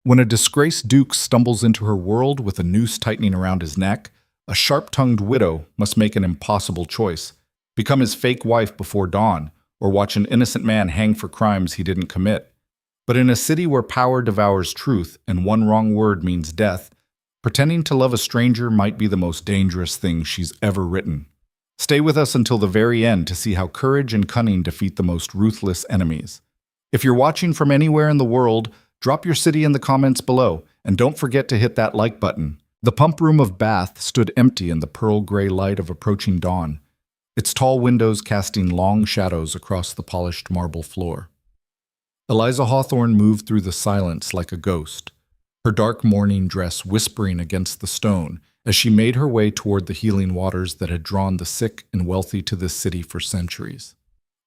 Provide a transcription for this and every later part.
When a disgraced duke stumbles into her world with a noose tightening around his neck, a sharp-tongued widow must make an impossible choice: become his fake wife before dawn, or watch an innocent man hang for crimes he didn't commit. But in a city where power devours truth and one wrong word means death, pretending to love a stranger might be the most dangerous thing she's ever written. Stay with us until the very end to see how courage and cunning defeat the most ruthless enemies. If you're watching from anywhere in the world, drop your city in the comments below, and don't forget to hit that like button. The pump room of Bath stood empty in the pearl-gray light of approaching dawn, its tall windows casting long shadows across the polished marble floor. Eliza Hawthorne moved through the silence like a ghost, her dark mourning dress whispering against the stone as she made her way toward the healing waters that had drawn the sick and wealthy to this city for centuries.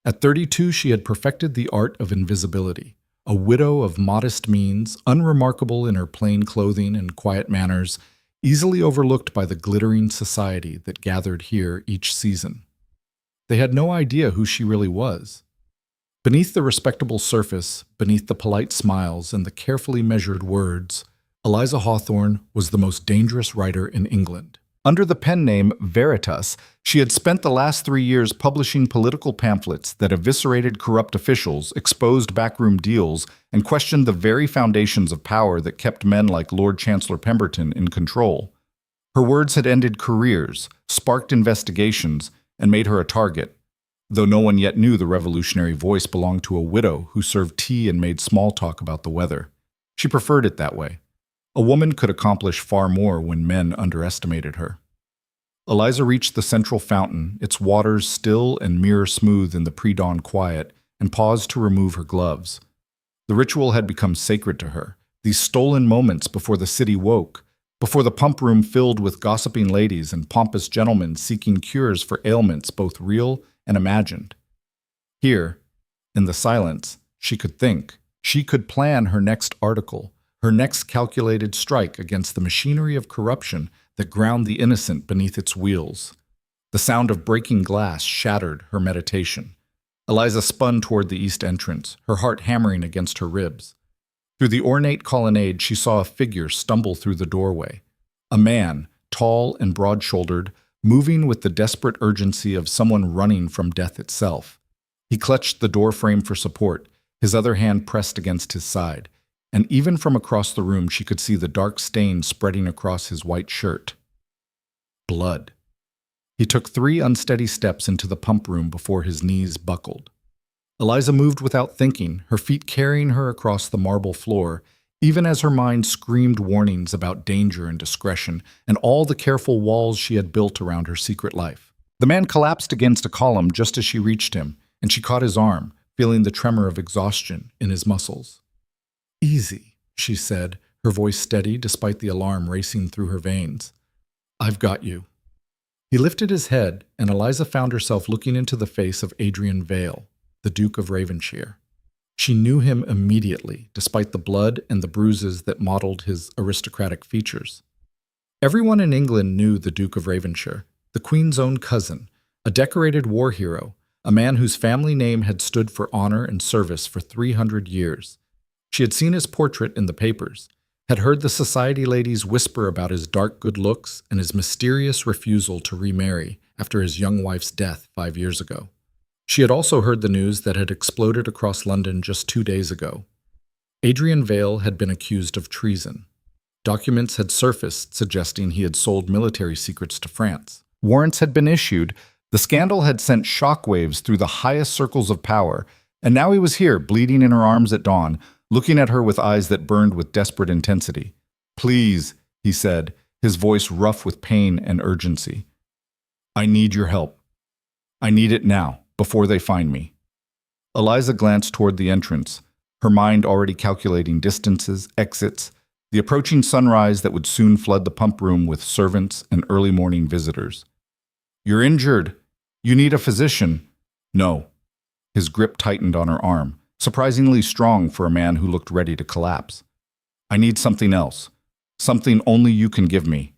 At 32, she had perfected the art of invisibility. A widow of modest means, unremarkable in her plain clothing and quiet manners, easily overlooked by the glittering society that gathered here each season. They had no idea who she really was. Beneath the respectable surface, beneath the polite smiles and the carefully measured words, Eliza Hawthorne was the most dangerous writer in England. Under the pen name Veritas, she had spent the last 3 years publishing political pamphlets that eviscerated corrupt officials, exposed backroom deals, and questioned the very foundations of power that kept men like Lord Chancellor Pemberton in control. Her words had ended careers, sparked investigations, and made her a target, though no one yet knew the revolutionary voice belonged to a widow who served tea and made small talk about the weather. She preferred it that way. A woman could accomplish far more when men underestimated her. Eliza reached the central fountain, its waters still and mirror-smooth in the pre-dawn quiet, and paused to remove her gloves. The ritual had become sacred to her, these stolen moments before the city woke, before the pump room filled with gossiping ladies and pompous gentlemen seeking cures for ailments both real and imagined. Here, in the silence, she could think. She could plan her next article, her next calculated strike against the machinery of corruption that ground the innocent beneath its wheels. The sound of breaking glass shattered her meditation. Eliza spun toward the east entrance, her heart hammering against her ribs. Through the ornate colonnade, she saw a figure stumble through the doorway. A man, tall and broad-shouldered, moving with the desperate urgency of someone running from death itself. He clutched the doorframe for support, his other hand pressed against his side, and even from across the room she could see the dark stain spreading across his white shirt. Blood. He took 3 unsteady steps into the pump room before his knees buckled. Eliza moved without thinking, her feet carrying her across the marble floor, even as her mind screamed warnings about danger and discretion and all the careful walls she had built around her secret life. The man collapsed against a column just as she reached him, and she caught his arm, feeling the tremor of exhaustion in his muscles. "Easy," she said, her voice steady despite the alarm racing through her veins. "I've got you." He lifted his head, and Eliza found herself looking into the face of Adrian Vale, the Duke of Ravensshire. She knew him immediately, despite the blood and the bruises that mottled his aristocratic features. Everyone in England knew the Duke of Ravensshire, the Queen's own cousin, a decorated war hero, a man whose family name had stood for honor and service for 300 years. She had seen his portrait in the papers, had heard the society ladies whisper about his dark good looks and his mysterious refusal to remarry after his young wife's death 5 years ago. She had also heard the news that had exploded across London just 2 days ago. Adrian Vale had been accused of treason. Documents had surfaced suggesting he had sold military secrets to France. Warrants had been issued. The scandal had sent shockwaves through the highest circles of power, and now he was here, bleeding in her arms at dawn, looking at her with eyes that burned with desperate intensity. "Please," he said, his voice rough with pain and urgency. "I need your help. I need it now, before they find me." Eliza glanced toward the entrance, her mind already calculating distances, exits, the approaching sunrise that would soon flood the pump room with servants and early morning visitors. "You're injured. You need a physician." "No." His grip tightened on her arm, surprisingly strong for a man who looked ready to collapse. "I need something else. Something only you can give me."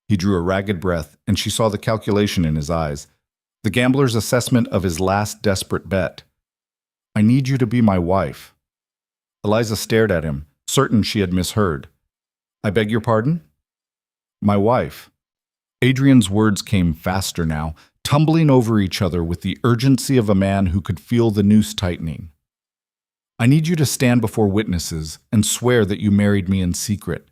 He drew a ragged breath, and she saw the calculation in his eyes, the gambler's assessment of his last desperate bet. "I need you to be my wife." Eliza stared at him, certain she had misheard. "I beg your pardon?" "My wife." Adrian's words came faster now, tumbling over each other with the urgency of a man who could feel the noose tightening. "I need you to stand before witnesses and swear that you married me in secret,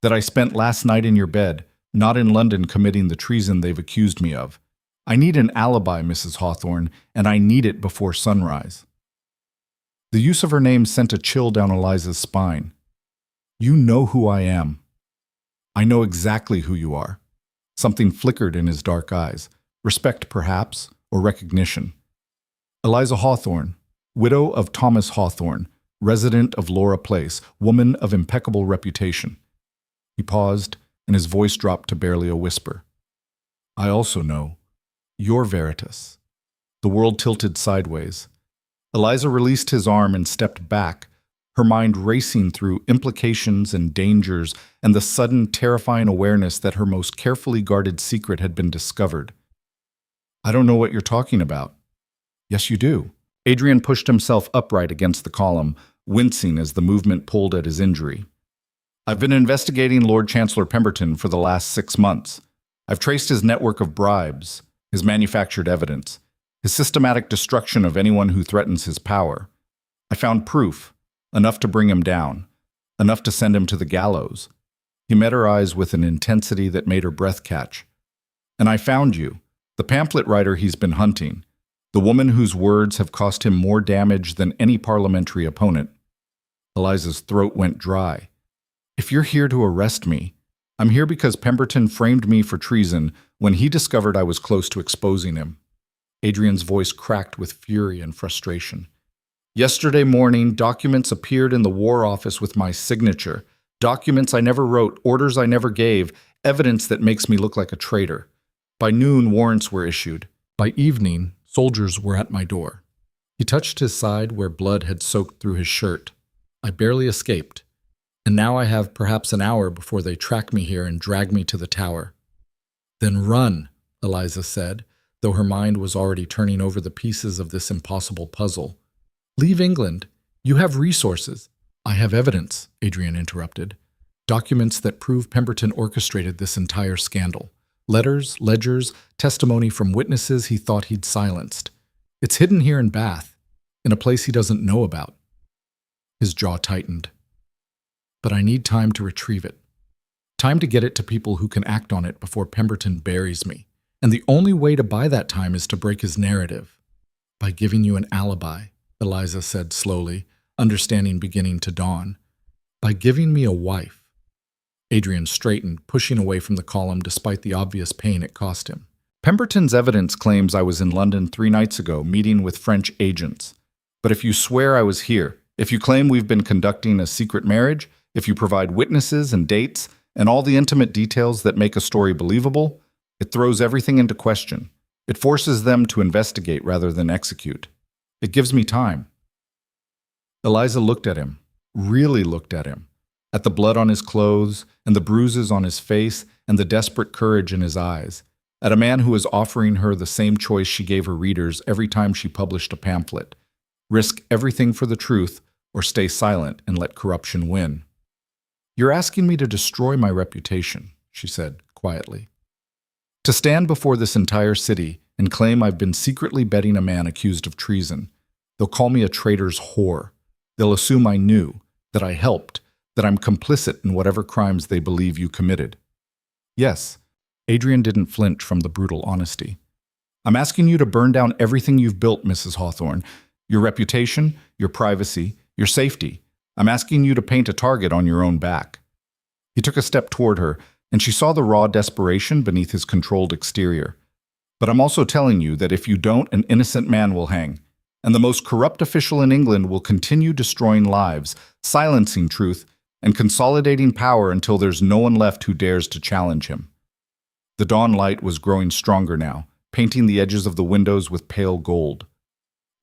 that I spent last night in your bed, not in London committing the treason they've accused me of. I need an alibi, Mrs. Hawthorne, and I need it before sunrise." The use of her name sent a chill down Eliza's spine. "You know who I am." "I know exactly who you are." Something flickered in his dark eyes. Respect, perhaps, or recognition. "Eliza Hawthorne, widow of Thomas Hawthorne, resident of Laura Place, woman of impeccable reputation." He paused, and his voice dropped to barely a whisper. "I also know. You're Veritas." The world tilted sideways. Eliza released his arm and stepped back, her mind racing through implications and dangers and the sudden terrifying awareness that her most carefully guarded secret had been discovered. "I don't know what you're talking about." "Yes, you do." Adrian pushed himself upright against the column, wincing as the movement pulled at his injury. "I've been investigating Lord Chancellor Pemberton for the last 6 months. I've traced his network of bribes, his manufactured evidence, his systematic destruction of anyone who threatens his power. I found proof, enough to bring him down, enough to send him to the gallows." He met her eyes with an intensity that made her breath catch. "And I found you, the pamphlet writer he's been hunting, the woman whose words have cost him more damage than any parliamentary opponent." Eliza's throat went dry. "If you're here to arrest me, I'm here because Pemberton framed me for treason when he discovered I was close to exposing him." Adrian's voice cracked with fury and frustration. "Yesterday morning, documents appeared in the War Office with my signature. Documents I never wrote, orders I never gave, evidence that makes me look like a traitor. By noon, warrants were issued. By evening, soldiers were at my door." He touched his side where blood had soaked through his shirt. "I barely escaped. And now I have perhaps an hour before they track me here and drag me to the tower." "Then run," Eliza said, though her mind was already turning over the pieces of this impossible puzzle. "Leave England. You have resources." "I have evidence," Adrian interrupted. "Documents that prove Pemberton orchestrated this entire scandal. Letters, ledgers, testimony from witnesses he thought he'd silenced. It's hidden here in Bath, in a place he doesn't know about." His jaw tightened. "But I need time to retrieve it. Time to get it to people who can act on it before Pemberton buries me. And the only way to buy that time is to break his narrative. By giving you an alibi," Eliza said slowly, understanding beginning to dawn. "By giving me a wife." Adrian straightened, pushing away from the column despite the obvious pain it cost him. "Pemberton's evidence claims I was in London 3 nights ago meeting with French agents. But if you swear I was here, if you claim we've been conducting a secret marriage, if you provide witnesses and dates and all the intimate details that make a story believable, it throws everything into question. It forces them to investigate rather than execute. It gives me time." Eliza looked at him, really looked at him, at the blood on his clothes and the bruises on his face and the desperate courage in his eyes, at a man who was offering her the same choice she gave her readers every time she published a pamphlet: risk everything for the truth or stay silent and let corruption win. "You're asking me to destroy my reputation," she said quietly. "To stand before this entire city and claim I've been secretly bedding a man accused of treason. They'll call me a traitor's whore. They'll assume I knew, that I helped, that I'm complicit in whatever crimes they believe you committed." "Yes." Adrian didn't flinch from the brutal honesty. "I'm asking you to burn down everything you've built, Mrs. Hawthorne. Your reputation, your privacy, your safety. I'm asking you to paint a target on your own back." He took a step toward her, and she saw the raw desperation beneath his controlled exterior. "But I'm also telling you that if you don't, an innocent man will hang, and the most corrupt official in England will continue destroying lives, silencing truth, and consolidating power until there's no one left who dares to challenge him." The dawn light was growing stronger now, painting the edges of the windows with pale gold.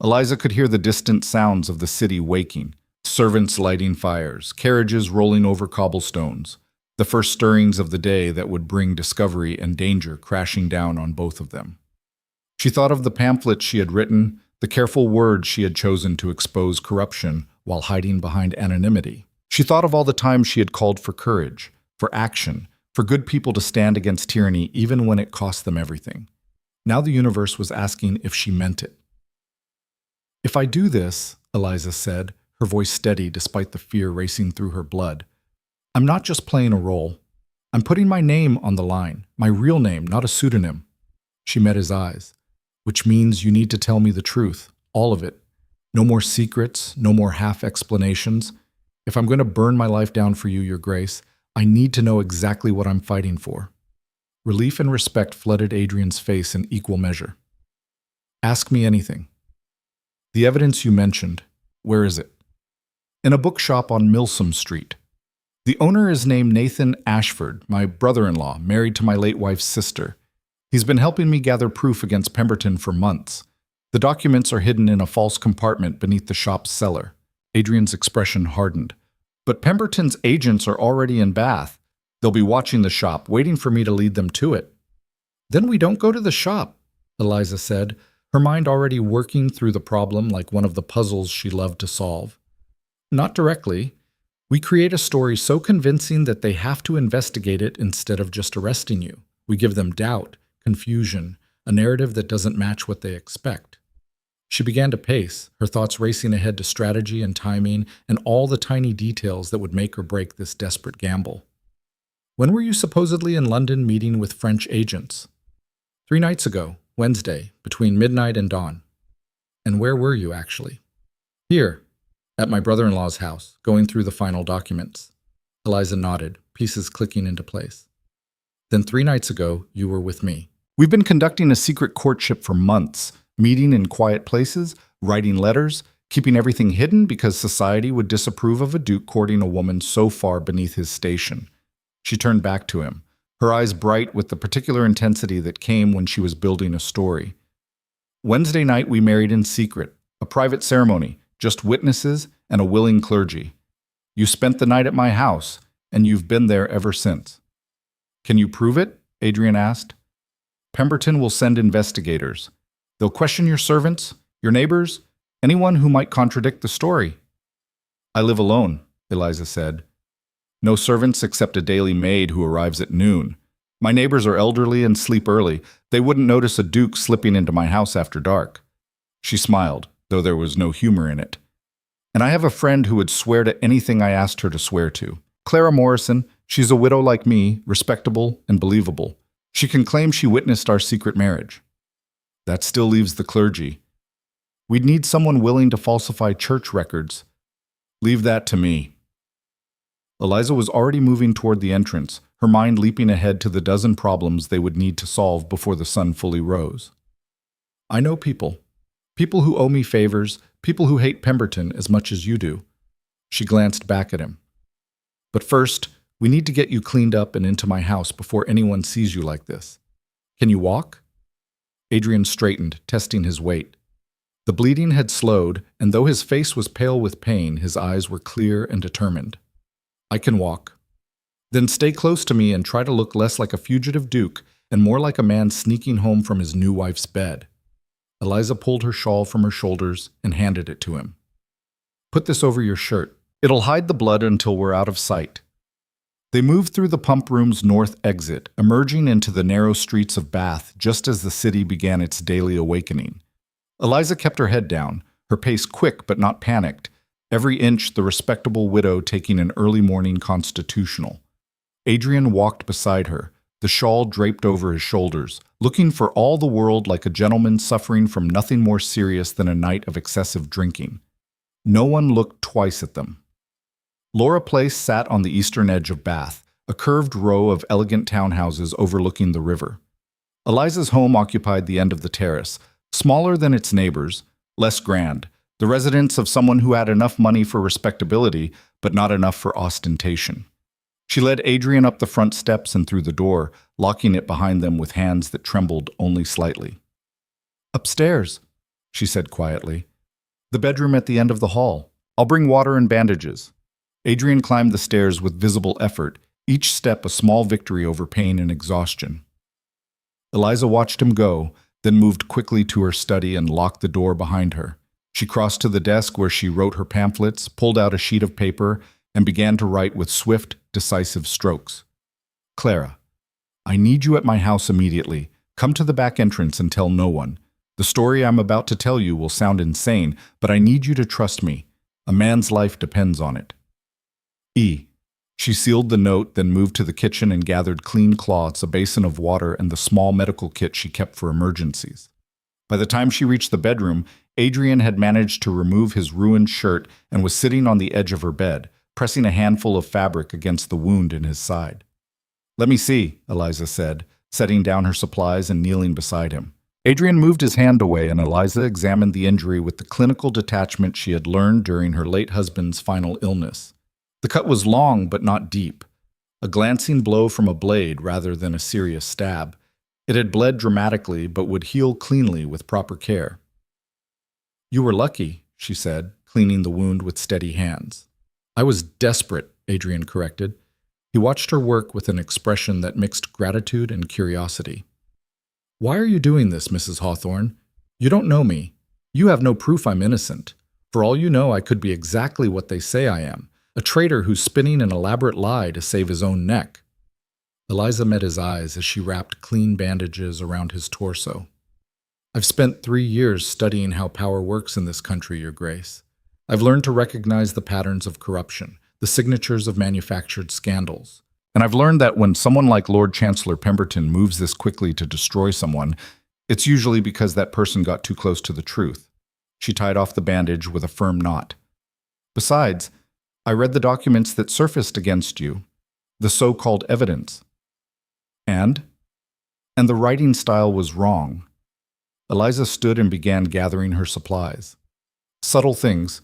Eliza could hear the distant sounds of the city waking, servants lighting fires, carriages rolling over cobblestones, the first stirrings of the day that would bring discovery and danger crashing down on both of them. She thought of the pamphlets she had written, the careful words she had chosen to expose corruption while hiding behind anonymity. She thought of all the times she had called for courage, for action, for good people to stand against tyranny even when it cost them everything. Now the universe was asking if she meant it. "If I do this," Eliza said, her voice steady despite the fear racing through her blood, "I'm not just playing a role. I'm putting my name on the line, my real name, not a pseudonym." She met his eyes. "Which means you need to tell me the truth, all of it. No more secrets, no more half explanations. If I'm going to burn my life down for you, Your Grace, I need to know exactly what I'm fighting for." Relief and respect flooded Adrian's face in equal measure. "Ask me anything." "The evidence you mentioned, where is it?" "In a bookshop on Milsom Street. The owner is named Nathan Ashford, my brother-in-law, married to my late wife's sister. He's been helping me gather proof against Pemberton for months. The documents are hidden in a false compartment beneath the shop's cellar." Adrian's expression hardened. "But Pemberton's agents are already in Bath. They'll be watching the shop, waiting for me to lead them to it." "Then we don't go to the shop," Eliza said, her mind already working through the problem like one of the puzzles she loved to solve. "Not directly. We create a story so convincing that they have to investigate it instead of just arresting you. We give them doubt, confusion, a narrative that doesn't match what they expect." She began to pace, her thoughts racing ahead to strategy and timing and all the tiny details that would make or break this desperate gamble. "When were you supposedly in London meeting with French agents?" 3 nights ago, Wednesday, between midnight and dawn." "And where were you, actually?" "Here, at my brother-in-law's house, going through the final documents." Eliza nodded, pieces clicking into place. "Then 3 nights ago, you were with me. We've been conducting a secret courtship for months, meeting in quiet places, writing letters, keeping everything hidden because society would disapprove of a duke courting a woman so far beneath his station." She turned back to him, her eyes bright with the particular intensity that came when she was building a story. "Wednesday night we married in secret, a private ceremony, just witnesses and a willing clergy. You spent the night at my house, and you've been there ever since." "Can you prove it?" Adrian asked. "Pemberton will send investigators. They'll question your servants, your neighbors, anyone who might contradict the story." "I live alone," Eliza said. "No servants except a daily maid who arrives at noon. My neighbors are elderly and sleep early. They wouldn't notice a duke slipping into my house after dark." She smiled, though there was no humor in it. "And I have a friend who would swear to anything I asked her to swear to. Clara Morrison, she's a widow like me, respectable and believable. She can claim she witnessed our secret marriage." "That still leaves the clergy. We'd need someone willing to falsify church records." "Leave that to me." Eliza was already moving toward the entrance, her mind leaping ahead to the dozen problems they would need to solve before the sun fully rose. "I know people. People who owe me favors, people who hate Pemberton as much as you do." She glanced back at him. "But first, we need to get you cleaned up and into my house before anyone sees you like this. Can you walk?" Adrian straightened, testing his weight. The bleeding had slowed, and though his face was pale with pain, his eyes were clear and determined. "I can walk." "Then stay close to me and try to look less like a fugitive duke and more like a man sneaking home from his new wife's bed." Eliza pulled her shawl from her shoulders and handed it to him. "Put this over your shirt. It'll hide the blood until we're out of sight." They moved through the pump room's north exit, emerging into the narrow streets of Bath just as the city began its daily awakening. Eliza kept her head down, her pace quick but not panicked, every inch the respectable widow taking an early morning constitutional. Adrian walked beside her, the shawl draped over his shoulders, looking for all the world like a gentleman suffering from nothing more serious than a night of excessive drinking. No one looked twice at them. Laura Place sat on the eastern edge of Bath, a curved row of elegant townhouses overlooking the river. Eliza's home occupied the end of the terrace, smaller than its neighbors, less grand, the residence of someone who had enough money for respectability, but not enough for ostentation. She led Adrian up the front steps and through the door, locking it behind them with hands that trembled only slightly. "Upstairs," she said quietly. "The bedroom at the end of the hall. I'll bring water and bandages." Adrian climbed the stairs with visible effort, each step a small victory over pain and exhaustion. Eliza watched him go, then moved quickly to her study and locked the door behind her. She crossed to the desk where she wrote her pamphlets, pulled out a sheet of paper, and began to write with swift, decisive strokes. Clara, I need you at my house immediately. Come to the back entrance and tell no one. The story I'm about to tell you will sound insane, but I need you to trust me. A man's life depends on it. E. She sealed the note, then moved to the kitchen and gathered clean cloths, a basin of water, and the small medical kit she kept for emergencies. By the time she reached the bedroom, Adrian had managed to remove his ruined shirt and was sitting on the edge of her bed, pressing a handful of fabric against the wound in his side. Let me see, Eliza said, setting down her supplies and kneeling beside him. Adrian moved his hand away and Eliza examined the injury with the clinical detachment she had learned during her late husband's final illness. The cut was long but not deep, a glancing blow from a blade rather than a serious stab. It had bled dramatically but would heal cleanly with proper care. You were lucky, she said, cleaning the wound with steady hands. I was desperate, Adrian corrected. He watched her work with an expression that mixed gratitude and curiosity. Why are you doing this, Mrs. Hawthorne? You don't know me. You have no proof I'm innocent. For all you know, I could be exactly what they say I am, a traitor who's spinning an elaborate lie to save his own neck. Eliza met his eyes as she wrapped clean bandages around his torso. I've spent 3 years studying how power works in this country, Your Grace. I've learned to recognize the patterns of corruption, the signatures of manufactured scandals. And I've learned that when someone like Lord Chancellor Pemberton moves this quickly to destroy someone, it's usually because that person got too close to the truth. She tied off the bandage with a firm knot. Besides, I read the documents that surfaced against you, the so-called evidence. And the writing style was wrong. Eliza stood and began gathering her supplies. Subtle things,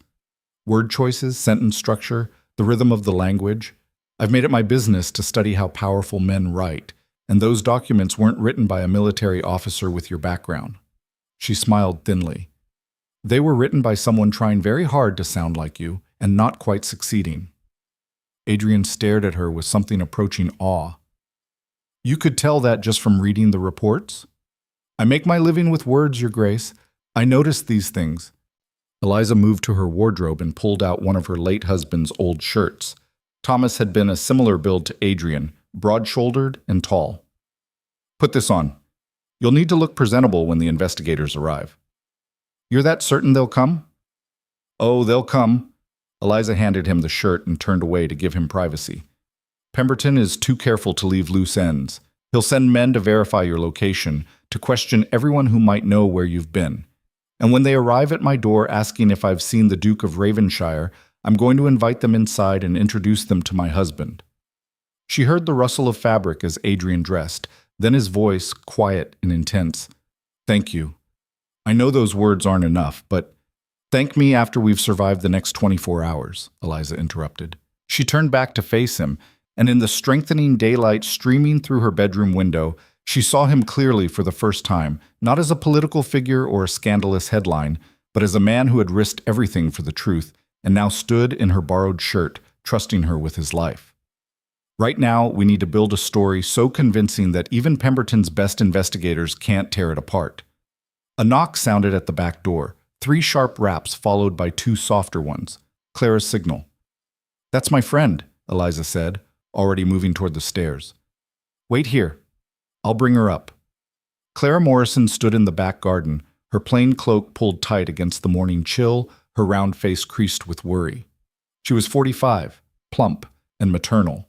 word choices, sentence structure, the rhythm of the language. I've made it my business to study how powerful men write, and those documents weren't written by a military officer with your background. She smiled thinly. They were written by someone trying very hard to sound like you, and not quite succeeding. Adrian stared at her with something approaching awe. You could tell that just from reading the reports? I make my living with words, Your Grace. I noticed these things. Eliza moved to her wardrobe and pulled out one of her late husband's old shirts. Thomas had been a similar build to Adrian, broad-shouldered and tall. Put this on. You'll need to look presentable when the investigators arrive. You're that certain they'll come? Oh, they'll come. Eliza handed him the shirt and turned away to give him privacy. Pemberton is too careful to leave loose ends. He'll send men to verify your location, to question everyone who might know where you've been. And when they arrive at my door asking if I've seen the Duke of Ravenshire, I'm going to invite them inside and introduce them to my husband. She heard the rustle of fabric as Adrian dressed, then his voice, quiet and intense. Thank you. I know those words aren't enough, but thank me after we've survived the next 24 hours, Eliza interrupted. She turned back to face him, and in the strengthening daylight streaming through her bedroom window, she saw him clearly for the first time, not as a political figure or a scandalous headline, but as a man who had risked everything for the truth and now stood in her borrowed shirt, trusting her with his life. Right now, we need to build a story so convincing that even Pemberton's best investigators can't tear it apart. A knock sounded at the back door, 3 sharp raps followed by 2 softer ones. Clara's signal. That's my friend, Eliza said, already moving toward the stairs. Wait here. I'll bring her up. Clara Morrison stood in the back garden, her plain cloak pulled tight against the morning chill, her round face creased with worry. She was 45, plump and maternal,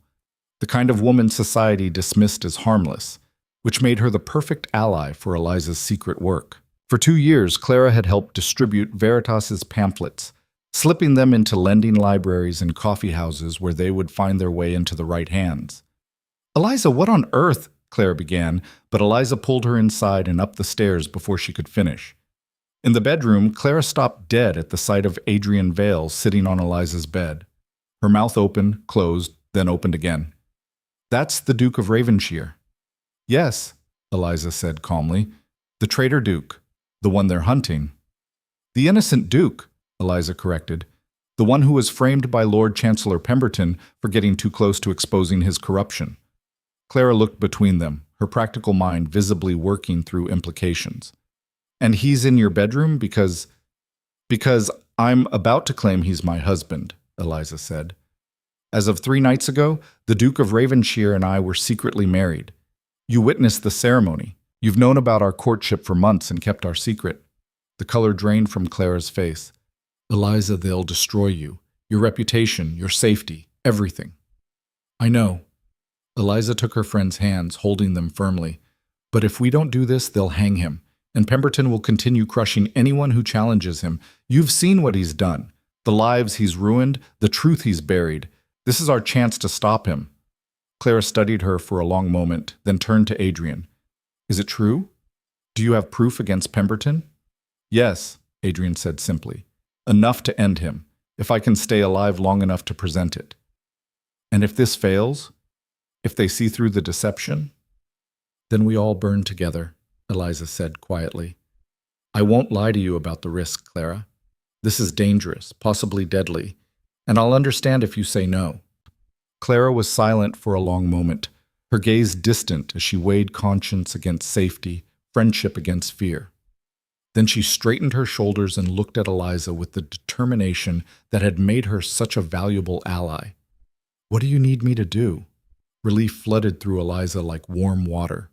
the kind of woman society dismissed as harmless, which made her the perfect ally for Eliza's secret work. For 2 years, Clara had helped distribute Veritas's pamphlets, slipping them into lending libraries and coffee houses where they would find their way into the right hands. Eliza, what on earth? Clara began, but Eliza pulled her inside and up the stairs before she could finish. In the bedroom, Clara stopped dead at the sight of Adrian Vale sitting on Eliza's bed. Her mouth opened, closed, then opened again. That's the Duke of Ravenshire. Yes, Eliza said calmly. The traitor Duke, the one they're hunting. The innocent Duke, Eliza corrected. The one who was framed by Lord Chancellor Pemberton for getting too close to exposing his corruption. Clara looked between them, her practical mind visibly working through implications. And he's in your bedroom because I'm about to claim he's my husband, Eliza said. As of 3 nights ago, the Duke of Ravenshire and I were secretly married. You witnessed the ceremony. You've known about our courtship for months and kept our secret." The color drained from Clara's face. "Eliza, they'll destroy you. Your reputation, your safety, everything." "I know." Eliza took her friend's hands, holding them firmly. "But if we don't do this, they'll hang him, and Pemberton will continue crushing anyone who challenges him. You've seen what he's done, the lives he's ruined, the truth he's buried. This is our chance to stop him." Clara studied her for a long moment, then turned to Adrian. "Is it true? Do you have proof against Pemberton?" "Yes," Adrian said simply. "Enough to end him, if I can stay alive long enough to present it." "And if this fails? If they see through the deception?" "Then we all burn together," Eliza said quietly. "I won't lie to you about the risk, Clara. This is dangerous, possibly deadly, and I'll understand if you say no." Clara was silent for a long moment, her gaze distant as she weighed conscience against safety, friendship against fear. Then she straightened her shoulders and looked at Eliza with the determination that had made her such a valuable ally. "What do you need me to do?" Relief flooded through Eliza like warm water.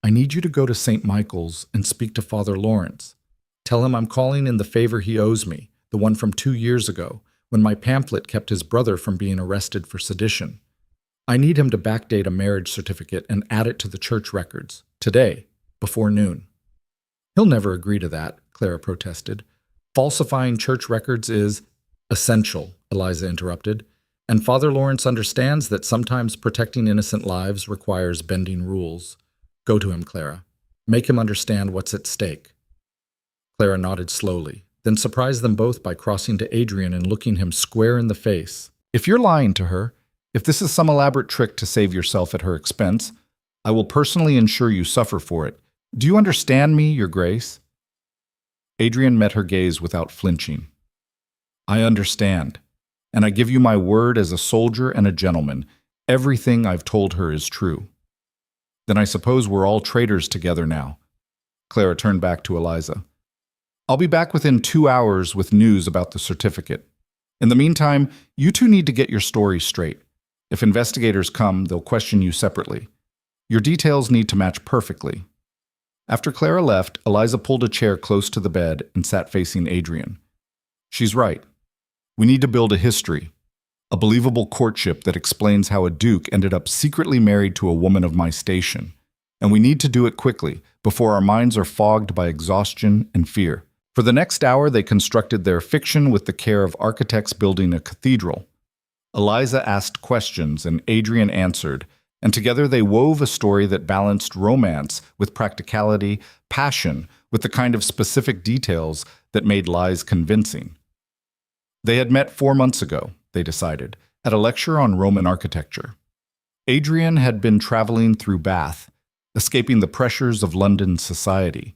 "I need you to go to St. Michael's and speak to Father Lawrence. Tell him I'm calling in the favor he owes me, the one from 2 years ago, when my pamphlet kept his brother from being arrested for sedition. I need him to backdate a marriage certificate and add it to the church records, today, before noon." "He'll never agree to that," Clara protested. "Falsifying church records is essential," Eliza interrupted, "and Father Lawrence understands that sometimes protecting innocent lives requires bending rules. Go to him, Clara. Make him understand what's at stake." Clara nodded slowly, then surprised them both by crossing to Adrian and looking him square in the face. "If you're lying to her, if this is some elaborate trick to save yourself at her expense, I will personally ensure you suffer for it. Do you understand me, Your Grace?" Adrian met her gaze without flinching. "I understand, and I give you my word as a soldier and a gentleman. Everything I've told her is true." "Then I suppose we're all traitors together now." Clara turned back to Eliza. "I'll be back within 2 hours with news about the certificate. In the meantime, you two need to get your story straight. If investigators come, they'll question you separately. Your details need to match perfectly." After Clara left, Eliza pulled a chair close to the bed and sat facing Adrian. "She's right. We need to build a history, a believable courtship that explains how a duke ended up secretly married to a woman of my station. And we need to do it quickly, before our minds are fogged by exhaustion and fear." For the next hour, they constructed their fiction with the care of architects building a cathedral. Eliza asked questions and Adrian answered, and together they wove a story that balanced romance with practicality, passion with the kind of specific details that made lies convincing. They had met 4 months ago, they decided, at a lecture on Roman architecture. Adrian had been traveling through Bath, escaping the pressures of London society.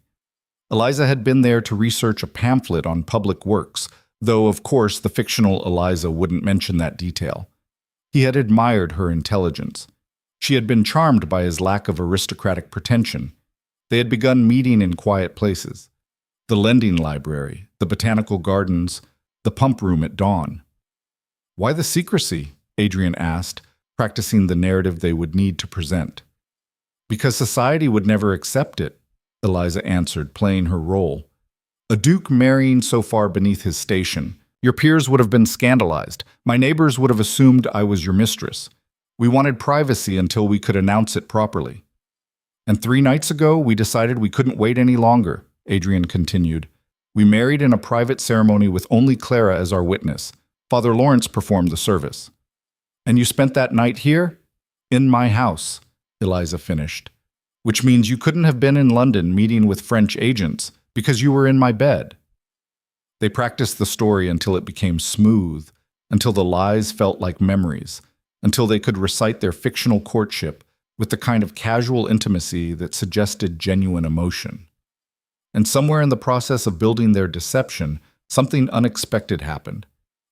Eliza had been there to research a pamphlet on public works, though of course the fictional Eliza wouldn't mention that detail. He had admired her intelligence. She had been charmed by his lack of aristocratic pretension. They had begun meeting in quiet places. The lending library, the botanical gardens, the pump room at dawn. "Why the secrecy?" Adrian asked, practicing the narrative they would need to present. "Because society would never accept it," Eliza answered, playing her role. "A duke marrying so far beneath his station. Your peers would have been scandalized. My neighbors would have assumed I was your mistress. We wanted privacy until we could announce it properly. And 3 nights ago, we decided we couldn't wait any longer," Adrian continued. "We married in a private ceremony with only Clara as our witness. Father Lawrence performed the service." "And you spent that night here?" "In my house," Eliza finished. "Which means you couldn't have been in London meeting with French agents, because you were in my bed." They practiced the story until it became smooth, until the lies felt like memories, until they could recite their fictional courtship with the kind of casual intimacy that suggested genuine emotion. And somewhere in the process of building their deception, something unexpected happened.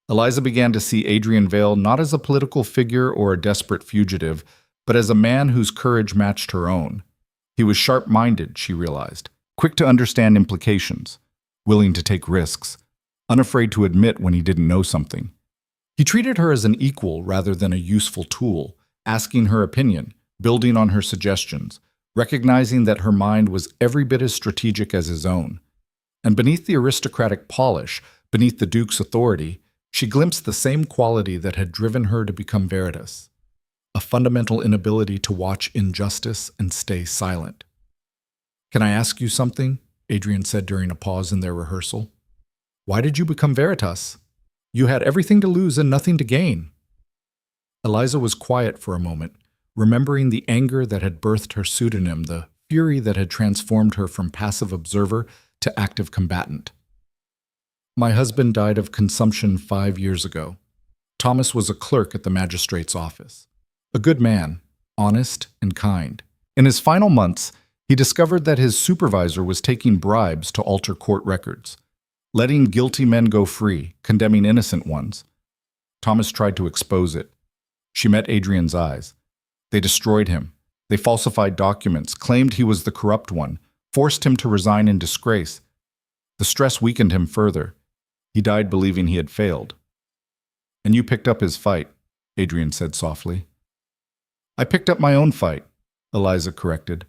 Eliza began to see Adrian Vale not as a political figure or a desperate fugitive, but as a man whose courage matched her own. He was sharp-minded, she realized, quick to understand implications, willing to take risks, unafraid to admit when he didn't know something. He treated her as an equal rather than a useful tool, asking her opinion, building on her suggestions, recognizing that her mind was every bit as strategic as his own. And beneath the aristocratic polish, beneath the Duke's authority, she glimpsed the same quality that had driven her to become Veritas, a fundamental inability to watch injustice and stay silent. "Can I ask you something?" Adrian said during a pause in their rehearsal. "Why did you become Veritas? You had everything to lose and nothing to gain." Eliza was quiet for a moment, remembering the anger that had birthed her pseudonym, the fury that had transformed her from passive observer to active combatant. "My husband died of consumption 5 years ago." Thomas was a clerk at the magistrate's office. A good man, honest and kind. In his final months, he discovered that his supervisor was taking bribes to alter court records, letting guilty men go free, condemning innocent ones. Thomas tried to expose it. She met Adrian's eyes. They destroyed him. They falsified documents, claimed he was the corrupt one, forced him to resign in disgrace. The stress weakened him further. He died believing he had failed. "And you picked up his fight," Adrian said softly. "I picked up my own fight," Eliza corrected.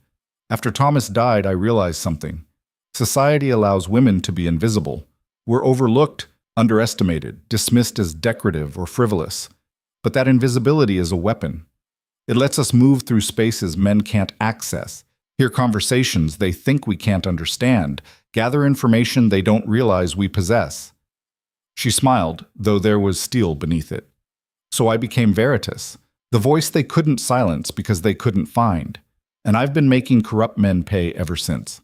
"After Thomas died, I realized something. Society allows women to be invisible. We're overlooked, underestimated, dismissed as decorative or frivolous. But that invisibility is a weapon. It lets us move through spaces men can't access, hear conversations they think we can't understand, gather information they don't realize we possess." She smiled, though there was steel beneath it. "So I became Veritas, the voice they couldn't silence because they couldn't find. And I've been making corrupt men pay ever since."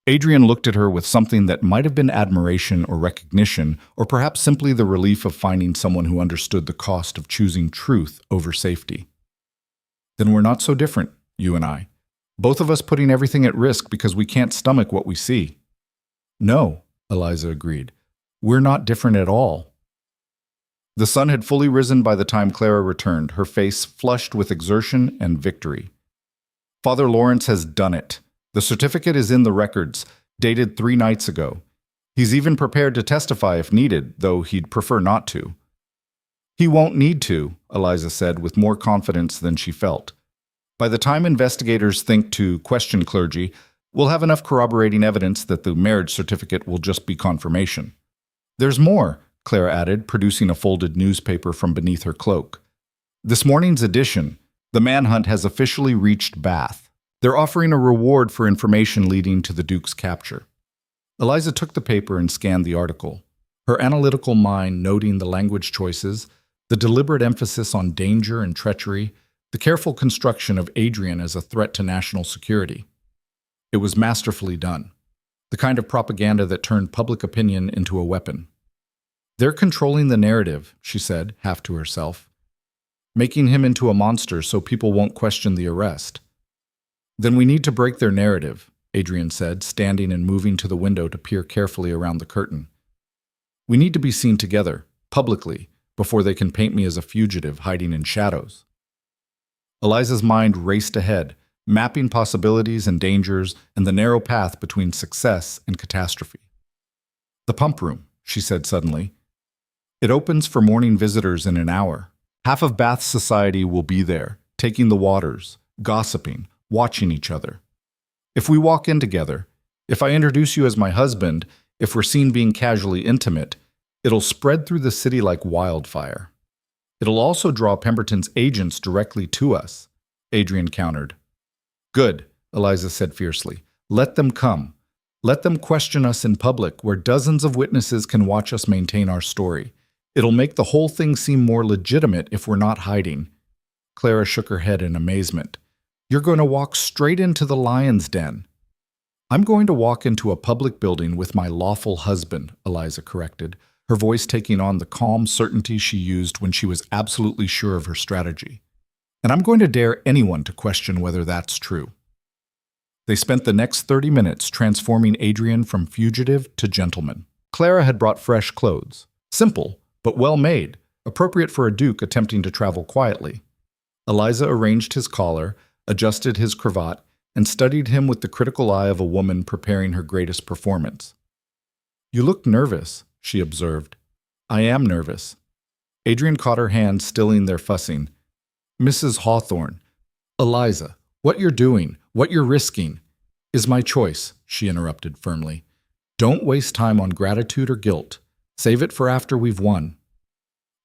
Adrian looked at her with something that might have been admiration or recognition, or perhaps simply the relief of finding someone who understood the cost of choosing truth over safety. "Then we're not so different, you and I. Both of us putting everything at risk because we can't stomach what we see." "No," Eliza agreed. "We're not different at all." The sun had fully risen by the time Clara returned, her face flushed with exertion and victory. "Father Lawrence has done it. The certificate is in the records, dated 3 nights ago. He's even prepared to testify if needed, though he'd prefer not to." "He won't need to," Eliza said with more confidence than she felt. "By the time investigators think to question clergy, we'll have enough corroborating evidence that the marriage certificate will just be confirmation." "There's more," Clara added, producing a folded newspaper from beneath her cloak. "This morning's edition, the manhunt has officially reached Bath. They're offering a reward for information leading to the Duke's capture." Eliza took the paper and scanned the article, her analytical mind noting the language choices, the deliberate emphasis on danger and treachery, the careful construction of Adrian as a threat to national security. It was masterfully done, the kind of propaganda that turned public opinion into a weapon. "They're controlling the narrative," she said, half to herself, "making him into a monster so people won't question the arrest." "Then we need to break their narrative," Adrian said, standing and moving to the window to peer carefully around the curtain. "We need to be seen together, publicly, before they can paint me as a fugitive hiding in shadows." Eliza's mind raced ahead, mapping possibilities and dangers and the narrow path between success and catastrophe. "The pump room," she said suddenly. "It opens for morning visitors in an hour. Half of Bath society will be there, taking the waters, gossiping, watching each other. If we walk in together, if I introduce you as my husband, if we're seen being casually intimate, it'll spread through the city like wildfire. It'll also draw Pemberton's agents directly to us," Adrian countered. "Good," Eliza said fiercely. "Let them come. Let them question us in public, where dozens of witnesses can watch us maintain our story. It'll make the whole thing seem more legitimate if we're not hiding." Clara shook her head in amazement. "You're going to walk straight into the lion's den." "I'm going to walk into a public building with my lawful husband," Eliza corrected, her voice taking on the calm certainty she used when she was absolutely sure of her strategy. "And I'm going to dare anyone to question whether that's true." They spent the next 30 minutes transforming Adrian from fugitive to gentleman. Clara had brought fresh clothes. Simple, but well made, appropriate for a duke attempting to travel quietly. Eliza arranged his collar, adjusted his cravat, and studied him with the critical eye of a woman preparing her greatest performance. "You look nervous," she observed. "I am nervous." Adrian caught her hand, stilling their fussing. Mrs. Hawthorne, Eliza, what you're doing, what you're risking, is my choice, she interrupted firmly. Don't waste time on gratitude or guilt. Save it for after we've won.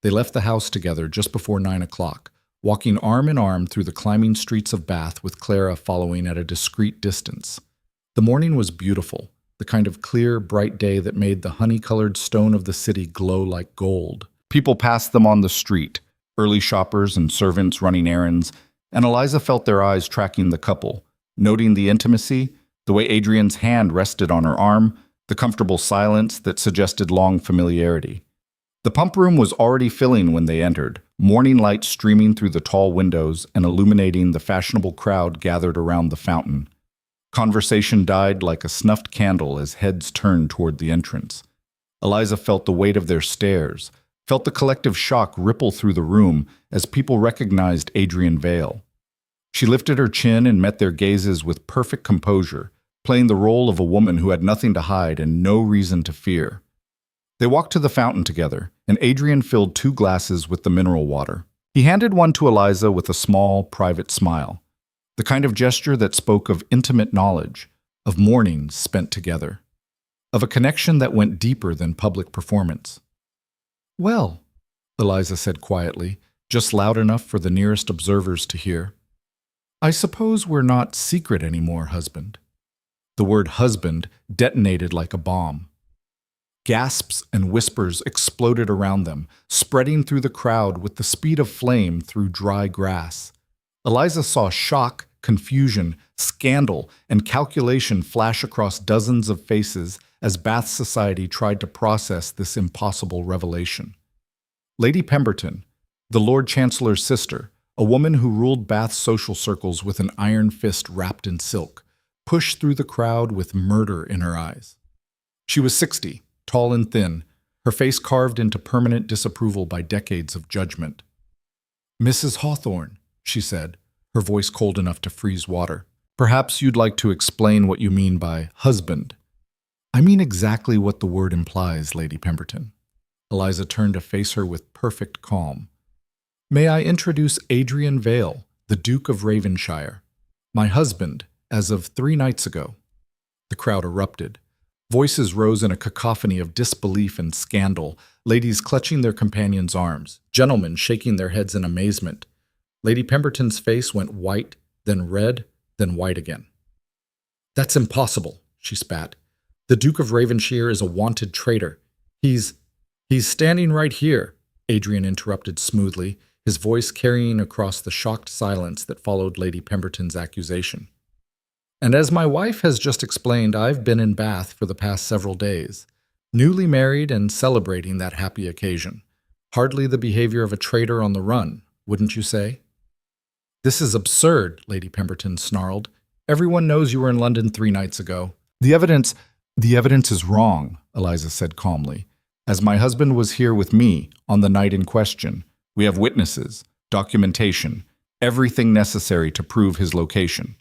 They left the house together just before 9 o'clock, walking arm in arm through the climbing streets of Bath with Clara following at a discreet distance. The morning was beautiful, the kind of clear, bright day that made the honey-colored stone of the city glow like gold. People passed them on the street, early shoppers and servants running errands, and Eliza felt their eyes tracking the couple, noting the intimacy, the way Adrian's hand rested on her arm, the comfortable silence that suggested long familiarity. The pump room was already filling when they entered, morning light streaming through the tall windows and illuminating the fashionable crowd gathered around the fountain. Conversation died like a snuffed candle as heads turned toward the entrance. Eliza felt the weight of their stares, felt the collective shock ripple through the room as people recognized Adrian Vale. She lifted her chin and met their gazes with perfect composure, playing the role of a woman who had nothing to hide and no reason to fear. They walked to the fountain together, and Adrian filled 2 glasses with the mineral water. He handed one to Eliza with a small, private smile, the kind of gesture that spoke of intimate knowledge, of mornings spent together, of a connection that went deeper than public performance. Well, Eliza said quietly, just loud enough for the nearest observers to hear. I suppose we're not secret anymore, husband. The word husband detonated like a bomb. Gasps and whispers exploded around them, spreading through the crowd with the speed of flame through dry grass. Eliza saw shock, confusion, scandal, and calculation flash across dozens of faces as Bath society tried to process this impossible revelation. Lady Pemberton, the Lord Chancellor's sister, a woman who ruled Bath's social circles with an iron fist wrapped in silk, pushed through the crowd with murder in her eyes. She was 60. Tall and thin, her face carved into permanent disapproval by decades of judgment. Mrs. Hawthorne, she said, her voice cold enough to freeze water. Perhaps you'd like to explain what you mean by husband. I mean exactly what the word implies, Lady Pemberton. Eliza turned to face her with perfect calm. May I introduce Adrian Vale, the Duke of Ravenshire, my husband, as of 3 nights ago. The crowd erupted. Voices rose in a cacophony of disbelief and scandal, ladies clutching their companions' arms, gentlemen shaking their heads in amazement. Lady Pemberton's face went white, then red, then white again. That's impossible, she spat. The Duke of Ravenshire is a wanted traitor. He's standing right here, Adrian interrupted smoothly, his voice carrying across the shocked silence that followed Lady Pemberton's accusation. And as my wife has just explained, I've been in Bath for the past several days, newly married and celebrating that happy occasion. Hardly the behavior of a traitor on the run, wouldn't you say? This is absurd, Lady Pemberton snarled. Everyone knows you were in London 3 nights ago. The evidence is wrong, Eliza said calmly. As my husband was here with me on the night in question, we have witnesses, documentation, everything necessary to prove his location.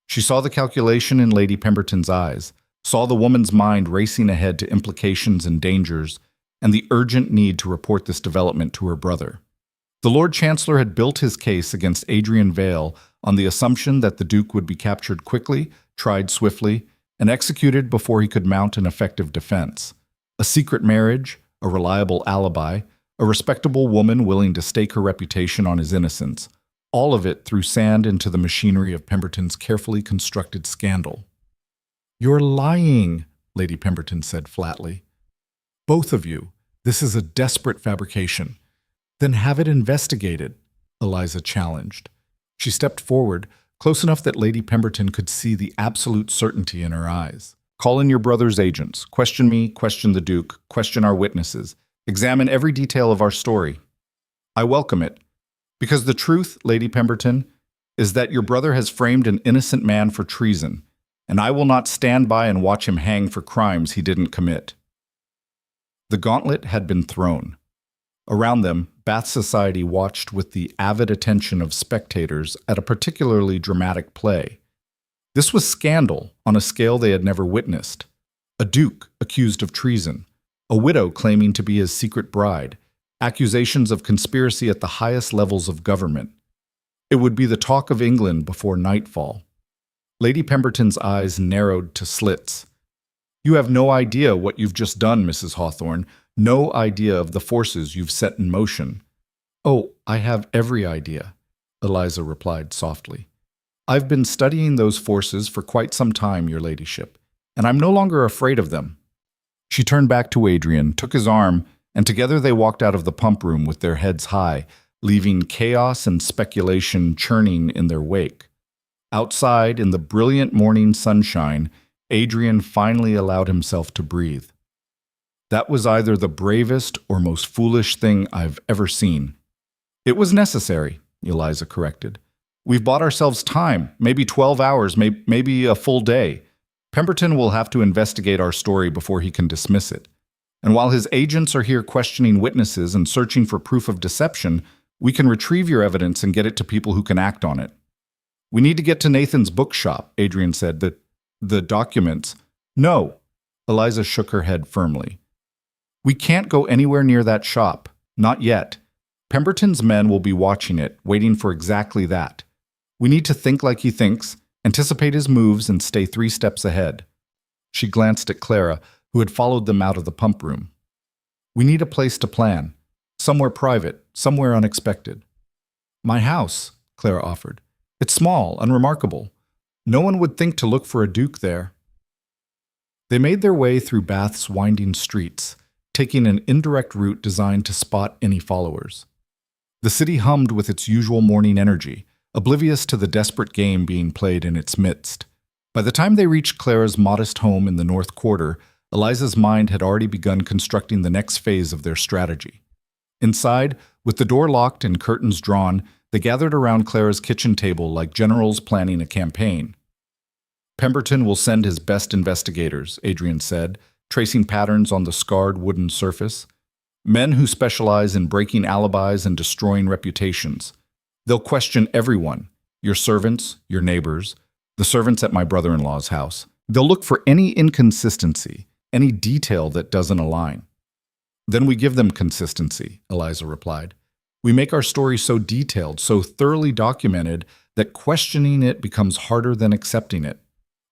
She saw the calculation in Lady Pemberton's eyes, saw the woman's mind racing ahead to implications and dangers, and the urgent need to report this development to her brother. The Lord Chancellor had built his case against Adrian Vale on the assumption that the Duke would be captured quickly, tried swiftly, and executed before he could mount an effective defense. A secret marriage, a reliable alibi, a respectable woman willing to stake her reputation on his innocence. All of it threw sand into the machinery of Pemberton's carefully constructed scandal. You're lying, Lady Pemberton said flatly. Both of you. This is a desperate fabrication. Then have it investigated, Eliza challenged. She stepped forward, close enough that Lady Pemberton could see the absolute certainty in her eyes. Call in your brother's agents. Question me, question the Duke, question our witnesses. Examine every detail of our story. I welcome it. Because the truth, Lady Pemberton, is that your brother has framed an innocent man for treason, and I will not stand by and watch him hang for crimes he didn't commit. The gauntlet had been thrown. Around them, Bath society watched with the avid attention of spectators at a particularly dramatic play. This was scandal on a scale they had never witnessed. A duke accused of treason, a widow claiming to be his secret bride, accusations of conspiracy at the highest levels of government. It would be the talk of England before nightfall. Lady Pemberton's eyes narrowed to slits. You have no idea what you've just done, Mrs. Hawthorne, no idea of the forces you've set in motion. Oh, I have every idea, Eliza replied softly. I've been studying those forces for quite some time, your ladyship, and I'm no longer afraid of them. She turned back to Adrian, took his arm, and together they walked out of the pump room with their heads high, leaving chaos and speculation churning in their wake. Outside, in the brilliant morning sunshine, Adrian finally allowed himself to breathe. That was either the bravest or most foolish thing I've ever seen. It was necessary, Eliza corrected. We've bought ourselves time, maybe 12 hours, maybe a full day. Pemberton will have to investigate our story before he can dismiss it. And while his agents are here questioning witnesses and searching for proof of deception, we can retrieve your evidence and get it to people who can act on it. We need to get to Nathan's bookshop, Adrian said. The documents. No, Eliza shook her head firmly. We can't go anywhere near that shop. Not yet. Pemberton's men will be watching it, waiting for exactly that. We need to think like he thinks, anticipate his moves, and stay 3 steps ahead. She glanced at Clara, who had followed them out of the pump room. We need a place to plan. Somewhere private, somewhere unexpected. My house, Clara offered. It's small, unremarkable. No one would think to look for a duke there. They made their way through Bath's winding streets, taking an indirect route designed to spot any followers. The city hummed with its usual morning energy, oblivious to the desperate game being played in its midst. By the time they reached Clara's modest home in the North Quarter, Eliza's mind had already begun constructing the next phase of their strategy. Inside, with the door locked and curtains drawn, they gathered around Clara's kitchen table like generals planning a campaign. Pemberton will send his best investigators, Adrian said, tracing patterns on the scarred wooden surface. Men who specialize in breaking alibis and destroying reputations. They'll question everyone, your servants, your neighbors, the servants at my brother-in-law's house. They'll look for any inconsistency, any detail that doesn't align. Then we give them consistency, Eliza replied. We make our story so detailed, so thoroughly documented, that questioning it becomes harder than accepting it.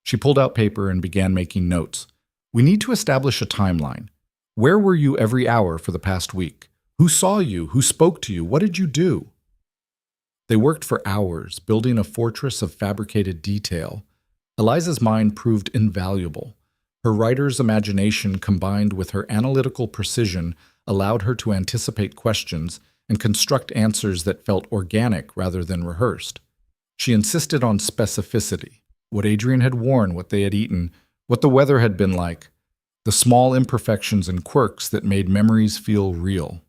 She pulled out paper and began making notes. We need to establish a timeline. Where were you every hour for the past week? Who saw you? Who spoke to you? What did you do? They worked for hours, building a fortress of fabricated detail. Eliza's mind proved invaluable. Her writer's imagination combined with her analytical precision allowed her to anticipate questions and construct answers that felt organic rather than rehearsed. She insisted on specificity, what Adrian had worn, what they had eaten, what the weather had been like, the small imperfections and quirks that made memories feel real.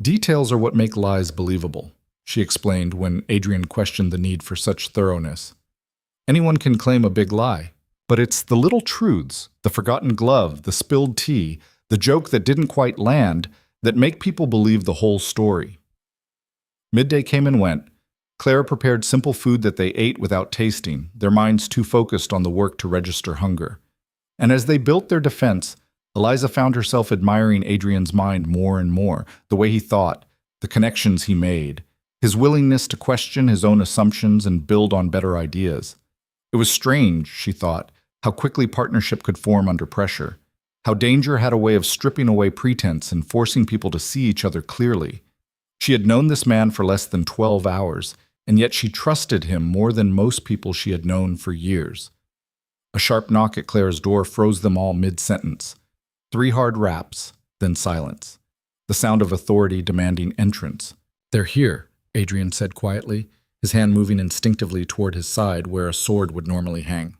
Details are what make lies believable, she explained when Adrian questioned the need for such thoroughness. Anyone can claim a big lie, but it's the little truths, the forgotten glove, the spilled tea, the joke that didn't quite land, that make people believe the whole story. Midday came and went. Clara prepared simple food that they ate without tasting, their minds too focused on the work to register hunger. And as they built their defense, Eliza found herself admiring Adrian's mind more and more, the way he thought, the connections he made, his willingness to question his own assumptions and build on better ideas. It was strange, she thought, how quickly partnership could form under pressure, how danger had a way of stripping away pretense and forcing people to see each other clearly. She had known this man for less than 12 hours, and yet she trusted him more than most people she had known for years. A sharp knock at Clara's door froze them all mid-sentence. 3 hard raps, then silence. The sound of authority demanding entrance. They're here, Adrian said quietly, his hand moving instinctively toward his side where a sword would normally hang.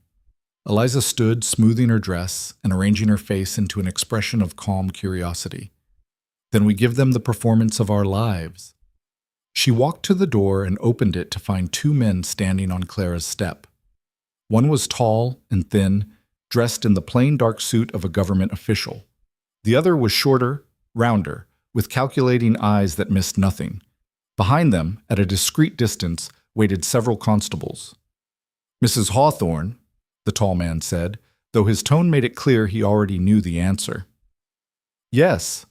Eliza stood, smoothing her dress and arranging her face into an expression of calm curiosity. Then we give them the performance of our lives. She walked to the door and opened it to find 2 men standing on Clara's step. One was tall and thin, dressed in the plain dark suit of a government official. The other was shorter, rounder, with calculating eyes that missed nothing. Behind them, at a discreet distance, waited several constables. Mrs. Hawthorne, the tall man said, though his tone made it clear he already knew the answer. Yes.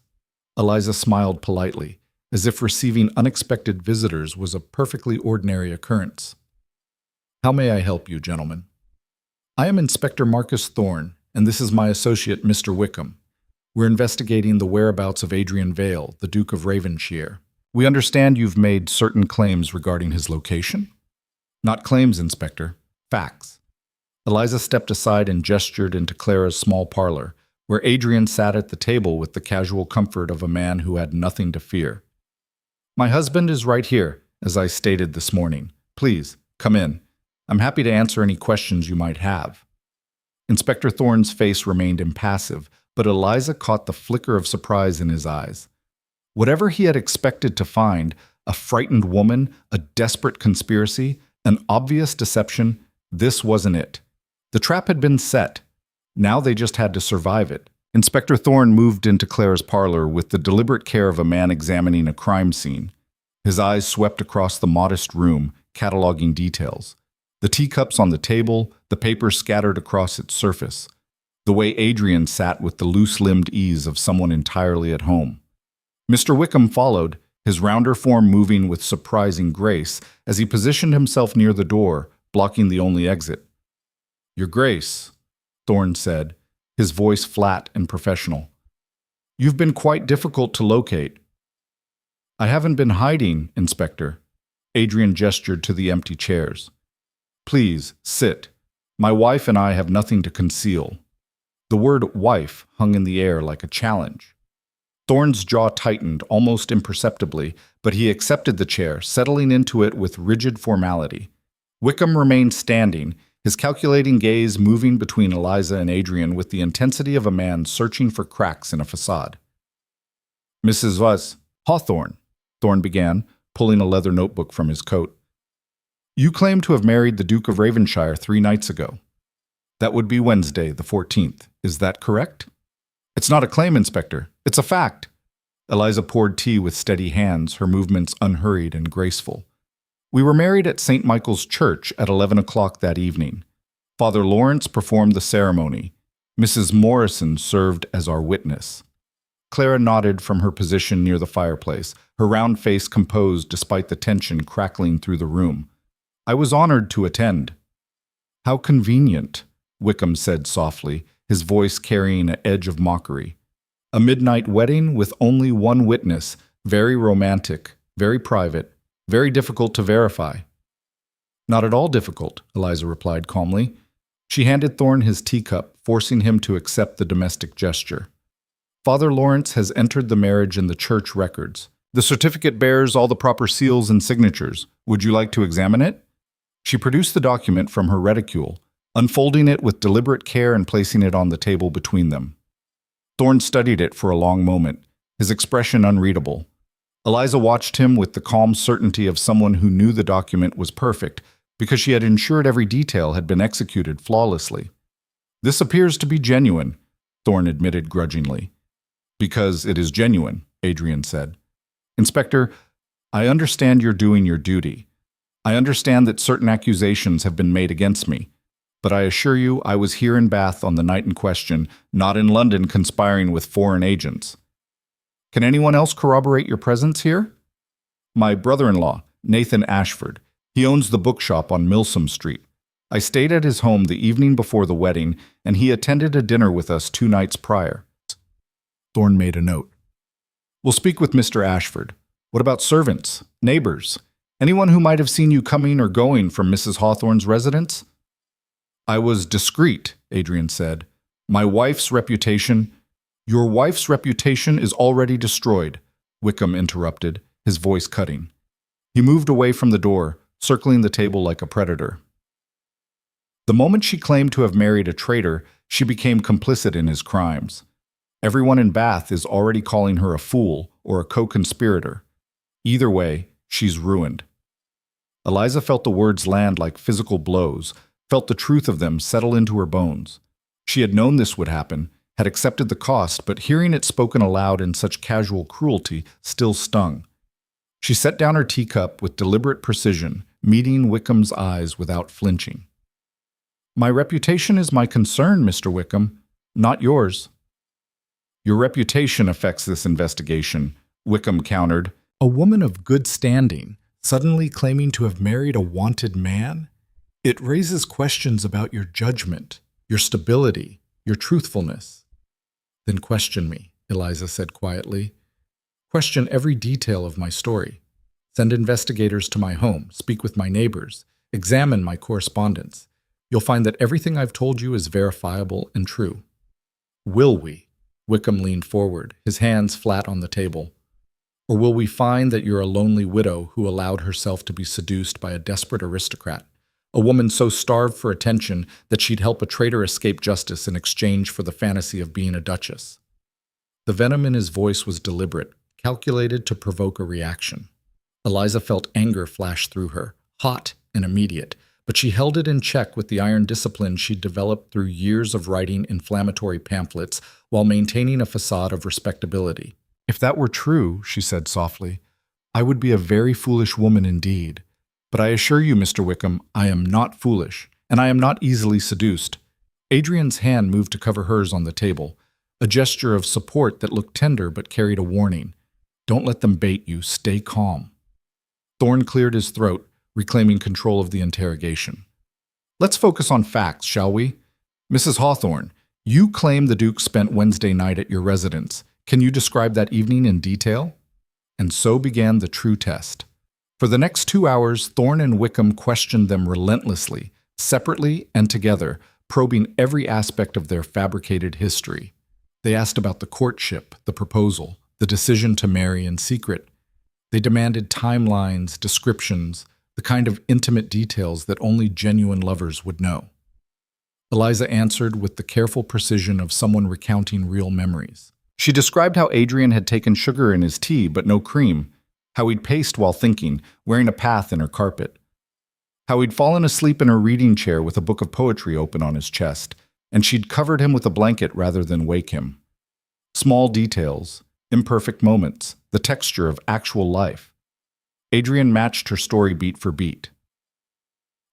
Eliza smiled politely, as if receiving unexpected visitors was a perfectly ordinary occurrence. How may I help you, gentlemen? I am Inspector Marcus Thorne, and this is my associate, Mr. Wickham. We're investigating the whereabouts of Adrian Vale, the Duke of Ravenshire. We understand you've made certain claims regarding his location? Not claims, Inspector. Facts. Eliza stepped aside and gestured into Clara's small parlor, where Adrian sat at the table with the casual comfort of a man who had nothing to fear. My husband is right here, as I stated this morning. Please, come in. I'm happy to answer any questions you might have. Inspector Thorne's face remained impassive, but Eliza caught the flicker of surprise in his eyes. Whatever he had expected to find, a frightened woman, a desperate conspiracy, an obvious deception, this wasn't it. The trap had been set. Now they just had to survive it. Inspector Thorne moved into Clara's parlor with the deliberate care of a man examining a crime scene. His eyes swept across the modest room, cataloging details. The teacups on the table, the papers scattered across its surface. The way Adrian sat with the loose-limbed ease of someone entirely at home. Mr. Wickham followed, his rounder form moving with surprising grace as he positioned himself near the door, blocking the only exit. Your Grace, Thorne said, his voice flat and professional. You've been quite difficult to locate. I haven't been hiding, Inspector. Adrian gestured to the empty chairs. Please, sit. My wife and I have nothing to conceal. The word wife hung in the air like a challenge. Thorne's jaw tightened almost imperceptibly, but he accepted the chair, settling into it with rigid formality. Wickham remained standing, his calculating gaze moving between Eliza and Adrian with the intensity of a man searching for cracks in a facade. Mrs. Hawthorne, Thorne began, pulling a leather notebook from his coat. You claim to have married the Duke of Ravenshire 3 nights ago. That would be Wednesday, the 14th. Is that correct? It's not a claim, Inspector. It's a fact. Eliza poured tea with steady hands, her movements unhurried and graceful. We were married at St. Michael's Church at 11 o'clock that evening. Father Lawrence performed the ceremony. Mrs. Morrison served as our witness. Clara nodded from her position near the fireplace, her round face composed despite the tension crackling through the room. I was honored to attend. How convenient, Wickham said softly, his voice carrying an edge of mockery. A midnight wedding with only one witness, very romantic, very private, very difficult to verify. Not at all difficult, Eliza replied calmly. She handed Thorne his teacup, forcing him to accept the domestic gesture. Father Lawrence has entered the marriage in the church records. The certificate bears all the proper seals and signatures. Would you like to examine it? She produced the document from her reticule, unfolding it with deliberate care and placing it on the table between them. Thorne studied it for a long moment, his expression unreadable. Eliza watched him with the calm certainty of someone who knew the document was perfect because she had ensured every detail had been executed flawlessly. This appears to be genuine, Thorne admitted grudgingly. Because it is genuine, Adrian said. Inspector, I understand you're doing your duty. I understand that certain accusations have been made against me, but I assure you I was here in Bath on the night in question, not in London conspiring with foreign agents. Can anyone else corroborate your presence here? My brother-in-law, Nathan Ashford. He owns the bookshop on Milsom Street. I stayed at his home the evening before the wedding, and he attended a dinner with us 2 nights prior. Thorne made a note. We'll speak with Mr. Ashford. What about servants, neighbors? Anyone who might have seen you coming or going from Mrs. Hawthorne's residence? I was discreet, Adrian said. My wife's reputation... Your wife's reputation is already destroyed, Wickham interrupted, his voice cutting. He moved away from the door, circling the table like a predator. The moment she claimed to have married a traitor, she became complicit in his crimes. Everyone in Bath is already calling her a fool or a co-conspirator. Either way, she's ruined. Eliza felt the words land like physical blows, felt the truth of them settle into her bones. She had known this would happen, had accepted the cost, but hearing it spoken aloud in such casual cruelty still stung. She set down her teacup with deliberate precision, meeting Wickham's eyes without flinching. My reputation is my concern, Mr. Wickham, not yours. Your reputation affects this investigation, Wickham countered. A woman of good standing, suddenly claiming to have married a wanted man? It raises questions about your judgment, your stability, your truthfulness. Then question me, Eliza said quietly. Question every detail of my story. Send investigators to my home, speak with my neighbors, examine my correspondence. You'll find that everything I've told you is verifiable and true. Will we? Wickham leaned forward, his hands flat on the table. Or will we find that you're a lonely widow who allowed herself to be seduced by a desperate aristocrat, a woman so starved for attention that she'd help a traitor escape justice in exchange for the fantasy of being a duchess? The venom in his voice was deliberate, calculated to provoke a reaction. Eliza felt anger flash through her, hot and immediate, but she held it in check with the iron discipline she'd developed through years of writing inflammatory pamphlets while maintaining a facade of respectability. If that were true, she said softly, I would be a very foolish woman indeed. But I assure you, Mr. Wickham, I am not foolish, and I am not easily seduced. Adrian's hand moved to cover hers on the table, a gesture of support that looked tender but carried a warning. Don't let them bait you. Stay calm. Thorne cleared his throat, reclaiming control of the interrogation. Let's focus on facts, shall we? Mrs. Hawthorne, you claim the Duke spent Wednesday night at your residence. Can you describe that evening in detail? And so began the true test. For the next 2 hours, Thorne and Wickham questioned them relentlessly, separately and together, probing every aspect of their fabricated history. They asked about the courtship, the proposal, the decision to marry in secret. They demanded timelines, descriptions, the kind of intimate details that only genuine lovers would know. Eliza answered with the careful precision of someone recounting real memories. She described how Adrian had taken sugar in his tea but no cream, how he'd paced while thinking, wearing a path in her carpet, how he'd fallen asleep in her reading chair with a book of poetry open on his chest, and she'd covered him with a blanket rather than wake him. Small details, imperfect moments, the texture of actual life. Adrian matched her story beat for beat.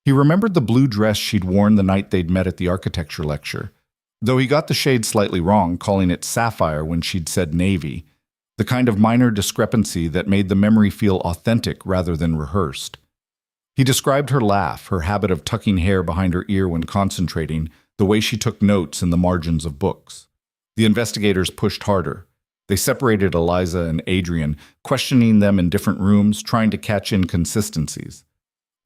He remembered the blue dress she'd worn the night they'd met at the architecture lecture, though he got the shade slightly wrong, calling it sapphire when she'd said navy, the kind of minor discrepancy that made the memory feel authentic rather than rehearsed. He described her laugh, her habit of tucking hair behind her ear when concentrating, the way she took notes in the margins of books. The investigators pushed harder. They separated Eliza and Adrian, questioning them in different rooms, trying to catch inconsistencies.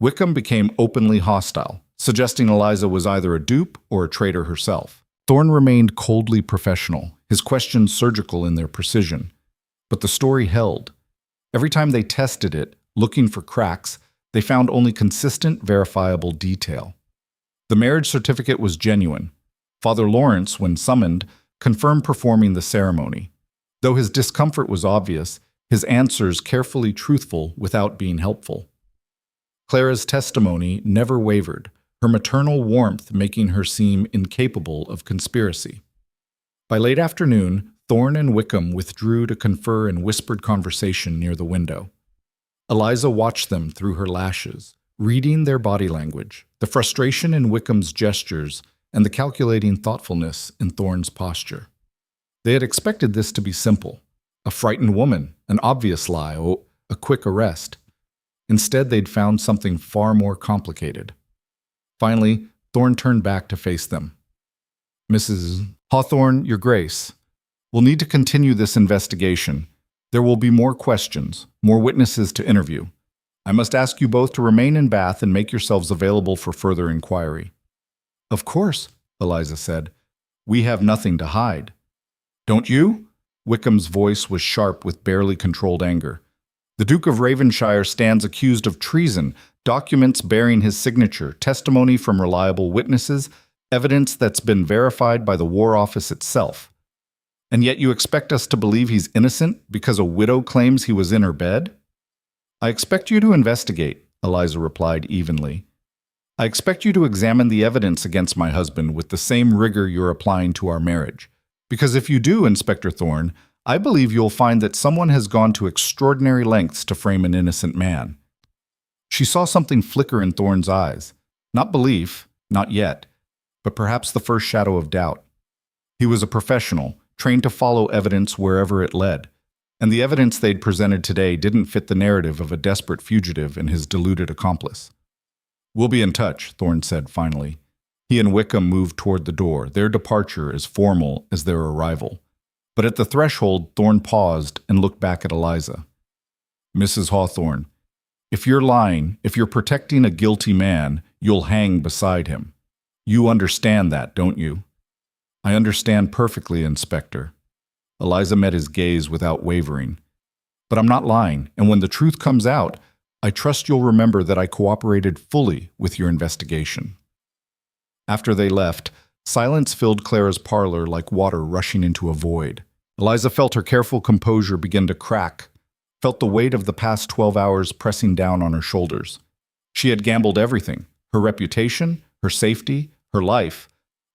Wickham became openly hostile, suggesting Eliza was either a dupe or a traitor herself. Thorne remained coldly professional, his questions surgical in their precision. But the story held. Every time they tested it, looking for cracks, they found only consistent, verifiable detail. The marriage certificate was genuine. Father Lawrence, when summoned, confirmed performing the ceremony. Though his discomfort was obvious, his answers carefully truthful without being helpful. Clara's testimony never wavered, her maternal warmth making her seem incapable of conspiracy. By late afternoon, Thorne and Wickham withdrew to confer in whispered conversation near the window. Eliza watched them through her lashes, reading their body language, the frustration in Wickham's gestures, and the calculating thoughtfulness in Thorne's posture. They had expected this to be simple. A frightened woman, an obvious lie, a quick arrest. Instead, they'd found something far more complicated. Finally, Thorne turned back to face them. Mrs. Hawthorne, Your Grace, we'll need to continue this investigation. There will be more questions, more witnesses to interview. I must ask you both to remain in Bath and make yourselves available for further inquiry. Of course, Eliza said. We have nothing to hide. Don't you? Wickham's voice was sharp with barely controlled anger. The Duke of Ravenshire stands accused of treason, documents bearing his signature, testimony from reliable witnesses, evidence that's been verified by the War Office itself. And yet you expect us to believe he's innocent because a widow claims he was in her bed? I expect you to investigate, Eliza replied evenly. I expect you to examine the evidence against my husband with the same rigor you're applying to our marriage. Because if you do, Inspector Thorne, I believe you'll find that someone has gone to extraordinary lengths to frame an innocent man. She saw something flicker in Thorne's eyes. Not belief, not yet, but perhaps the first shadow of doubt. He was a professional, trained to follow evidence wherever it led. And the evidence they'd presented today didn't fit the narrative of a desperate fugitive and his deluded accomplice. "We'll be in touch," Thorne said finally. He and Wickham moved toward the door, their departure as formal as their arrival. But at the threshold, Thorne paused and looked back at Eliza. "Mrs. Hawthorne, if you're lying, if you're protecting a guilty man, you'll hang beside him. You understand that, don't you?" "I understand perfectly, Inspector." Eliza met his gaze without wavering. "But I'm not lying, and when the truth comes out, I trust you'll remember that I cooperated fully with your investigation." After they left, silence filled Clara's parlor like water rushing into a void. Eliza felt her careful composure begin to crack, felt the weight of the past 12 hours pressing down on her shoulders. She had gambled everything, her reputation, her safety, her life,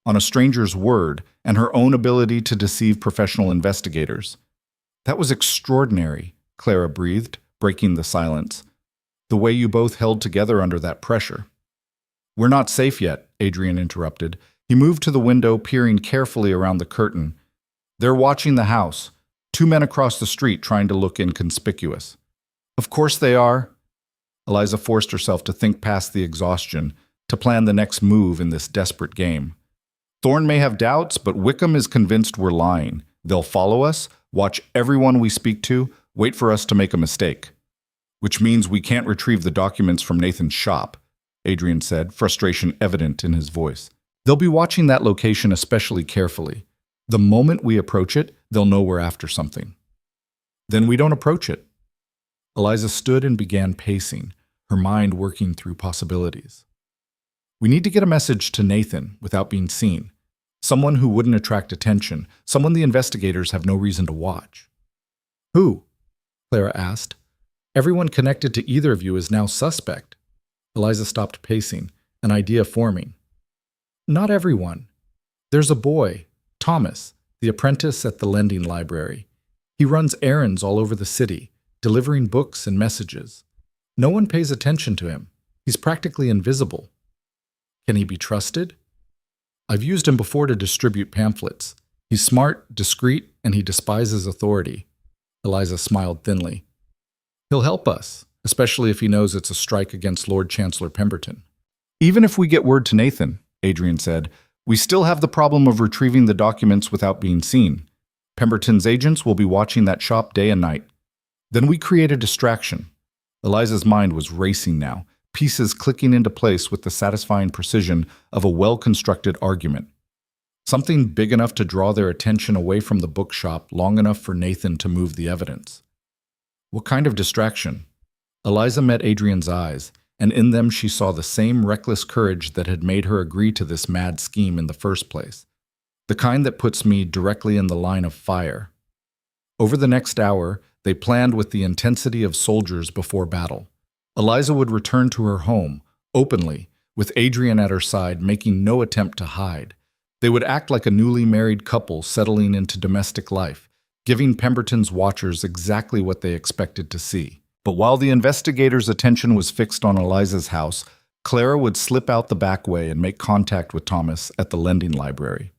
on a stranger's word and her own ability to deceive professional investigators. "That was extraordinary," Clara breathed, breaking the silence. "The way you both held together under that pressure." "We're not safe yet," Adrian interrupted. He moved to the window, peering carefully around the curtain. "They're watching the house. 2 men across the street trying to look inconspicuous." "Of course they are." Eliza forced herself to think past the exhaustion, to plan the next move in this desperate game. "Thorne may have doubts, but Wickham is convinced we're lying. They'll follow us, watch everyone we speak to, wait for us to make a mistake." "Which means we can't retrieve the documents from Nathan's shop," Adrian said, frustration evident in his voice. "They'll be watching that location especially carefully. The moment we approach it, they'll know we're after something." "Then we don't approach it." Eliza stood and began pacing, her mind working through possibilities. "We need to get a message to Nathan without being seen. Someone who wouldn't attract attention, someone the investigators have no reason to watch." "Who?" Clara asked. "Everyone connected to either of you is now suspect." Eliza stopped pacing, an idea forming. "Not everyone. There's a boy, Thomas, the apprentice at the lending library. He runs errands all over the city, delivering books and messages. No one pays attention to him. He's practically invisible." "Can he be trusted?" "I've used him before to distribute pamphlets. He's smart, discreet, and he despises authority." Eliza smiled thinly. "He'll help us, especially if he knows it's a strike against Lord Chancellor Pemberton." "Even if we get word to Nathan," Adrian said, "we still have the problem of retrieving the documents without being seen. Pemberton's agents will be watching that shop day and night. Then we create a distraction." Eliza's mind was racing now, pieces clicking into place with the satisfying precision of a well-constructed argument. Something big enough to draw their attention away from the bookshop long enough for Nathan to move the evidence. What kind of distraction? Eliza met Adrian's eyes, and in them she saw the same reckless courage that had made her agree to this mad scheme in the first place. The kind that puts me directly in the line of fire. Over the next hour, they planned with the intensity of soldiers before battle. Eliza would return to her home, openly, with Adrian at her side, making no attempt to hide. They would act like a newly married couple settling into domestic life, giving Pemberton's watchers exactly what they expected to see. But while the investigators' attention was fixed on Eliza's house, Clara would slip out the back way and make contact with Thomas at the lending library.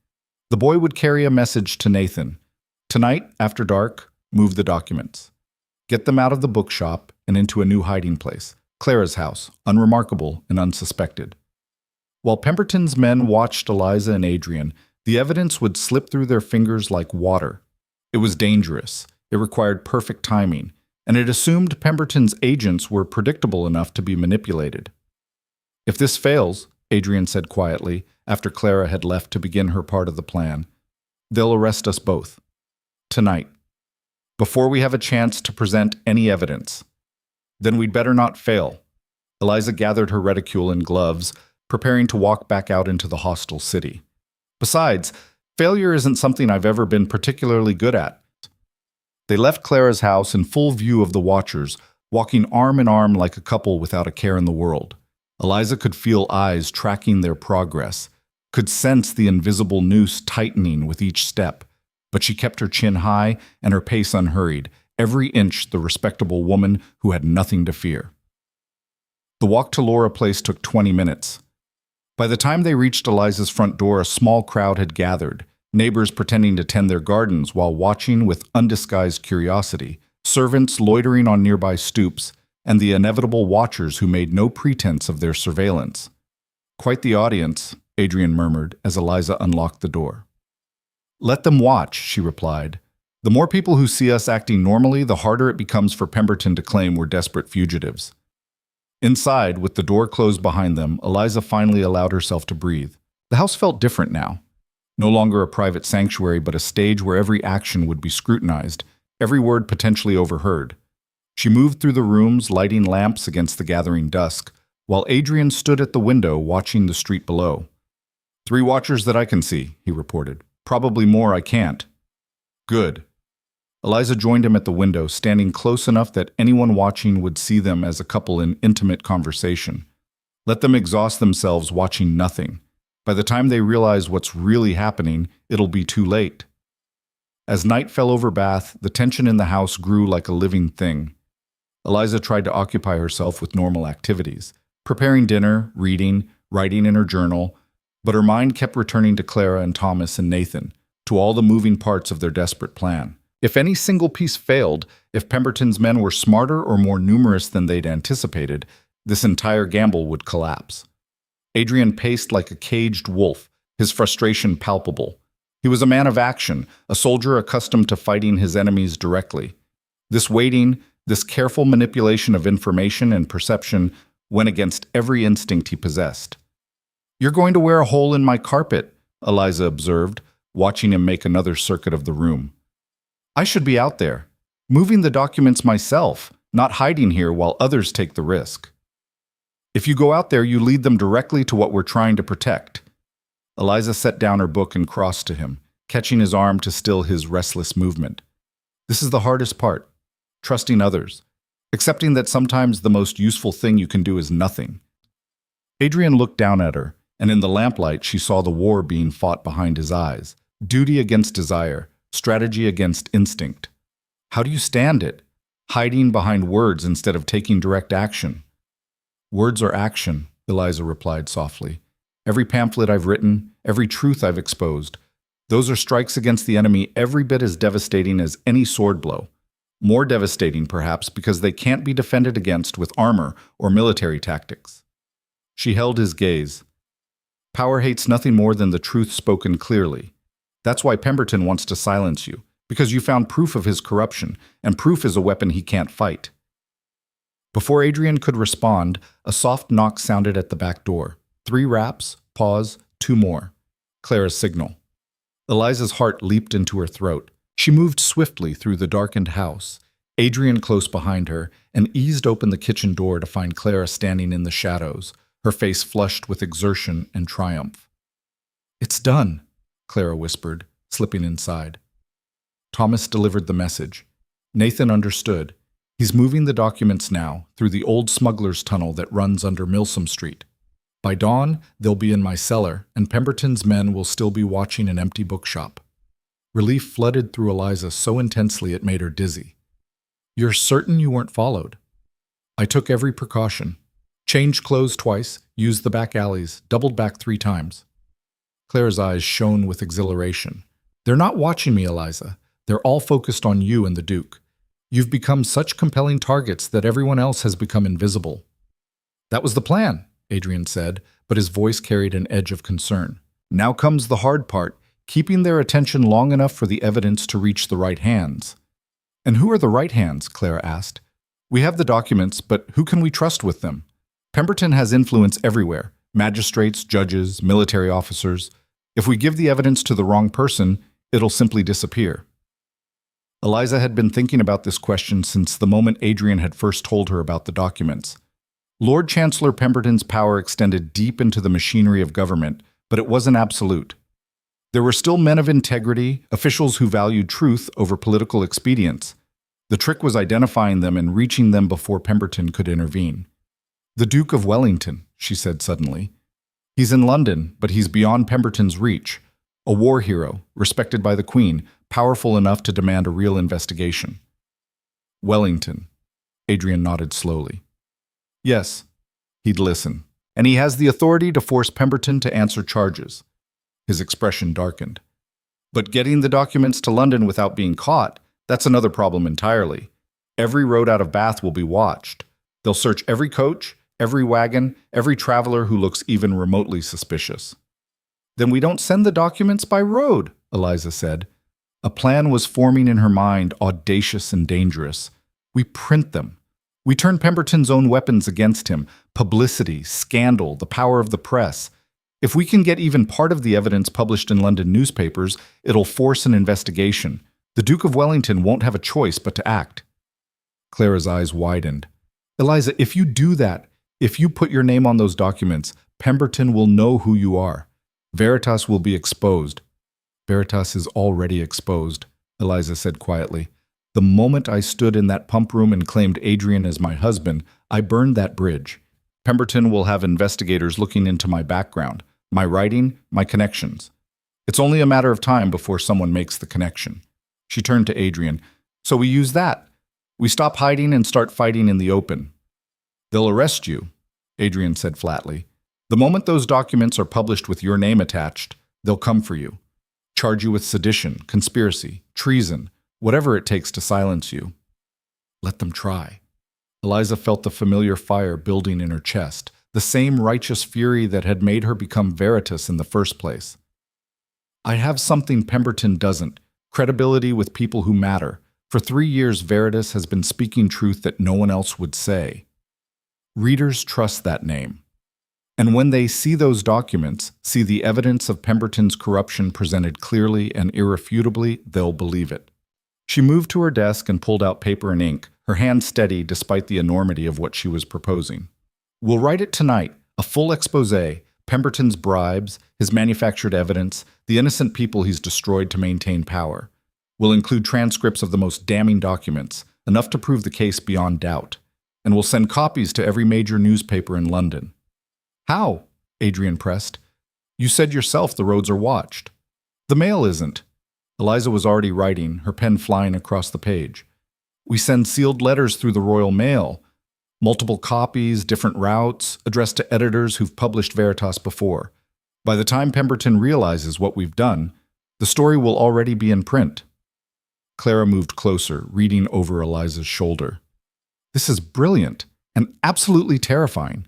The boy would carry a message to Nathan. Tonight, after dark, move the documents. Get them out of the bookshop and into a new hiding place, Clara's house, unremarkable and unsuspected. While Pemberton's men watched Eliza and Adrian, the evidence would slip through their fingers like water. It was dangerous, it required perfect timing, and it assumed Pemberton's agents were predictable enough to be manipulated. "If this fails," Adrian said quietly, after Clara had left to begin her part of the plan, "they'll arrest us both. Tonight. Before we have a chance to present any evidence. Then we'd better not fail." Eliza gathered her reticule and gloves, preparing to walk back out into the hostile city. "Besides, failure isn't something I've ever been particularly good at." They left Clara's house in full view of the watchers, walking arm in arm like a couple without a care in the world. Eliza could feel eyes tracking their progress, could sense the invisible noose tightening with each step, but she kept her chin high and her pace unhurried, every inch the respectable woman who had nothing to fear. The walk to Laura Place took 20 minutes. By the time they reached Eliza's front door, a small crowd had gathered, Neighbors pretending to tend their gardens while watching with undisguised curiosity, servants loitering on nearby stoops, and the inevitable watchers who made no pretense of their surveillance. "Quite the audience," Adrian murmured as Eliza unlocked the door. "Let them watch," she replied. "The more people who see us acting normally, the harder it becomes for Pemberton to claim we're desperate fugitives." Inside, with the door closed behind them, Eliza finally allowed herself to breathe. The house felt different now. No longer a private sanctuary, but a stage where every action would be scrutinized, every word potentially overheard. She moved through the rooms, lighting lamps against the gathering dusk, while Adrian stood at the window watching the street below. "3 watchers that I can see," he reported. "Probably more I can't." "Good." Eliza joined him at the window, standing close enough that anyone watching would see them as a couple in intimate conversation. Let them exhaust themselves watching nothing. By the time they realize what's really happening, it'll be too late. As night fell over Bath, the tension in the house grew like a living thing. Eliza tried to occupy herself with normal activities, preparing dinner, reading, writing in her journal, but her mind kept returning to Clara and Thomas and Nathan, to all the moving parts of their desperate plan. If any single piece failed, if Pemberton's men were smarter or more numerous than they'd anticipated, this entire gamble would collapse. Adrian paced like a caged wolf, his frustration palpable. He was a man of action, a soldier accustomed to fighting his enemies directly. This waiting, this careful manipulation of information and perception went against every instinct he possessed. "You're going to wear a hole in my carpet," Eliza observed, watching him make another circuit of the room. "I should be out there, moving the documents myself, not hiding here while others take the risk." "If you go out there, you lead them directly to what we're trying to protect." Eliza set down her book and crossed to him, catching his arm to still his restless movement. "This is the hardest part. Trusting others. Accepting that sometimes the most useful thing you can do is nothing." Adrian looked down at her, and in the lamplight she saw the war being fought behind his eyes. Duty against desire, strategy against instinct. How do you stand it? Hiding behind words instead of taking direct action. "Words are action," Eliza replied softly. "Every pamphlet I've written, every truth I've exposed, those are strikes against the enemy every bit as devastating as any sword blow. More devastating, perhaps, because they can't be defended against with armor or military tactics." She held his gaze. "Power hates nothing more than the truth spoken clearly. That's why Pemberton wants to silence you, because you found proof of his corruption, and proof is a weapon he can't fight." Before Adrian could respond, a soft knock sounded at the back door. 3 raps, pause, 2 more. Clara's signal. Eliza's heart leaped into her throat. She moved swiftly through the darkened house, Adrian close behind her, and eased open the kitchen door to find Clara standing in the shadows, her face flushed with exertion and triumph. "It's done," Clara whispered, slipping inside. Thomas delivered the message. Nathan understood. He's moving the documents now, through the old smuggler's tunnel that runs under Milsom Street. By dawn, they'll be in my cellar, and Pemberton's men will still be watching an empty bookshop. Relief flooded through Eliza so intensely it made her dizzy. "You're certain you weren't followed?" "I took every precaution. Changed clothes twice, used the back alleys, doubled back 3 times. Clara's eyes shone with exhilaration. "They're not watching me, Eliza. They're all focused on you and the Duke. You've become such compelling targets that everyone else has become invisible." "That was the plan," Adrian said, but his voice carried an edge of concern. "Now comes the hard part, keeping their attention long enough for the evidence to reach the right hands." "And who are the right hands?" Clara asked. "We have the documents, but who can we trust with them? Pemberton has influence everywhere. Magistrates, judges, military officers. If we give the evidence to the wrong person, it'll simply disappear." Eliza had been thinking about this question since the moment Adrian had first told her about the documents. Lord Chancellor Pemberton's power extended deep into the machinery of government, but it wasn't absolute. There were still men of integrity, officials who valued truth over political expedience. The trick was identifying them and reaching them before Pemberton could intervene. "The Duke of Wellington," she said suddenly. "He's in London, but he's beyond Pemberton's reach. A war hero, respected by the Queen, powerful enough to demand a real investigation." "Wellington." Adrian nodded slowly. "Yes." He'd listen. "And he has the authority to force Pemberton to answer charges." His expression darkened. But getting the documents to London without being caught, that's another problem entirely. Every road out of Bath will be watched. They'll search every coach, every wagon, every traveler who looks even remotely suspicious. Then we don't send the documents by road, Eliza said. A plan was forming in her mind, audacious and dangerous. We print them. We turn Pemberton's own weapons against him. Publicity, scandal, the power of the press. If we can get even part of the evidence published in London newspapers, it'll force an investigation. The Duke of Wellington won't have a choice but to act. Clara's eyes widened. Eliza, if you do that, if you put your name on those documents, Pemberton will know who you are. Veritas will be exposed. Veritas is already exposed, Eliza said quietly. The moment I stood in that pump room and claimed Adrian as my husband, I burned that bridge. Pemberton will have investigators looking into my background, my writing, my connections. It's only a matter of time before someone makes the connection. She turned to Adrian. So we use that. We stop hiding and start fighting in the open. They'll arrest you, Adrian said flatly. The moment those documents are published with your name attached, they'll come for you. Charge you with sedition, conspiracy, treason, whatever it takes to silence you. Let them try. Eliza felt the familiar fire building in her chest, the same righteous fury that had made her become Veritas in the first place. I have something Pemberton doesn't, credibility with people who matter. For 3 years, Veritas has been speaking truth that no one else would say. Readers trust that name. And when they see those documents, see the evidence of Pemberton's corruption presented clearly and irrefutably, they'll believe it. She moved to her desk and pulled out paper and ink, her hand steady despite the enormity of what she was proposing. We'll write it tonight, a full exposé, Pemberton's bribes, his manufactured evidence, the innocent people he's destroyed to maintain power. We'll include transcripts of the most damning documents, enough to prove the case beyond doubt. And we'll send copies to every major newspaper in London. How? Adrian pressed. You said yourself the roads are watched. The mail isn't. Eliza was already writing, her pen flying across the page. We send sealed letters through the Royal Mail. Multiple copies, different routes, addressed to editors who've published Veritas before. By the time Pemberton realizes what we've done, the story will already be in print. Clara moved closer, reading over Eliza's shoulder. This is brilliant and absolutely terrifying.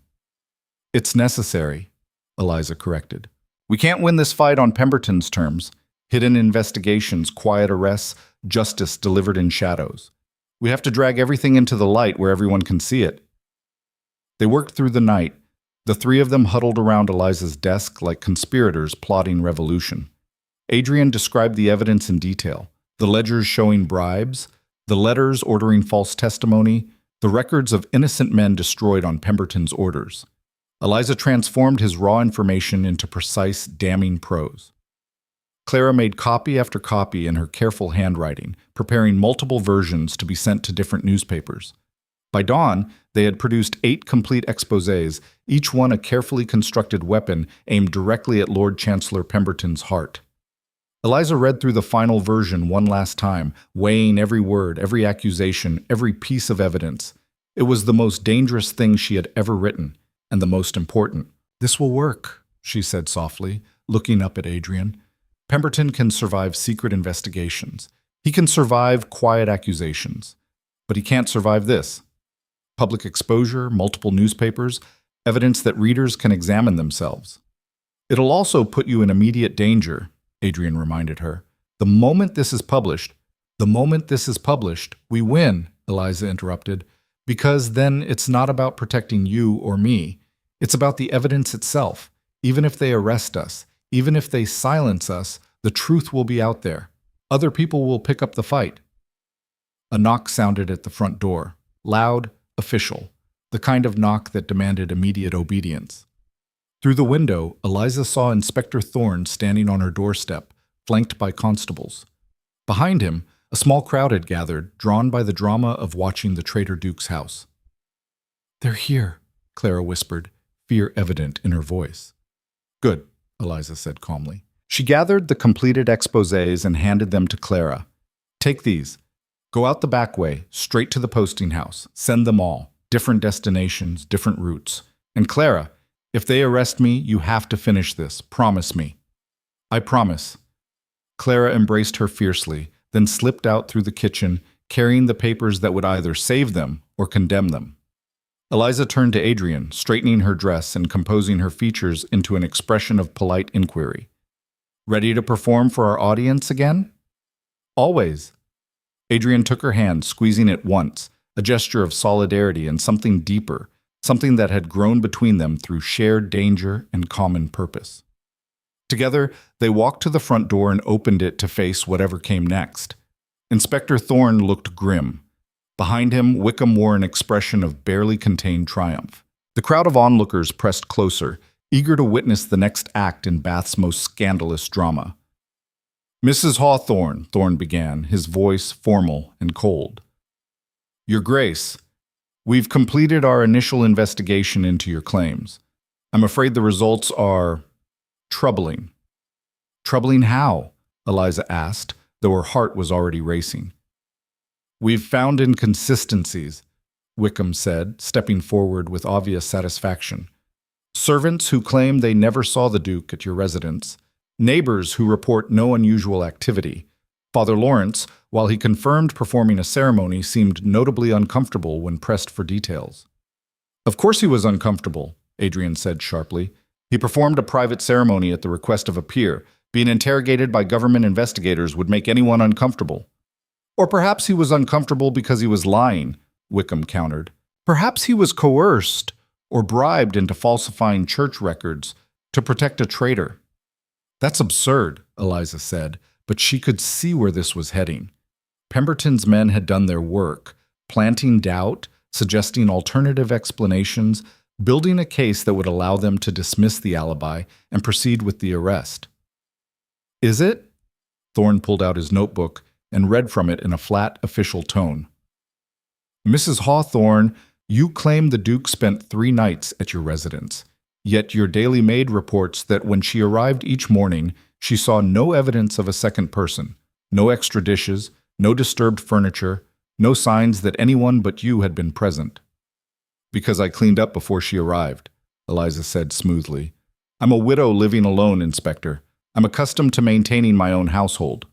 It's necessary, Eliza corrected. We can't win this fight on Pemberton's terms. Hidden investigations, quiet arrests, justice delivered in shadows. We have to drag everything into the light where everyone can see it. They worked through the night, the three of them huddled around Eliza's desk like conspirators plotting revolution. Adrian described the evidence in detail, the ledgers showing bribes, the letters ordering false testimony, the records of innocent men destroyed on Pemberton's orders. Eliza transformed his raw information into precise, damning prose. Clara made copy after copy in her careful handwriting, preparing multiple versions to be sent to different newspapers. By dawn, they had produced 8 complete exposés, each one a carefully constructed weapon aimed directly at Lord Chancellor Pemberton's heart. Eliza read through the final version one last time, weighing every word, every accusation, every piece of evidence. It was the most dangerous thing she had ever written, and the most important. This will work, she said softly, looking up at Adrian. Pemberton can survive secret investigations. He can survive quiet accusations. But he can't survive this. Public exposure, multiple newspapers, evidence that readers can examine themselves. It'll also put you in immediate danger, Adrian reminded her. The moment this is published, we win, Eliza interrupted, because then it's not about protecting you or me. It's about the evidence itself. Even if they arrest us, even if they silence us, the truth will be out there. Other people will pick up the fight. A knock sounded at the front door, loud, official, the kind of knock that demanded immediate obedience. Through the window, Eliza saw Inspector Thorne standing on her doorstep, flanked by constables. Behind him, a small crowd had gathered, drawn by the drama of watching the traitor Duke's house. "They're here," Clara whispered, fear evident in her voice. "Good," Eliza said calmly. She gathered the completed exposés and handed them to Clara. "Take these. Go out the back way, straight to the posting house. Send them all. Different destinations, different routes. And Clara, if they arrest me, you have to finish this. Promise me." "I promise." Clara embraced her fiercely, then slipped out through the kitchen, carrying the papers that would either save them or condemn them. Eliza turned to Adrian, straightening her dress and composing her features into an expression of polite inquiry. "Ready to perform for our audience again?" "Always." Adrian took her hand, squeezing it once, a gesture of solidarity and something deeper, something that had grown between them through shared danger and common purpose. Together, they walked to the front door and opened it to face whatever came next. Inspector Thorne looked grim. Behind him, Wickham wore an expression of barely contained triumph. The crowd of onlookers pressed closer, eager to witness the next act in Bath's most scandalous drama. "Mrs. Hawthorne," Thorne began, his voice formal and cold. "Your Grace, we've completed our initial investigation into your claims. I'm afraid the results are troubling." "Troubling how?" Eliza asked, though her heart was already racing. "We've found inconsistencies," Wickham said, stepping forward with obvious satisfaction. "Servants who claim they never saw the Duke at your residence. Neighbors who report no unusual activity. Father Lawrence, while he confirmed performing a ceremony, seemed notably uncomfortable when pressed for details." "Of course he was uncomfortable," Adrian said sharply. "He performed a private ceremony at the request of a peer. Being interrogated by government investigators would make anyone uncomfortable." "Or perhaps he was uncomfortable because he was lying," Wickham countered. "Perhaps he was coerced or bribed into falsifying church records to protect a traitor." "That's absurd," Eliza said, but she could see where this was heading. Pemberton's men had done their work, planting doubt, suggesting alternative explanations, building a case that would allow them to dismiss the alibi and proceed with the arrest. "Is it?" Thorne pulled out his notebook and read from it in a flat, official tone. "Mrs. Hawthorne, you claim the Duke spent 3 nights at your residence. Yet your Daily Maid reports that when she arrived each morning, she saw no evidence of a second person, no extra dishes, no disturbed furniture, no signs that anyone but you had been present." "Because I cleaned up before she arrived," Eliza said smoothly. "I'm a widow living alone, Inspector. I'm accustomed to maintaining my own household."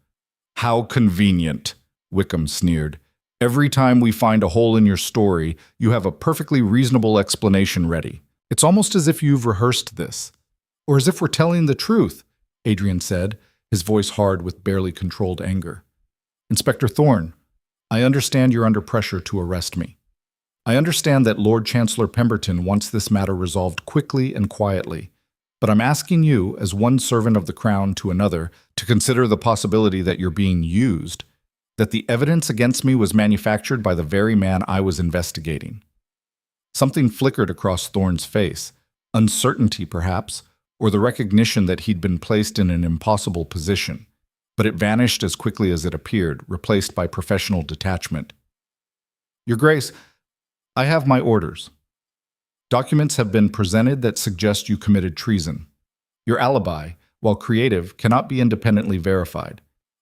"How convenient," Wickham sneered. "Every time we find a hole in your story, you have a perfectly reasonable explanation ready. It's almost as if you've rehearsed this." "Or as if we're telling the truth," Adrian said, his voice hard with barely controlled anger. "Inspector Thorne, I understand you're under pressure to arrest me. I understand that Lord Chancellor Pemberton wants this matter resolved quickly and quietly. But I'm asking you, as one servant of the Crown to another, to consider the possibility that you're being used, that the evidence against me was manufactured by the very man I was investigating." Something flickered across Thorne's face, uncertainty perhaps, or the recognition that he'd been placed in an impossible position, but it vanished as quickly as it appeared, replaced by professional detachment. "Your Grace, I have my orders. Documents have been presented that suggest you committed treason. Your alibi, while creative, cannot be independently verified,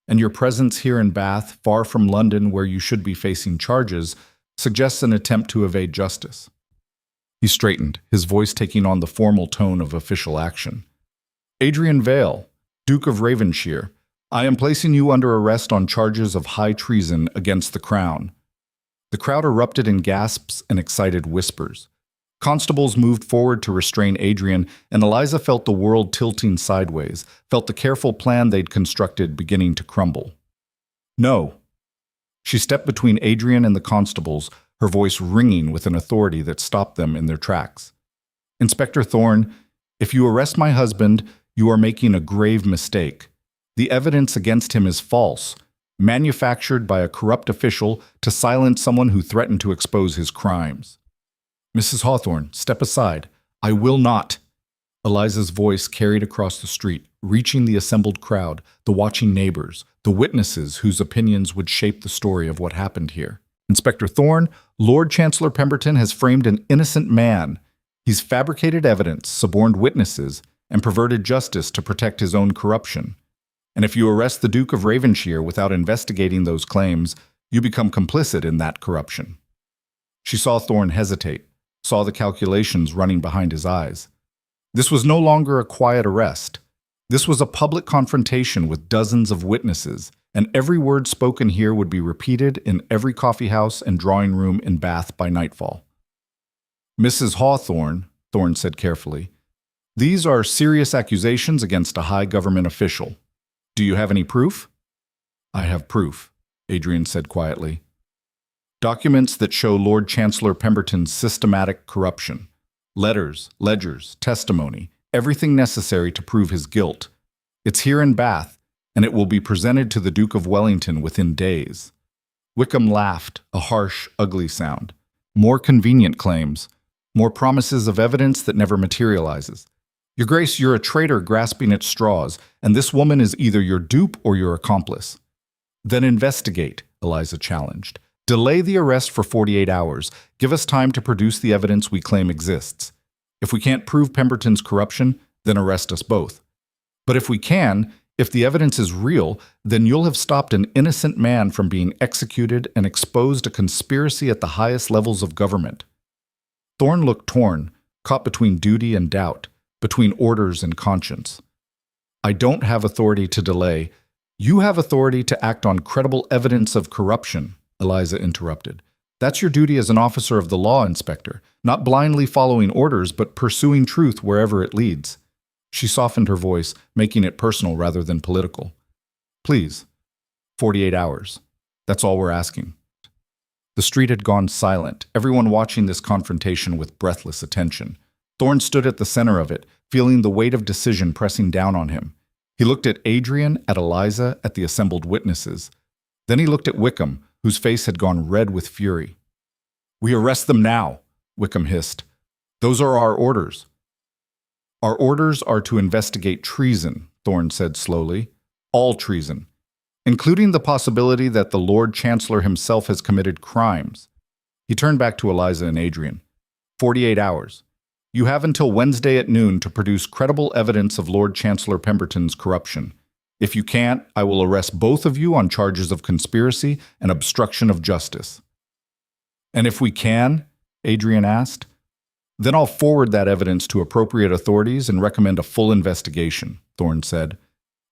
and your presence here in Bath, far from London where you should be facing charges, suggests an attempt to evade justice." He straightened, his voice taking on the formal tone of official action. "Adrian Vale, Duke of Ravenshire, I am placing you under arrest on charges of high treason against the Crown." The crowd erupted in gasps and excited whispers. Constables moved forward to restrain Adrian, and Eliza felt the world tilting sideways, felt the careful plan they'd constructed beginning to crumble. "No." She stepped between Adrian and the constables, her voice ringing with an authority that stopped them in their tracks. "Inspector Thorne, if you arrest my husband, you are making a grave mistake. The evidence against him is false, manufactured by a corrupt official to silence someone who threatened to expose his crimes." "Mrs. Hawthorne, step aside. I will not." Eliza's voice carried across the street, reaching the assembled crowd, the watching neighbors, the witnesses whose opinions would shape the story of what happened here. "Inspector Thorne, Lord Chancellor Pemberton has framed an innocent man. He's fabricated evidence, suborned witnesses, and perverted justice to protect his own corruption. And if you arrest the Duke of Ravenshire without investigating those claims, you become complicit in that corruption." She saw Thorne hesitate, saw the calculations running behind his eyes. This was no longer a quiet arrest. This was a public confrontation with dozens of witnesses, and every word spoken here would be repeated in every coffeehouse and drawing room in Bath by nightfall. Mrs. Hawthorne, Thorne said carefully, these are serious accusations against a high government official. Do you have any proof? I have proof, Adrian said quietly. Documents that show Lord Chancellor Pemberton's systematic corruption. Letters, ledgers, testimony, everything necessary to prove his guilt. It's here in Bath, and it will be presented to the Duke of Wellington within days. Wickham laughed, a harsh, ugly sound. More convenient claims, more promises of evidence that never materializes. Your Grace, you're a traitor grasping at straws, and this woman is either your dupe or your accomplice. Then investigate, Eliza challenged. Delay the arrest for 48 hours. Give us time to produce the evidence we claim exists. If we can't prove Pemberton's corruption, then arrest us both. But if we can, if the evidence is real, then you'll have stopped an innocent man from being executed and exposed a conspiracy at the highest levels of government. Thorne looked torn, caught between duty and doubt, between orders and conscience. I don't have authority to delay. You have authority to act on credible evidence of corruption, Eliza interrupted. That's your duty as an officer of the law, Inspector, not blindly following orders, but pursuing truth wherever it leads. She softened her voice, making it personal rather than political. Please, 48 hours. That's all we're asking. The street had gone silent, everyone watching this confrontation with breathless attention. Thorne stood at the center of it, feeling the weight of decision pressing down on him. He looked at Adrian, at Eliza, at the assembled witnesses. Then he looked at Wickham, whose face had gone red with fury. We arrest them now, Wickham hissed. Those are our orders. Our orders are to investigate treason, Thorne said slowly. All treason, including the possibility that the Lord Chancellor himself has committed crimes. He turned back to Eliza and Adrian. 48 hours. You have until Wednesday at noon to produce credible evidence of Lord Chancellor Pemberton's corruption. If you can't, I will arrest both of you on charges of conspiracy and obstruction of justice. And if we can, Adrian asked, then I'll forward that evidence to appropriate authorities and recommend a full investigation, Thorne said.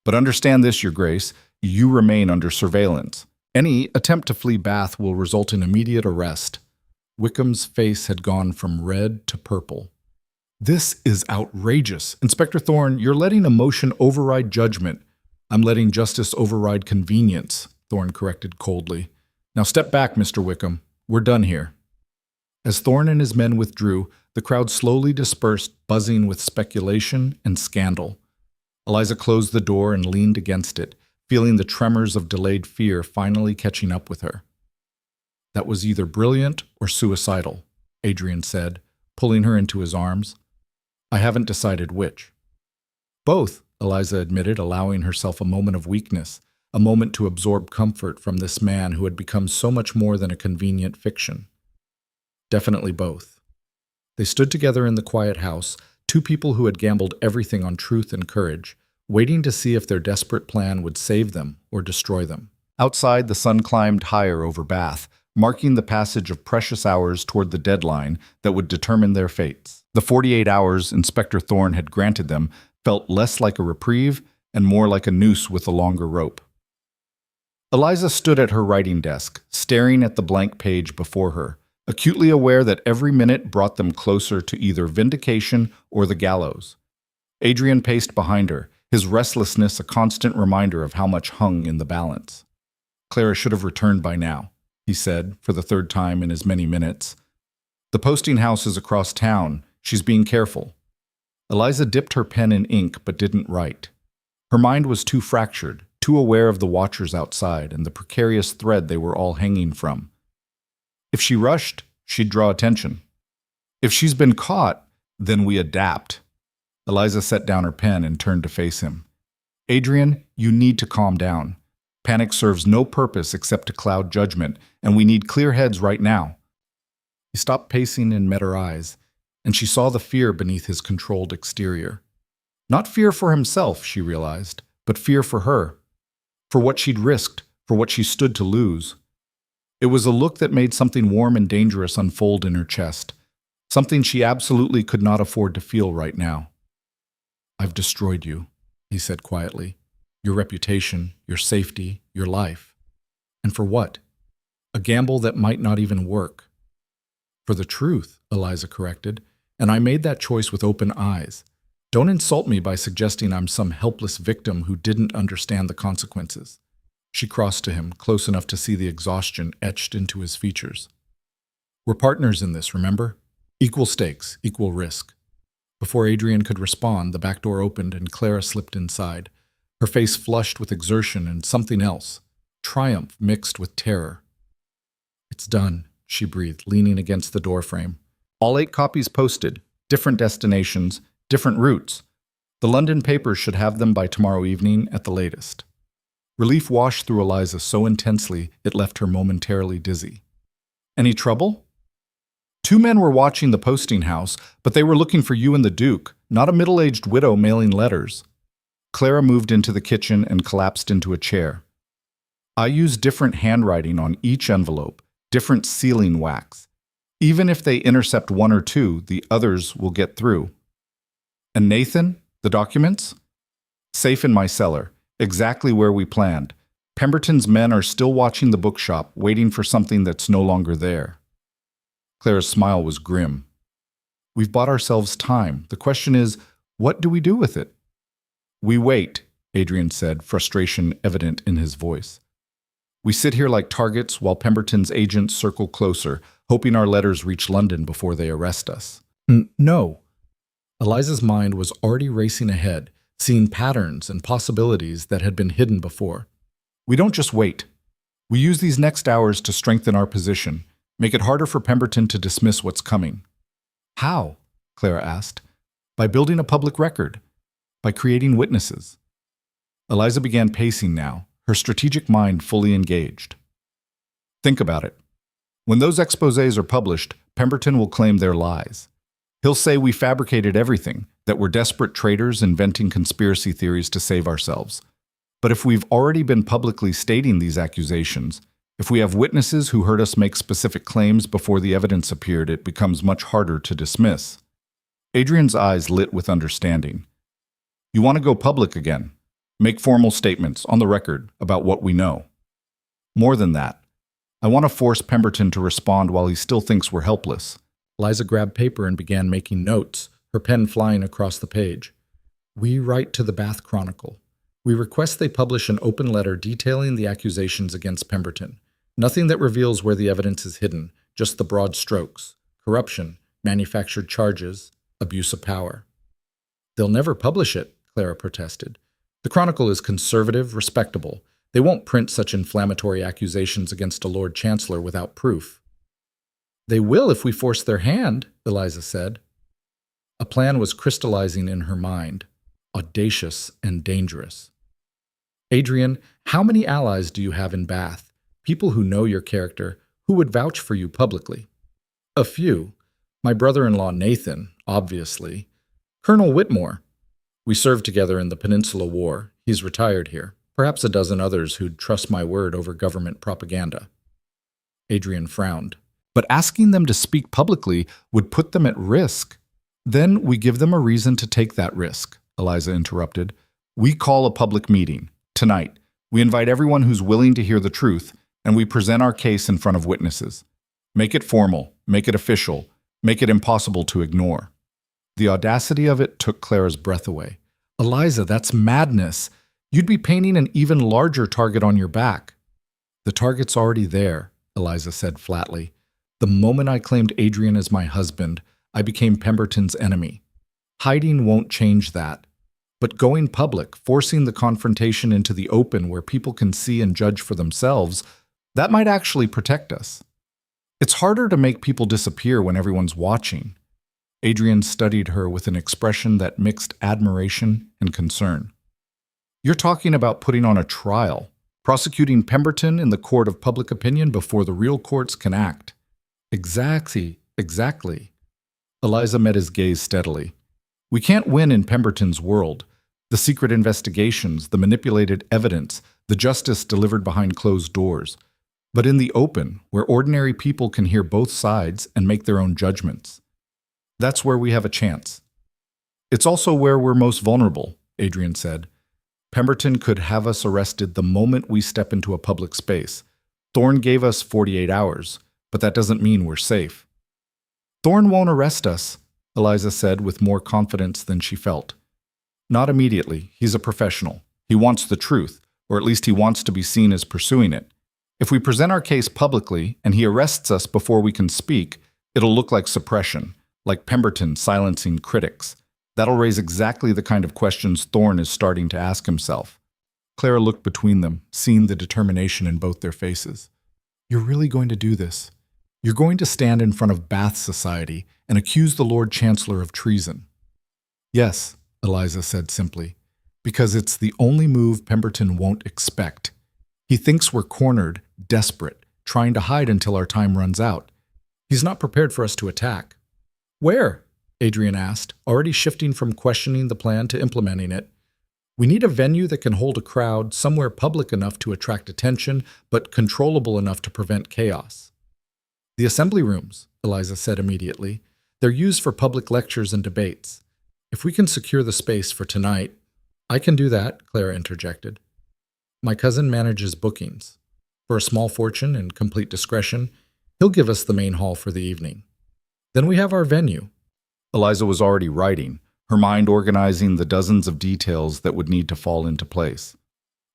But understand this, Your Grace, you remain under surveillance. Any attempt to flee Bath will result in immediate arrest. Wickham's face had gone from red to purple. This is outrageous. Inspector Thorne, you're letting emotion override judgment. I'm letting justice override convenience, Thorne corrected coldly. Now step back, Mr. Wickham. We're done here. As Thorne and his men withdrew, the crowd slowly dispersed, buzzing with speculation and scandal. Eliza closed the door and leaned against it, feeling the tremors of delayed fear finally catching up with her. That was either brilliant or suicidal, Adrian said, pulling her into his arms. I haven't decided which. Both, Eliza admitted, allowing herself a moment of weakness, a moment to absorb comfort from this man who had become so much more than a convenient fiction. Definitely both. They stood together in the quiet house, two people who had gambled everything on truth and courage, waiting to see if their desperate plan would save them or destroy them. Outside, the sun climbed higher over Bath, marking the passage of precious hours toward the deadline that would determine their fates. The 48 hours Inspector Thorne had granted them felt less like a reprieve and more like a noose with a longer rope. Eliza stood at her writing desk, staring at the blank page before her, acutely aware that every minute brought them closer to either vindication or the gallows. Adrian paced behind her, his restlessness a constant reminder of how much hung in the balance. Clara should have returned by now, he said, for the third time in as many minutes. The posting house is across town. She's being careful. Eliza dipped her pen in ink but didn't write. Her mind was too fractured, too aware of the watchers outside and the precarious thread they were all hanging from. If she rushed, she'd draw attention. If she's been caught, then we adapt. Eliza set down her pen and turned to face him. Adrian, you need to calm down. Panic serves no purpose except to cloud judgment, and we need clear heads right now. He stopped pacing and met her eyes, and she saw the fear beneath his controlled exterior. Not fear for himself, she realized, but fear for her, for what she'd risked, for what she stood to lose. It was a look that made something warm and dangerous unfold in her chest, something she absolutely could not afford to feel right now. I've destroyed you, he said quietly. Your reputation, your safety, your life. And for what? A gamble that might not even work. For the truth, Eliza corrected, and I made that choice with open eyes. Don't insult me by suggesting I'm some helpless victim who didn't understand the consequences. She crossed to him, close enough to see the exhaustion etched into his features. We're partners in this, remember? Equal stakes, equal risk. Before Adrian could respond, the back door opened and Clara slipped inside, her face flushed with exertion and something else, triumph mixed with terror. It's done, she breathed, leaning against the doorframe. All 8 copies posted, different destinations, different routes. The London papers should have them by tomorrow evening at the latest. Relief washed through Eliza so intensely it left her momentarily dizzy. Any trouble? 2 men were watching the posting house, but they were looking for you and the Duke, not a middle-aged widow mailing letters. Clara moved into the kitchen and collapsed into a chair. I use different handwriting on each envelope, different sealing wax. Even if they intercept 1 or 2, the others will get through. And Nathan, the documents? Safe in my cellar, exactly where we planned. Pemberton's men are still watching the bookshop, waiting for something that's no longer there. Clara's smile was grim. We've bought ourselves time. The question is, what do we do with it? We wait, Adrian said, frustration evident in his voice. We sit here like targets while Pemberton's agents circle closer, hoping our letters reach London before they arrest us. No. Eliza's mind was already racing ahead, seeing patterns and possibilities that had been hidden before. We don't just wait. We use these next hours to strengthen our position, make it harder for Pemberton to dismiss what's coming. How? Clara asked. By building a public record. By creating witnesses. Eliza began pacing now, her strategic mind fully engaged. Think about it. When those exposés are published, Pemberton will claim their lies. He'll say we fabricated everything, that we're desperate traitors inventing conspiracy theories to save ourselves. But if we've already been publicly stating these accusations, if we have witnesses who heard us make specific claims before the evidence appeared, it becomes much harder to dismiss. Adrian's eyes lit with understanding. You want to go public again. Make formal statements on the record about what we know. More than that, I want to force Pemberton to respond while he still thinks we're helpless. Eliza grabbed paper and began making notes, her pen flying across the page. We write to the Bath Chronicle. We request they publish an open letter detailing the accusations against Pemberton. Nothing that reveals where the evidence is hidden, just the broad strokes. Corruption, manufactured charges, abuse of power. They'll never publish it, Clara protested. The Chronicle is conservative, respectable. They won't print such inflammatory accusations against a Lord Chancellor without proof. They will if we force their hand, Eliza said. A plan was crystallizing in her mind, audacious and dangerous. Adrian, how many allies do you have in Bath? People who know your character, who would vouch for you publicly? A few. My brother-in-law Nathan, obviously. Colonel Whitmore. We served together in the Peninsula War. He's retired here. Perhaps a dozen others who'd trust my word over government propaganda. Adrian frowned. But asking them to speak publicly would put them at risk. Then we give them a reason to take that risk, Eliza interrupted. We call a public meeting. Tonight, we invite everyone who's willing to hear the truth, and we present our case in front of witnesses. Make it formal, make it official, make it impossible to ignore. The audacity of it took Clara's breath away. Eliza, that's madness. You'd be painting an even larger target on your back. The target's already there, Eliza said flatly. The moment I claimed Adrian as my husband, I became Pemberton's enemy. Hiding won't change that. But going public, forcing the confrontation into the open where people can see and judge for themselves, that might actually protect us. It's harder to make people disappear when everyone's watching. Adrian studied her with an expression that mixed admiration and concern. You're talking about putting on a trial, prosecuting Pemberton in the court of public opinion before the real courts can act. Exactly. Eliza met his gaze steadily. We can't win in Pemberton's world. The secret investigations, the manipulated evidence, the justice delivered behind closed doors. But in the open, where ordinary people can hear both sides and make their own judgments. That's where we have a chance. It's also where we're most vulnerable, Adrian said. Pemberton could have us arrested the moment we step into a public space. Thorne gave us 48 hours, but that doesn't mean we're safe. Thorne won't arrest us, Eliza said with more confidence than she felt. Not immediately. He's a professional. He wants the truth, or at least he wants to be seen as pursuing it. If we present our case publicly and he arrests us before we can speak, it'll look like suppression, like Pemberton silencing critics. That'll raise exactly the kind of questions Thorne is starting to ask himself. Clara looked between them, seeing the determination in both their faces. You're really going to do this? You're going to stand in front of Bath Society and accuse the Lord Chancellor of treason? Yes, Eliza said simply, because it's the only move Pemberton won't expect. He thinks we're cornered, desperate, trying to hide until our time runs out. He's not prepared for us to attack. Where? Adrian asked, already shifting from questioning the plan to implementing it. We need a venue that can hold a crowd, somewhere public enough to attract attention, but controllable enough to prevent chaos. The assembly rooms, Eliza said immediately. They're used for public lectures and debates. If we can secure the space for tonight— I can do that, Clara interjected. My cousin manages bookings. For a small fortune and complete discretion, he'll give us the main hall for the evening. Then we have our venue. Eliza was already writing, her mind organizing the dozens of details that would need to fall into place.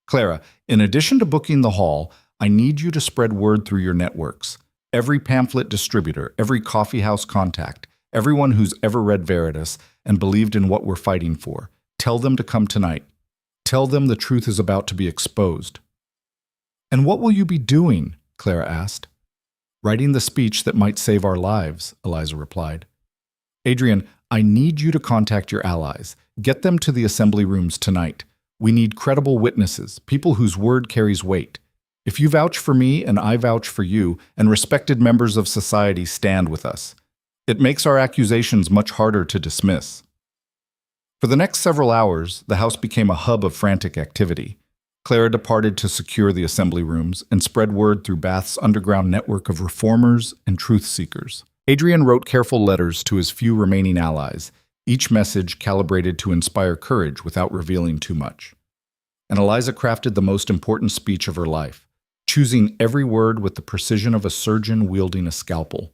Clara, in addition to booking the hall, I need you to spread word through your networks. Every pamphlet distributor, every coffeehouse contact, everyone who's ever read Veritas and believed in what we're fighting for. Tell them to come tonight. Tell them the truth is about to be exposed. And what will you be doing? Clara asked. Writing the speech that might save our lives, Eliza replied. Adrian, I need you to contact your allies. Get them to the assembly rooms tonight. We need credible witnesses, people whose word carries weight. If you vouch for me and I vouch for you, and respected members of society stand with us, it makes our accusations much harder to dismiss. For the next several hours, the house became a hub of frantic activity. Clara departed to secure the assembly rooms and spread word through Bath's underground network of reformers and truth-seekers. Adrian wrote careful letters to his few remaining allies, each message calibrated to inspire courage without revealing too much. And Eliza crafted the most important speech of her life, choosing every word with the precision of a surgeon wielding a scalpel.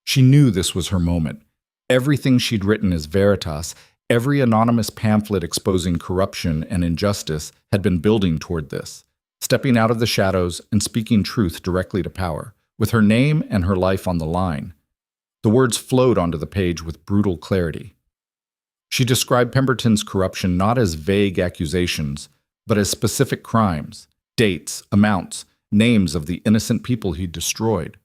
She knew this was her moment. Everything she'd written as Veritas, every anonymous pamphlet exposing corruption and injustice had been building toward this, stepping out of the shadows and speaking truth directly to power, with her name and her life on the line. The words flowed onto the page with brutal clarity. She described Pemberton's corruption not as vague accusations, but as specific crimes, dates, amounts, names of the innocent people he'd destroyed.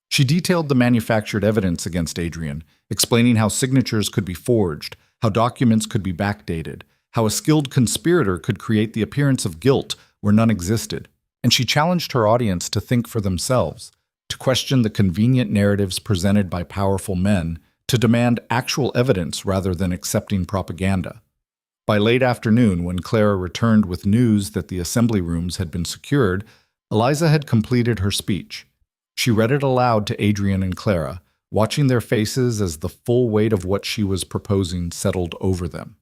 She detailed the manufactured evidence against Adrian, explaining how signatures could be forged, how documents could be backdated, how a skilled conspirator could create the appearance of guilt where none existed. And she challenged her audience to think for themselves, to question the convenient narratives presented by powerful men, to demand actual evidence rather than accepting propaganda. By late afternoon, when Clara returned with news that the assembly rooms had been secured, Eliza had completed her speech. She read it aloud to Adrian and Clara, watching their faces as the full weight of what she was proposing settled over them.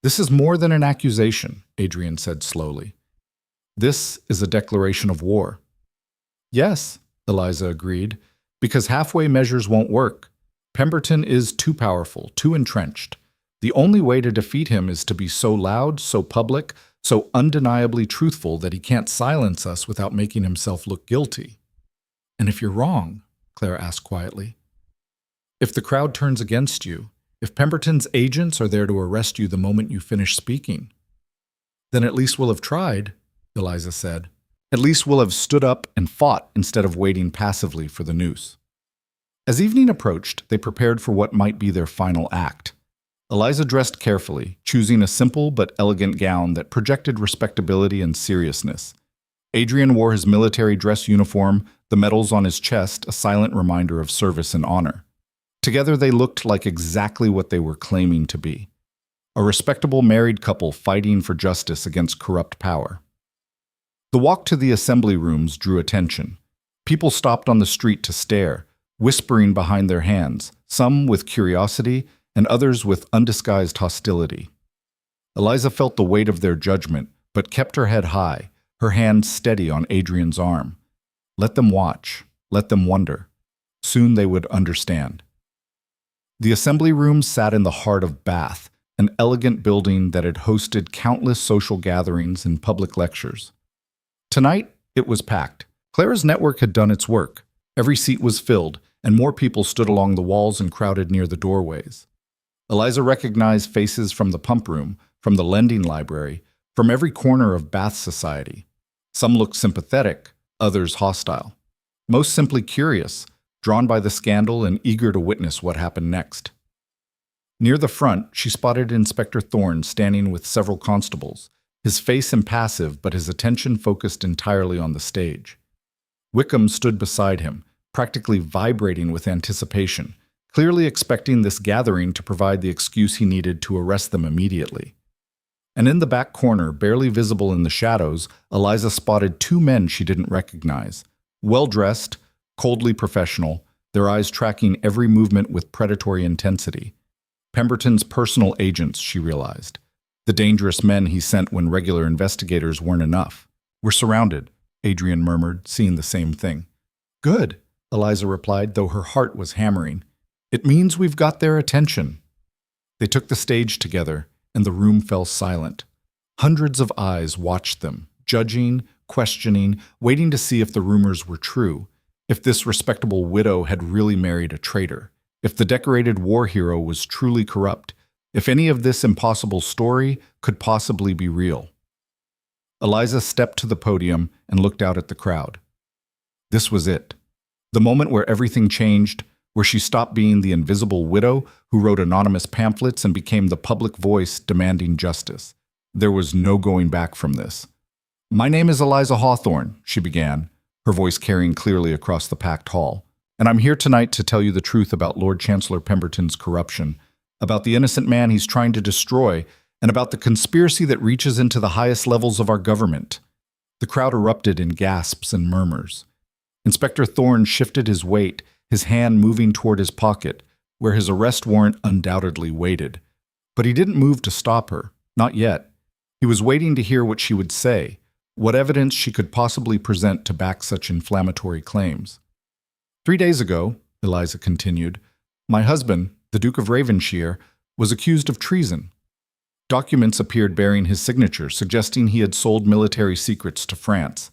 This is more than an accusation, Adrian said slowly. This is a declaration of war. Yes, Eliza agreed, because halfway measures won't work. Pemberton is too powerful, too entrenched. The only way to defeat him is to be so loud, so public, so undeniably truthful that he can't silence us without making himself look guilty. And if you're wrong, Clara asked quietly, if the crowd turns against you, if Pemberton's agents are there to arrest you the moment you finish speaking, then at least we'll have tried, Eliza said. At least we'll have stood up and fought instead of waiting passively for the noose. As evening approached, they prepared for what might be their final act. Eliza dressed carefully, choosing a simple but elegant gown that projected respectability and seriousness. Adrian wore his military dress uniform, the medals on his chest a silent reminder of service and honor. Together they looked like exactly what they were claiming to be. A respectable married couple fighting for justice against corrupt power. The walk to the assembly rooms drew attention. People stopped on the street to stare, whispering behind their hands, some with curiosity and others with undisguised hostility. Eliza felt the weight of their judgment, but kept her head high, her hand steady on Adrian's arm. Let them watch. Let them wonder. Soon they would understand. The assembly room sat in the heart of Bath, an elegant building that had hosted countless social gatherings and public lectures. Tonight, it was packed. Clara's network had done its work. Every seat was filled, and more people stood along the walls and crowded near the doorways. Eliza recognized faces from the pump room, from the lending library, from every corner of Bath society. Some looked sympathetic, others hostile. Most simply curious, drawn by the scandal and eager to witness what happened next. Near the front, she spotted Inspector Thorne standing with several constables, his face impassive but his attention focused entirely on the stage. Wickham stood beside him, practically vibrating with anticipation, clearly expecting this gathering to provide the excuse he needed to arrest them immediately. And in the back corner, barely visible in the shadows, Eliza spotted two men she didn't recognize. Well-dressed, coldly professional, their eyes tracking every movement with predatory intensity. Pemberton's personal agents, she realized. The dangerous men he sent when regular investigators weren't enough. "We're surrounded," Adrian murmured, seeing the same thing. "Good," Eliza replied, though her heart was hammering. "It means we've got their attention." They took the stage together, and the room fell silent. Hundreds of eyes watched them, judging, questioning, waiting to see if the rumors were true, if this respectable widow had really married a traitor, if the decorated war hero was truly corrupt, if any of this impossible story could possibly be real. Eliza stepped to the podium and looked out at the crowd. This was it. The moment where everything changed, where she stopped being the invisible widow who wrote anonymous pamphlets and became the public voice demanding justice. There was no going back from this. "My name is Eliza Hawthorne," she began, her voice carrying clearly across the packed hall. "And I'm here tonight to tell you the truth about Lord Chancellor Pemberton's corruption, about the innocent man he's trying to destroy, and about the conspiracy that reaches into the highest levels of our government." The crowd erupted in gasps and murmurs. Inspector Thorne shifted his weight, his hand moving toward his pocket, where his arrest warrant undoubtedly waited. But he didn't move to stop her, not yet. He was waiting to hear what she would say, what evidence she could possibly present to back such inflammatory claims. 3 days ago, Eliza continued, my husband, the Duke of Ravenshire, was accused of treason. Documents appeared bearing his signature, suggesting he had sold military secrets to France.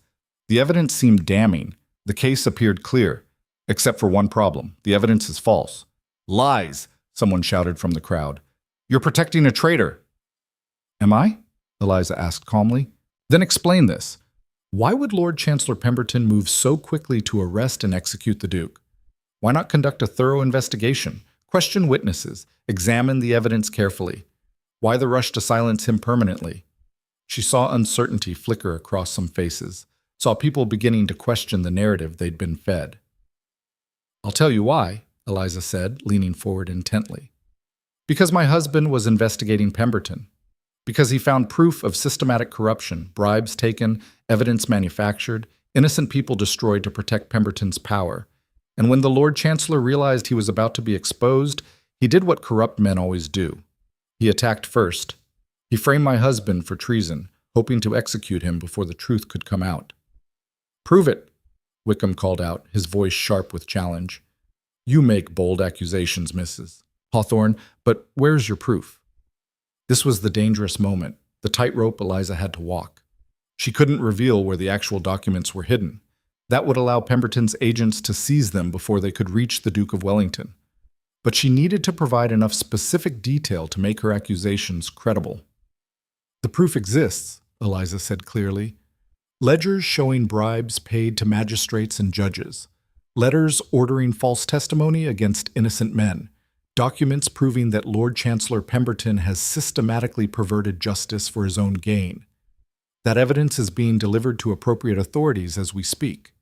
The evidence seemed damning. The case appeared clear, except for one problem. The evidence is false. "Lies!" someone shouted from the crowd. "You're protecting a traitor." "Am I?" Eliza asked calmly. "Then explain this. Why would Lord Chancellor Pemberton move so quickly to arrest and execute the Duke? Why not conduct a thorough investigation, question witnesses, examine the evidence carefully? Why the rush to silence him permanently?" She saw uncertainty flicker across some faces, saw people beginning to question the narrative they'd been fed. "I'll tell you why," Eliza said, leaning forward intently. "Because my husband was investigating Pemberton. Because he found proof of systematic corruption, bribes taken, evidence manufactured, innocent people destroyed to protect Pemberton's power. And when the Lord Chancellor realized he was about to be exposed, he did what corrupt men always do. He attacked first. He framed my husband for treason, hoping to execute him before the truth could come out." "Prove it," Wickham called out, his voice sharp with challenge. "You make bold accusations, Mrs. Hawthorne, but where's your proof?" This was the dangerous moment, the tightrope Eliza had to walk. She couldn't reveal where the actual documents were hidden. That would allow Pemberton's agents to seize them before they could reach the Duke of Wellington. But she needed to provide enough specific detail to make her accusations credible. "The proof exists," Eliza said clearly. "Ledgers showing bribes paid to magistrates and judges. Letters ordering false testimony against innocent men. Documents proving that Lord Chancellor Pemberton has systematically perverted justice for his own gain. That evidence is being delivered to appropriate authorities as we speak.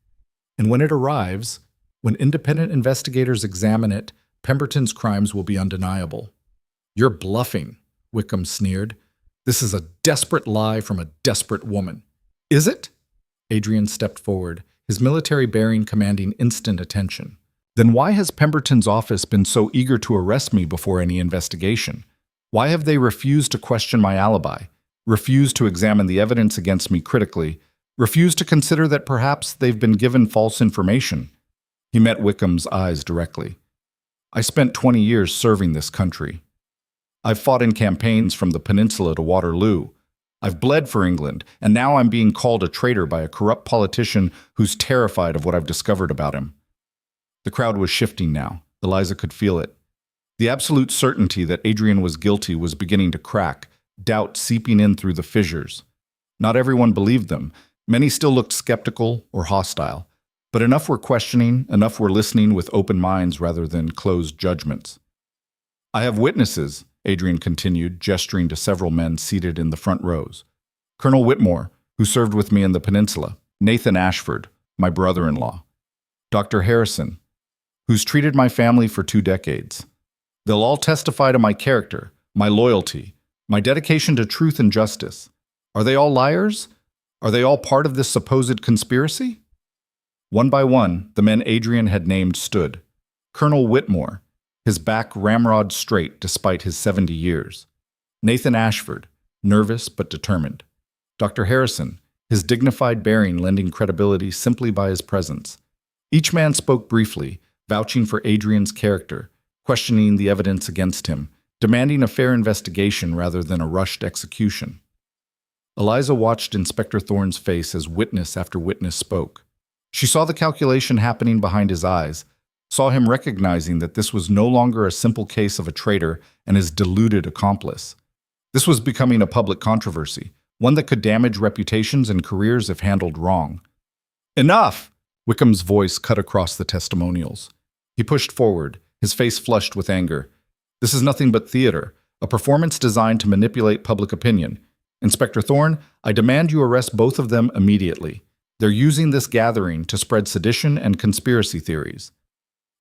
And when it arrives, when independent investigators examine it, Pemberton's crimes will be undeniable." "You're bluffing," Wickham sneered. "This is a desperate lie from a desperate woman." "Is it?" Adrian stepped forward, his military bearing commanding instant attention. "Then why has Pemberton's office been so eager to arrest me before any investigation? Why have they refused to question my alibi, refused to examine the evidence against me critically, refused to consider that perhaps they've been given false information? He met Wickham's eyes directly. I spent 20 years serving this country. I've fought in campaigns from the Peninsula to Waterloo. I've bled for England, and now I'm being called a traitor by a corrupt politician who's terrified of what I've discovered about him. The crowd was shifting now. Eliza could feel it. The absolute certainty that Adrian was guilty was beginning to crack, doubt seeping in through the fissures. Not everyone believed them. Many still looked skeptical or hostile. But enough were questioning, enough were listening with open minds rather than closed judgments. I have witnesses, Adrian continued, gesturing to several men seated in the front rows. Colonel Whitmore, who served with me in the Peninsula, Nathan Ashford, my brother-in-law, Dr. Harrison, who's treated my family for 2 decades. They'll all testify to my character, my loyalty, my dedication to truth and justice. Are they all liars? Are they all part of this supposed conspiracy? One by one, the men Adrian had named stood. Colonel Whitmore, his back ramrod straight despite his 70 years. Nathan Ashford, nervous but determined. Dr. Harrison, his dignified bearing lending credibility simply by his presence. Each man spoke briefly, vouching for Adrian's character, questioning the evidence against him, demanding a fair investigation rather than a rushed execution. Eliza watched Inspector Thorne's face as witness after witness spoke. She saw the calculation happening behind his eyes, saw him recognizing that this was no longer a simple case of a traitor and his deluded accomplice. This was becoming a public controversy, one that could damage reputations and careers if handled wrong. Enough! Wickham's voice cut across the testimonials. He pushed forward, his face flushed with anger. This is nothing but theater, a performance designed to manipulate public opinion. Inspector Thorne, I demand you arrest both of them immediately. They're using this gathering to spread sedition and conspiracy theories.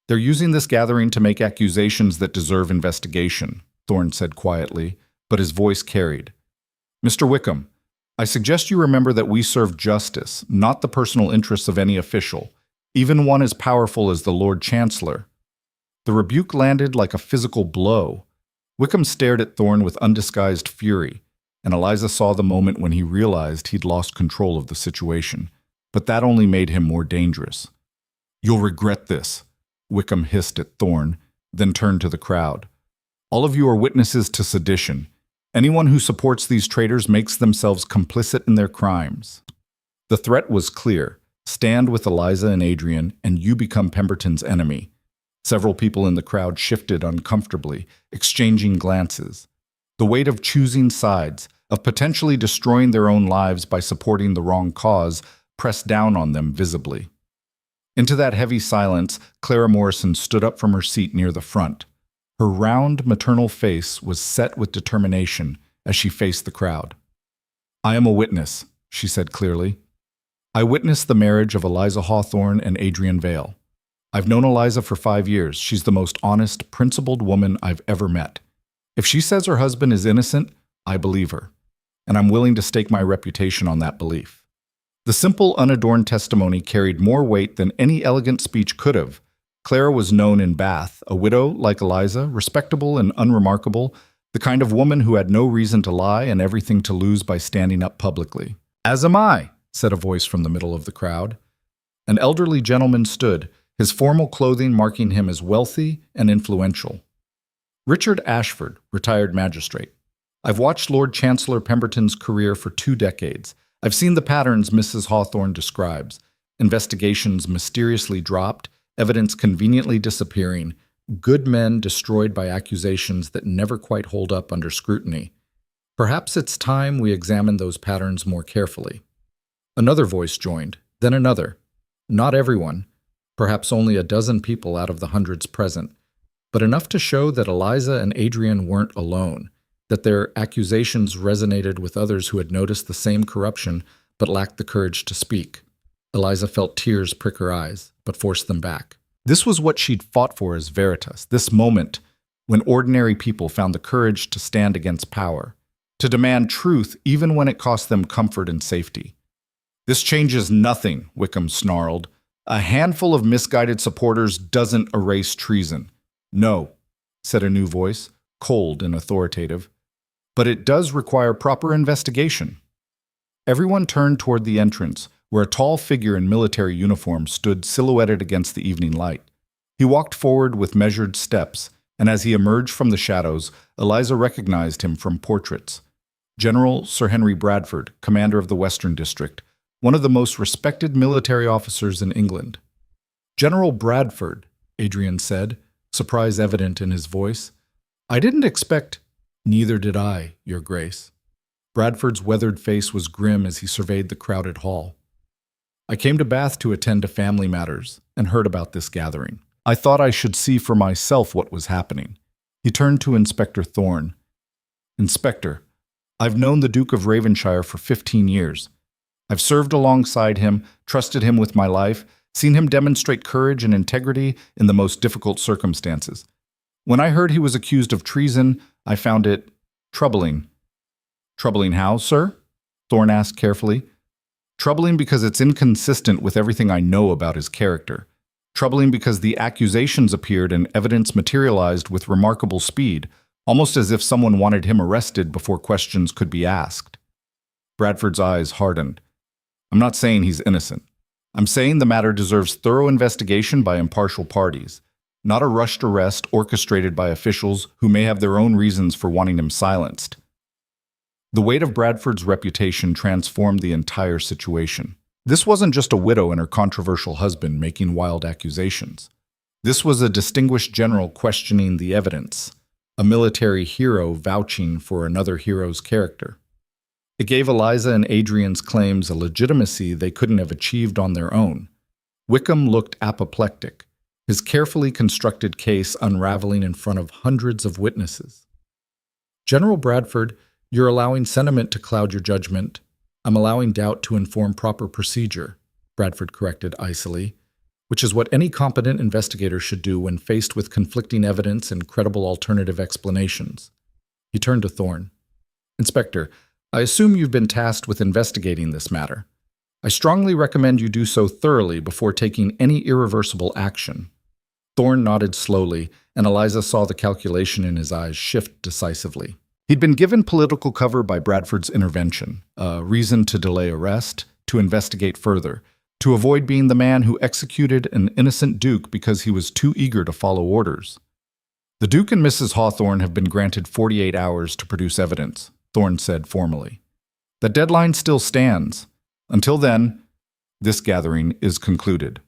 They're using this gathering to make accusations that deserve investigation, Thorne said quietly, but his voice carried. Mr. Wickham, I suggest you remember that we serve justice, not the personal interests of any official, even one as powerful as the Lord Chancellor. The rebuke landed like a physical blow. Wickham stared at Thorne with undisguised fury, and Eliza saw the moment when he realized he'd lost control of the situation. But that only made him more dangerous. You'll regret this, Wickham hissed at Thorne, then turned to the crowd. All of you are witnesses to sedition. Anyone who supports these traitors makes themselves complicit in their crimes. The threat was clear. Stand with Eliza and Adrian, and you become Pemberton's enemy. Several people in the crowd shifted uncomfortably, exchanging glances. The weight of choosing sides, of potentially destroying their own lives by supporting the wrong cause, pressed down on them visibly. Into that heavy silence, Clara Morrison stood up from her seat near the front. Her round, maternal face was set with determination as she faced the crowd. I am a witness, she said clearly. I witnessed the marriage of Eliza Hawthorne and Adrian Vale. I've known Eliza for 5 years. She's the most honest, principled woman I've ever met. If she says her husband is innocent, I believe her, and I'm willing to stake my reputation on that belief. The simple, unadorned testimony carried more weight than any elegant speech could have. Clara was known in Bath, a widow like Eliza, respectable and unremarkable, the kind of woman who had no reason to lie and everything to lose by standing up publicly. As am I, said a voice from the middle of the crowd. An elderly gentleman stood, his formal clothing marking him as wealthy and influential. Richard Ashford, retired magistrate. I've watched Lord Chancellor Pemberton's career for 2 decades. I've seen the patterns Mrs. Hawthorne describes. Investigations mysteriously dropped, evidence conveniently disappearing, good men destroyed by accusations that never quite hold up under scrutiny. Perhaps it's time we examine those patterns more carefully. Another voice joined, then another. Not everyone, perhaps only a dozen people out of the hundreds present, but enough to show that Eliza and Adrian weren't alone, that their accusations resonated with others who had noticed the same corruption but lacked the courage to speak. Eliza felt tears prick her eyes, but forced them back. This was what she'd fought for as Veritas, this moment when ordinary people found the courage to stand against power, to demand truth even when it cost them comfort and safety. This changes nothing, Wickham snarled. A handful of misguided supporters doesn't erase treason. No, said a new voice. cold and authoritative. "But it does require proper investigation." Everyone turned toward the entrance, where a tall figure in military uniform stood silhouetted against the evening light. He walked forward with measured steps, and as he emerged from the shadows, Eliza recognized him from portraits. General Sir Henry Bradford, commander of the Western District, one of the most respected military officers in England. "General Bradford," Adrian said, surprise evident in his voice. "I didn't expect—" "Neither did I, Your Grace." Bradford's weathered face was grim as he surveyed the crowded hall. "I came to Bath to attend to family matters and heard about this gathering. I thought I should see for myself what was happening." He turned to Inspector Thorne. "Inspector, I've known the Duke of Ravenshire for 15 years. I've served alongside him, trusted him with my life, seen him demonstrate courage and integrity in the most difficult circumstances. When I heard he was accused of treason, I found it troubling." "Troubling how, sir?" Thorne asked carefully. "Troubling because it's inconsistent with everything I know about his character. Troubling because the accusations appeared and evidence materialized with remarkable speed, almost as if someone wanted him arrested before questions could be asked." Bradford's eyes hardened. "I'm not saying he's innocent. I'm saying the matter deserves thorough investigation by impartial parties, not a rushed arrest orchestrated by officials who may have their own reasons for wanting him silenced." The weight of Bradford's reputation transformed the entire situation. This wasn't just a widow and her controversial husband making wild accusations. This was a distinguished general questioning the evidence, a military hero vouching for another hero's character. It gave Eliza and Adrian's claims a legitimacy they couldn't have achieved on their own. Wickham looked apoplectic, his carefully constructed case unraveling in front of hundreds of witnesses. "General Bradford, you're allowing sentiment to cloud your judgment. I'm allowing doubt to inform proper procedure," Bradford corrected icily, which is what any competent investigator should do when faced with conflicting evidence and credible alternative explanations. He turned to Thorne. "Inspector, I assume you've been tasked with investigating this matter. I strongly recommend you do so thoroughly before taking any irreversible action." Thorne nodded slowly, and Eliza saw the calculation in his eyes shift decisively. He'd been given political cover by Bradford's intervention, a reason to delay arrest, to investigate further, to avoid being the man who executed an innocent duke because he was too eager to follow orders. "The Duke and Mrs. Hawthorne have been granted 48 hours to produce evidence," Thorne said formally. "The deadline still stands. Until then, this gathering is concluded."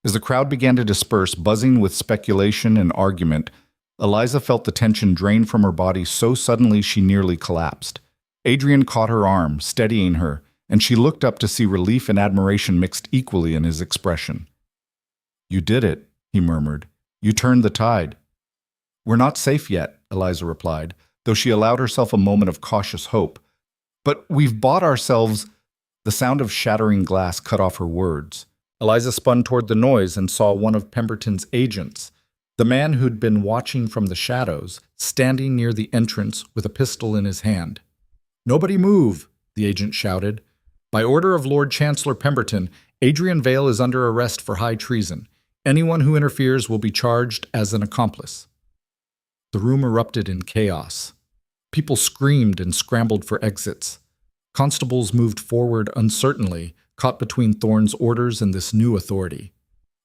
As the crowd began to disperse, buzzing with speculation and argument, Eliza felt the tension drain from her body so suddenly she nearly collapsed. Adrian caught her arm, steadying her, and she looked up to see relief and admiration mixed equally in his expression. "You did it," he murmured. "You turned the tide." "We're not safe yet," Eliza replied, though she allowed herself a moment of cautious hope. "But we've bought ourselves—" The sound of shattering glass cut off her words. Eliza spun toward the noise and saw one of Pemberton's agents, the man who'd been watching from the shadows, standing near the entrance with a pistol in his hand. "Nobody move," the agent shouted. "By order of Lord Chancellor Pemberton, Adrian Vale is under arrest for high treason. Anyone who interferes will be charged as an accomplice." The room erupted in chaos. People screamed and scrambled for exits. Constables moved forward uncertainly, caught between Thorne's orders and this new authority.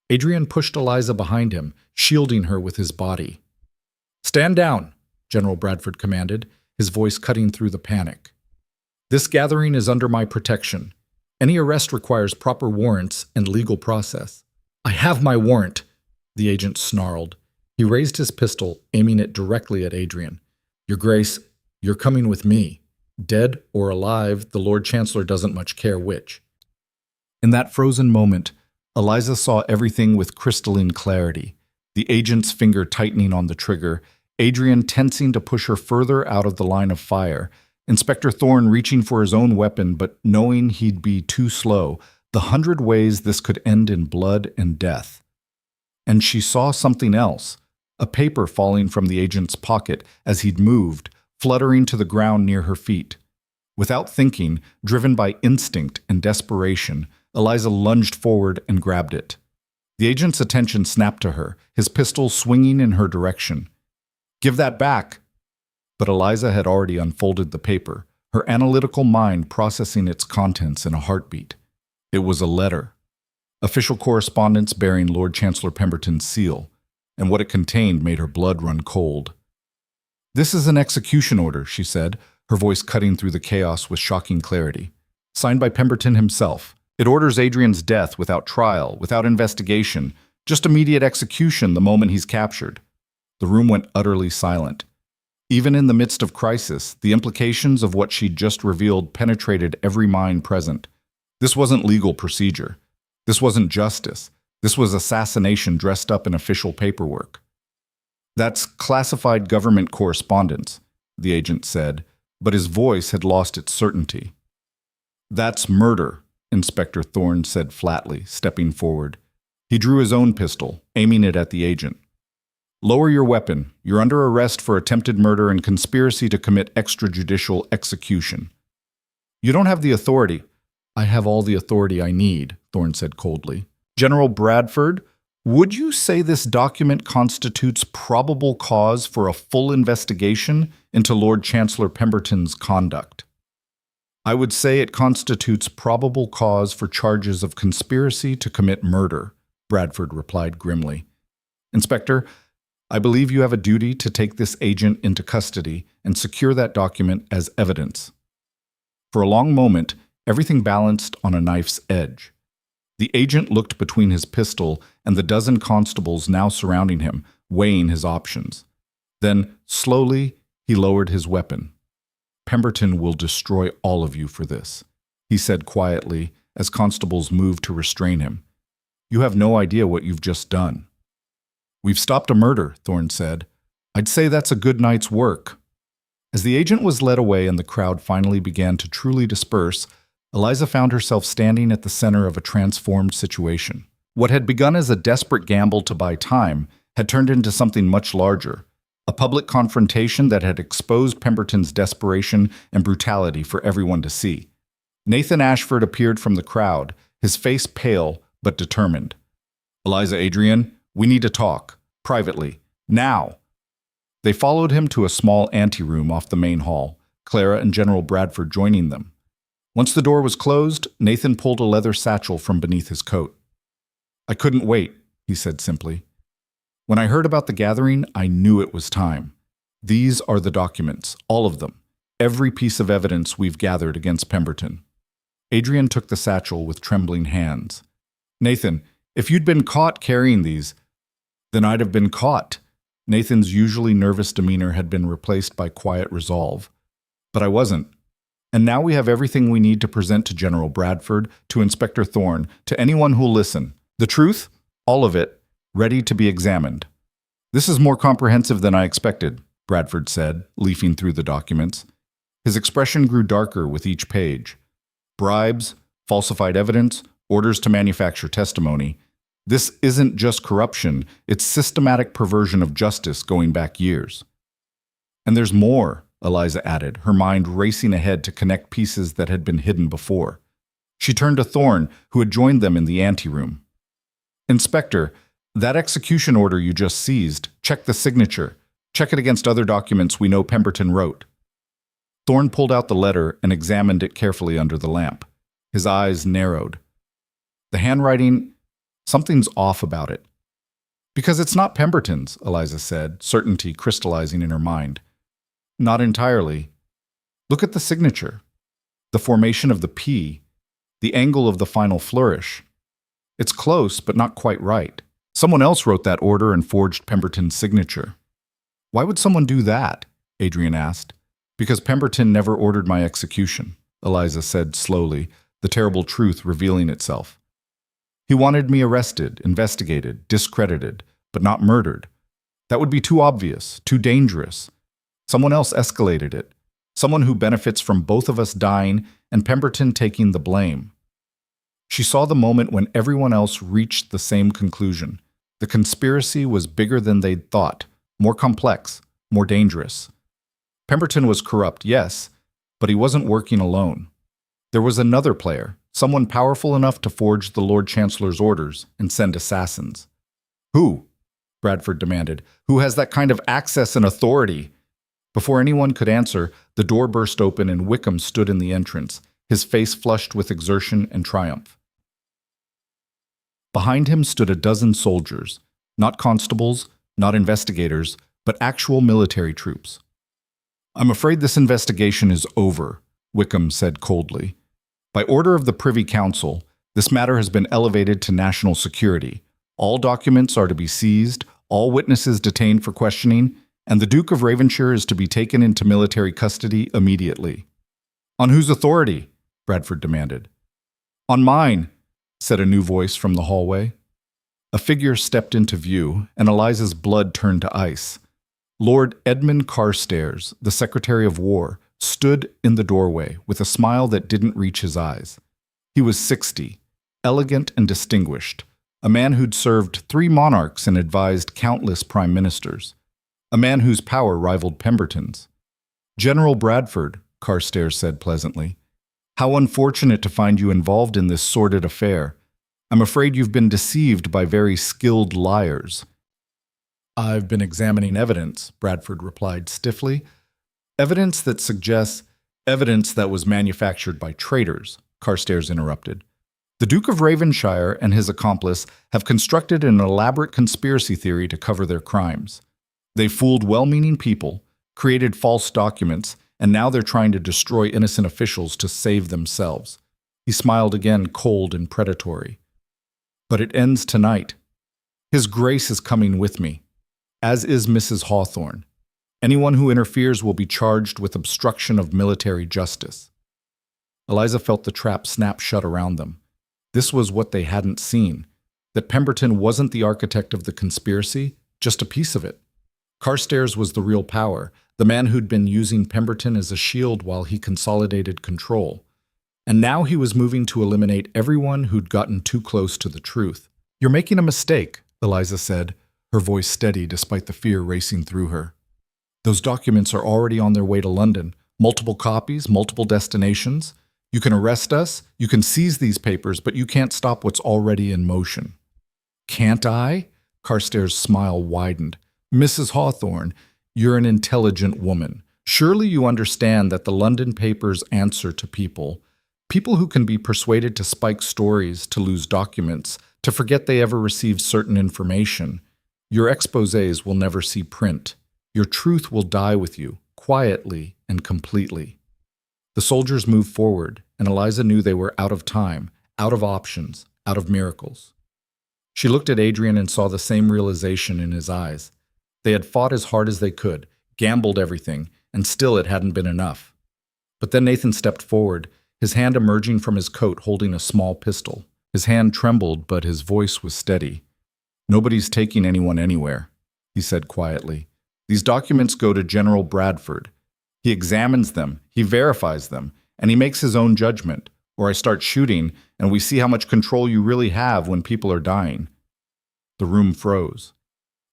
Adrian pushed Eliza behind him, shielding her with his body. "Stand down," General Bradford commanded, his voice cutting through the panic. "This gathering is under my protection. Any arrest requires proper warrants and legal process." "I have my warrant," the agent snarled. He raised his pistol, aiming it directly at Adrian. "Your Grace, you're coming with me. Dead or alive, the Lord Chancellor doesn't much care which." In that frozen moment, Eliza saw everything with crystalline clarity. The agent's finger tightening on the trigger, Adrian tensing to push her further out of the line of fire, Inspector Thorne reaching for his own weapon but knowing he'd be too slow, the 100 ways this could end in blood and death. And she saw something else, a paper falling from the agent's pocket as he'd moved, fluttering to the ground near her feet. Without thinking, driven by instinct and desperation, Eliza lunged forward and grabbed it. The agent's attention snapped to her, his pistol swinging in her direction. "Give that back," But Eliza had already unfolded the paper, her analytical mind processing its contents in a heartbeat. It was a letter. Official correspondence bearing Lord Chancellor Pemberton's seal, and what it contained made her blood run cold. "This is an execution order," she said, her voice cutting through the chaos with shocking clarity. "Signed by Pemberton himself. It orders Adrian's death without trial, without investigation, just immediate execution the moment he's captured." The room went utterly silent. Even in the midst of crisis, the implications of what she'd just revealed penetrated every mind present. This wasn't legal procedure. This wasn't justice. This was assassination dressed up in official paperwork. "That's classified government correspondence," the agent said, but his voice had lost its certainty. "That's murder," Inspector Thorne said flatly, stepping forward. He drew his own pistol, aiming it at the agent. "Lower your weapon. You're under arrest for attempted murder and conspiracy to commit extrajudicial execution." "You don't have the authority." "I have all the authority I need," Thorne said coldly. "General Bradford, would you say this document constitutes probable cause for a full investigation into Lord Chancellor Pemberton's conduct?" "I would say it constitutes probable cause for charges of conspiracy to commit murder," Bradford replied grimly. "Inspector, I believe you have a duty to take this agent into custody and secure that document as evidence." For a long moment, everything balanced on a knife's edge. The agent looked between his pistol and the dozen constables now surrounding him, weighing his options. Then, slowly, he lowered his weapon. "Pemberton will destroy all of you for this," he said quietly as constables moved to restrain him. "You have no idea what you've just done." "We've stopped a murder," Thorne said. "I'd say that's a good night's work." As the agent was led away and the crowd finally began to truly disperse, Eliza found herself standing at the center of a transformed situation. What had begun as a desperate gamble to buy time had turned into something much larger, a public confrontation that had exposed Pemberton's desperation and brutality for everyone to see. Nathan Ashford appeared from the crowd, his face pale but determined. "Eliza, Adrian, we need to talk. Privately. Now." They followed him to a small anteroom off the main hall, Clara and General Bradford joining them. Once the door was closed, Nathan pulled a leather satchel from beneath his coat. "I couldn't wait," he said simply. "When I heard about the gathering, I knew it was time. These are the documents, all of them, every piece of evidence we've gathered against Pemberton." Adrian took the satchel with trembling hands. "Nathan, if you'd been caught carrying these, then I'd have been caught." Nathan's usually nervous demeanor had been replaced by quiet resolve. "But I wasn't. And now we have everything we need to present to General Bradford, to Inspector Thorne, to anyone who'll listen. The truth, all of it, ready to be examined." "This is more comprehensive than I expected," Bradford said, leafing through the documents. His expression grew darker with each page. Bribes, falsified evidence, orders to manufacture testimony. This isn't just corruption, it's systematic perversion of justice going back years. "And there's more," Eliza added, her mind racing ahead to connect pieces that had been hidden before. She turned to Thorne, who had joined them in the anteroom. "Inspector, that execution order you just seized, check the signature. Check it against other documents we know Pemberton wrote." Thorne pulled out the letter and examined it carefully under the lamp. His eyes narrowed. "The handwriting, something's off about it." "Because it's not Pemberton's," Eliza said, certainty crystallizing in her mind. "Not entirely. Look at the signature. The formation of the P, the angle of the final flourish. It's close, but not quite right. Someone else wrote that order and forged Pemberton's signature." "Why would someone do that?" Adrian asked. "Because Pemberton never ordered my execution," Eliza said slowly, the terrible truth revealing itself. "He wanted me arrested, investigated, discredited, but not murdered. That would be too obvious, too dangerous. Someone else escalated it. Someone who benefits from both of us dying and Pemberton taking the blame." She saw the moment when everyone else reached the same conclusion. The conspiracy was bigger than they'd thought, more complex, more dangerous. Pemberton was corrupt, yes, but he wasn't working alone. There was another player, someone powerful enough to forge the Lord Chancellor's orders and send assassins. "Who?" Bradford demanded. "Who has that kind of access and authority?" Before anyone could answer, the door burst open and Wickham stood in the entrance, his face flushed with exertion and triumph. Behind him stood a dozen soldiers, not constables, not investigators, but actual military troops. "I'm afraid this investigation is over," Wickham said coldly. "By order of the Privy Council, this matter has been elevated to national security. All documents are to be seized, all witnesses detained for questioning, and the Duke of Ravenshire is to be taken into military custody immediately." "On whose authority?" Bradford demanded. "On mine," said a new voice from the hallway. A figure stepped into view, and Eliza's blood turned to ice. Lord Edmund Carstairs, the Secretary of War, stood in the doorway with a smile that didn't reach his eyes. He was 60, elegant and distinguished, a man who'd served 3 monarchs and advised countless prime ministers, a man whose power rivaled Pemberton's. "General Bradford," Carstairs said pleasantly, "how unfortunate to find you involved in this sordid affair. I'm afraid you've been deceived by very skilled liars." "I've been examining evidence," Bradford replied stiffly. "Evidence that suggests evidence that was manufactured by traitors," Carstairs interrupted. "The Duke of Ravenshire and his accomplice have constructed an elaborate conspiracy theory to cover their crimes. They fooled well-meaning people, created false documents, and now they're trying to destroy innocent officials to save themselves." He smiled again, cold and predatory. "But it ends tonight. His Grace is coming with me, as is Mrs. Hawthorne. Anyone who interferes will be charged with obstruction of military justice." Eliza felt the trap snap shut around them. This was what they hadn't seen, that Pemberton wasn't the architect of the conspiracy, just a piece of it. Carstairs was the real power, the man who'd been using Pemberton as a shield while he consolidated control. And now he was moving to eliminate everyone who'd gotten too close to the truth. "You're making a mistake," Eliza said, her voice steady despite the fear racing through her. "Those documents are already on their way to London. Multiple copies, multiple destinations. You can arrest us, you can seize these papers, but you can't stop what's already in motion." "Can't I?" Carstairs' smile widened. "Mrs. Hawthorne, you're an intelligent woman. Surely you understand that the London papers answer to people. People who can be persuaded to spike stories, to lose documents, to forget they ever received certain information. Your exposés will never see print. Your truth will die with you, quietly and completely." The soldiers moved forward, and Eliza knew they were out of time, out of options, out of miracles. She looked at Adrian and saw the same realization in his eyes. They had fought as hard as they could, gambled everything, and still it hadn't been enough. But then Nathan stepped forward, his hand emerging from his coat holding a small pistol. His hand trembled, but his voice was steady. "Nobody's taking anyone anywhere," he said quietly. "These documents go to General Bradford. He examines them, he verifies them, and he makes his own judgment. Or I start shooting, and we see how much control you really have when people are dying." The room froze.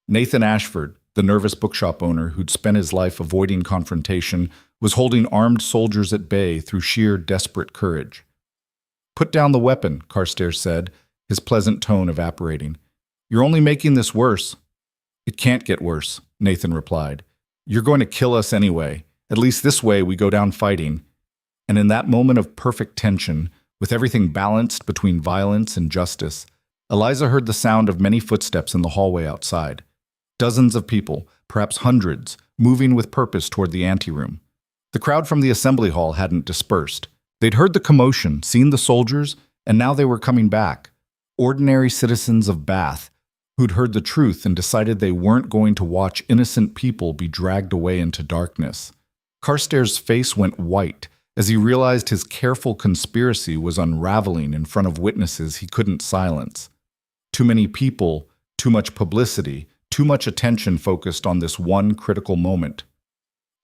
Nathan Ashford, the nervous bookshop owner who'd spent his life avoiding confrontation, was holding armed soldiers at bay through sheer desperate courage. "Put down the weapon," Carstairs said, his pleasant tone evaporating. "You're only making this worse." "It can't get worse," Nathan replied. "You're going to kill us anyway. At least this way we go down fighting." And in that moment of perfect tension, with everything balanced between violence and justice, Eliza heard the sound of many footsteps in the hallway outside. Dozens of people, perhaps hundreds, moving with purpose toward the anteroom. The crowd from the assembly hall hadn't dispersed. They'd heard the commotion, seen the soldiers, and now they were coming back. Ordinary citizens of Bath, who'd heard the truth and decided they weren't going to watch innocent people be dragged away into darkness. Carstairs' face went white as he realized his careful conspiracy was unraveling in front of witnesses he couldn't silence. Too many people, too much publicity, too much attention focused on this one critical moment.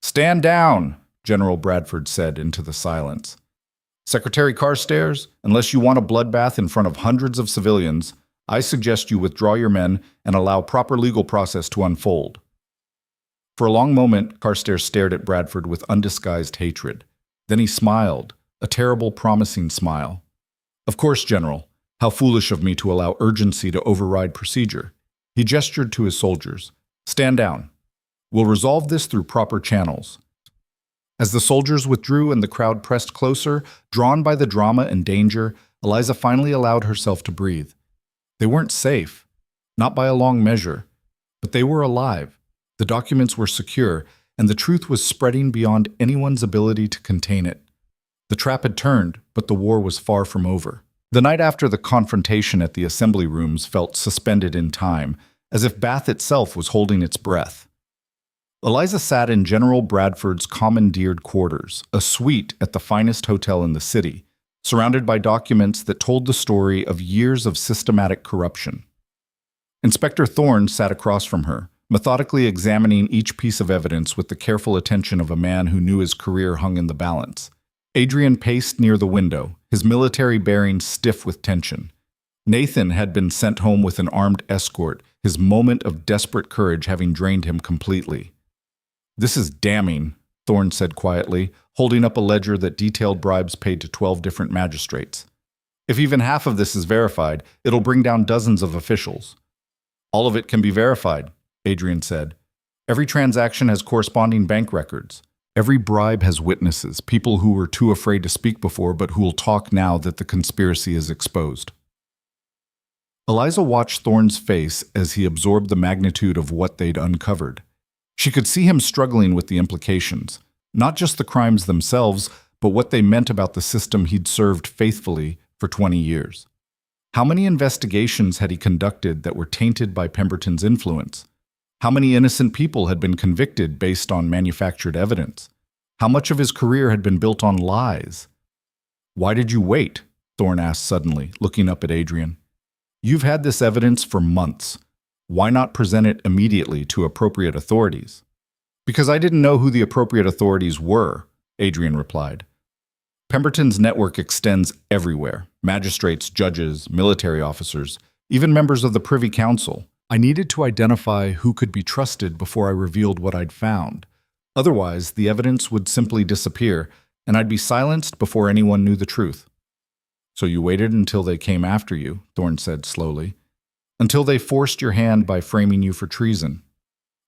"Stand down," General Bradford said into the silence. "Secretary Carstairs, unless you want a bloodbath in front of hundreds of civilians, I suggest you withdraw your men and allow proper legal process to unfold." For a long moment, Carstairs stared at Bradford with undisguised hatred. Then he smiled, a terrible, promising smile. "Of course, General. How foolish of me to allow urgency to override procedure." He gestured to his soldiers. "Stand down." We'll resolve this through proper channels. As the soldiers withdrew and the crowd pressed closer, drawn by the drama and danger, Eliza finally allowed herself to breathe. They weren't safe, not by a long measure, but they were alive. The documents were secure, and the truth was spreading beyond anyone's ability to contain it. The trap had turned, but the war was far from over. The night after the confrontation at the assembly rooms felt suspended in time, as if Bath itself was holding its breath. Eliza sat in General Bradford's commandeered quarters, a suite at the finest hotel in the city, surrounded by documents that told the story of years of systematic corruption. Inspector Thorne sat across from her, methodically examining each piece of evidence with the careful attention of a man who knew his career hung in the balance. Adrian paced near the window, his military bearings stiff with tension. Nathan had been sent home with an armed escort, his moment of desperate courage having drained him completely. "This is damning," Thorne said quietly, holding up a ledger that detailed bribes paid to 12 different magistrates. "If even half of this is verified, it'll bring down dozens of officials." "All of it can be verified," Adrian said. "Every transaction has corresponding bank records. Every bribe has witnesses, people who were too afraid to speak before but who will talk now that the conspiracy is exposed." Eliza watched Thorne's face as he absorbed the magnitude of what they'd uncovered. She could see him struggling with the implications, not just the crimes themselves, but what they meant about the system he'd served faithfully for 20 years. How many investigations had he conducted that were tainted by Pemberton's influence? How many innocent people had been convicted based on manufactured evidence? How much of his career had been built on lies? "Why did you wait?" Thorne asked suddenly, looking up at Adrian. "You've had this evidence for months. Why not present it immediately to appropriate authorities?" "Because I didn't know who the appropriate authorities were," Adrian replied. "Pemberton's network extends everywhere: magistrates, judges, military officers, even members of the Privy Council. I needed to identify who could be trusted before I revealed what I'd found. Otherwise, the evidence would simply disappear, and I'd be silenced before anyone knew the truth." "So you waited until they came after you," Thorne said slowly. "Until they forced your hand by framing you for treason."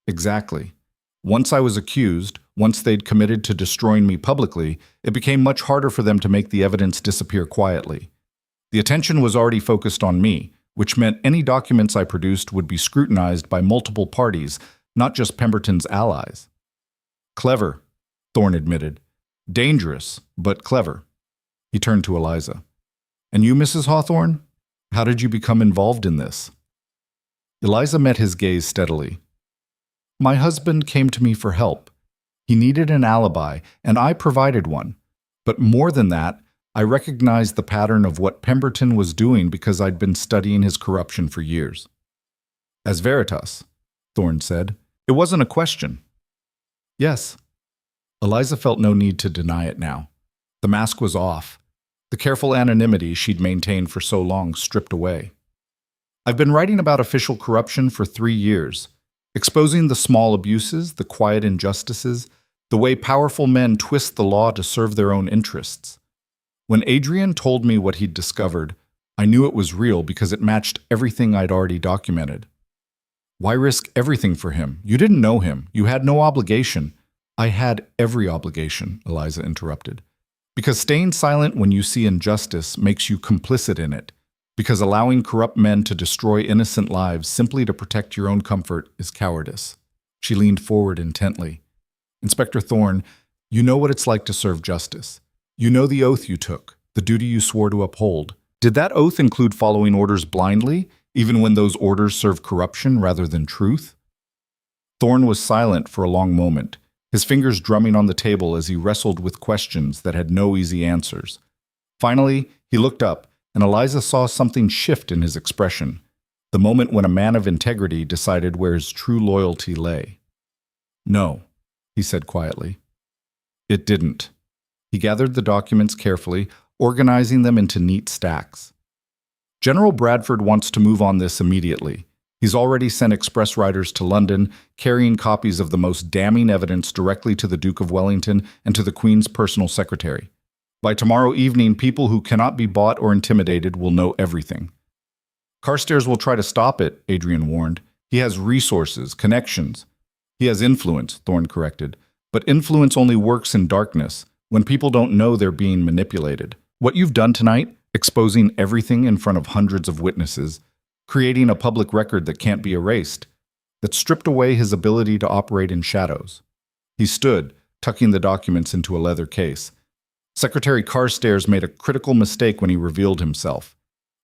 "Exactly. Once I was accused, once they'd committed to destroying me publicly, it became much harder for them to make the evidence disappear quietly. The attention was already focused on me, which meant any documents I produced would be scrutinized by multiple parties, not just Pemberton's allies." "Clever," Thorne admitted. "Dangerous, but clever." He turned to Eliza. "And you, Mrs. Hawthorne? How did you become involved in this?" Eliza met his gaze steadily. "My husband came to me for help. He needed an alibi, and I provided one. But more than that, I recognized the pattern of what Pemberton was doing because I'd been studying his corruption for years." "As Veritas," Thorne said. "It wasn't a question." "Yes." Eliza felt no need to deny it now. The mask was off. The careful anonymity she'd maintained for so long stripped away. "I've been writing about official corruption for 3 years, exposing the small abuses, the quiet injustices, the way powerful men twist the law to serve their own interests. When Adrian told me what he'd discovered, I knew it was real because it matched everything I'd already documented." "Why risk everything for him? You didn't know him. You had no obligation." "I had every obligation," Eliza interrupted. "Because staying silent when you see injustice makes you complicit in it. Because allowing corrupt men to destroy innocent lives simply to protect your own comfort is cowardice." She leaned forward intently. "Inspector Thorne, you know what it's like to serve justice. You know the oath you took, the duty you swore to uphold. Did that oath include following orders blindly, even when those orders serve corruption rather than truth?" Thorne was silent for a long moment, his fingers drumming on the table as he wrestled with questions that had no easy answers. Finally, he looked up, and Eliza saw something shift in his expression, the moment when a man of integrity decided where his true loyalty lay. "No," he said quietly. "It didn't." He gathered the documents carefully, organizing them into neat stacks. "General Bradford wants to move on this immediately. He's already sent express riders to London, carrying copies of the most damning evidence directly to the Duke of Wellington and to the Queen's personal secretary. By tomorrow evening, people who cannot be bought or intimidated will know everything." "Carstairs will try to stop it," Adrian warned. "He has resources, connections." He has influence, Thorne corrected. But influence only works in darkness, when people don't know they're being manipulated. What you've done tonight, exposing everything in front of hundreds of witnesses, creating a public record that can't be erased, that stripped away his ability to operate in shadows. He stood, tucking the documents into a leather case. Secretary Carstairs made a critical mistake when he revealed himself.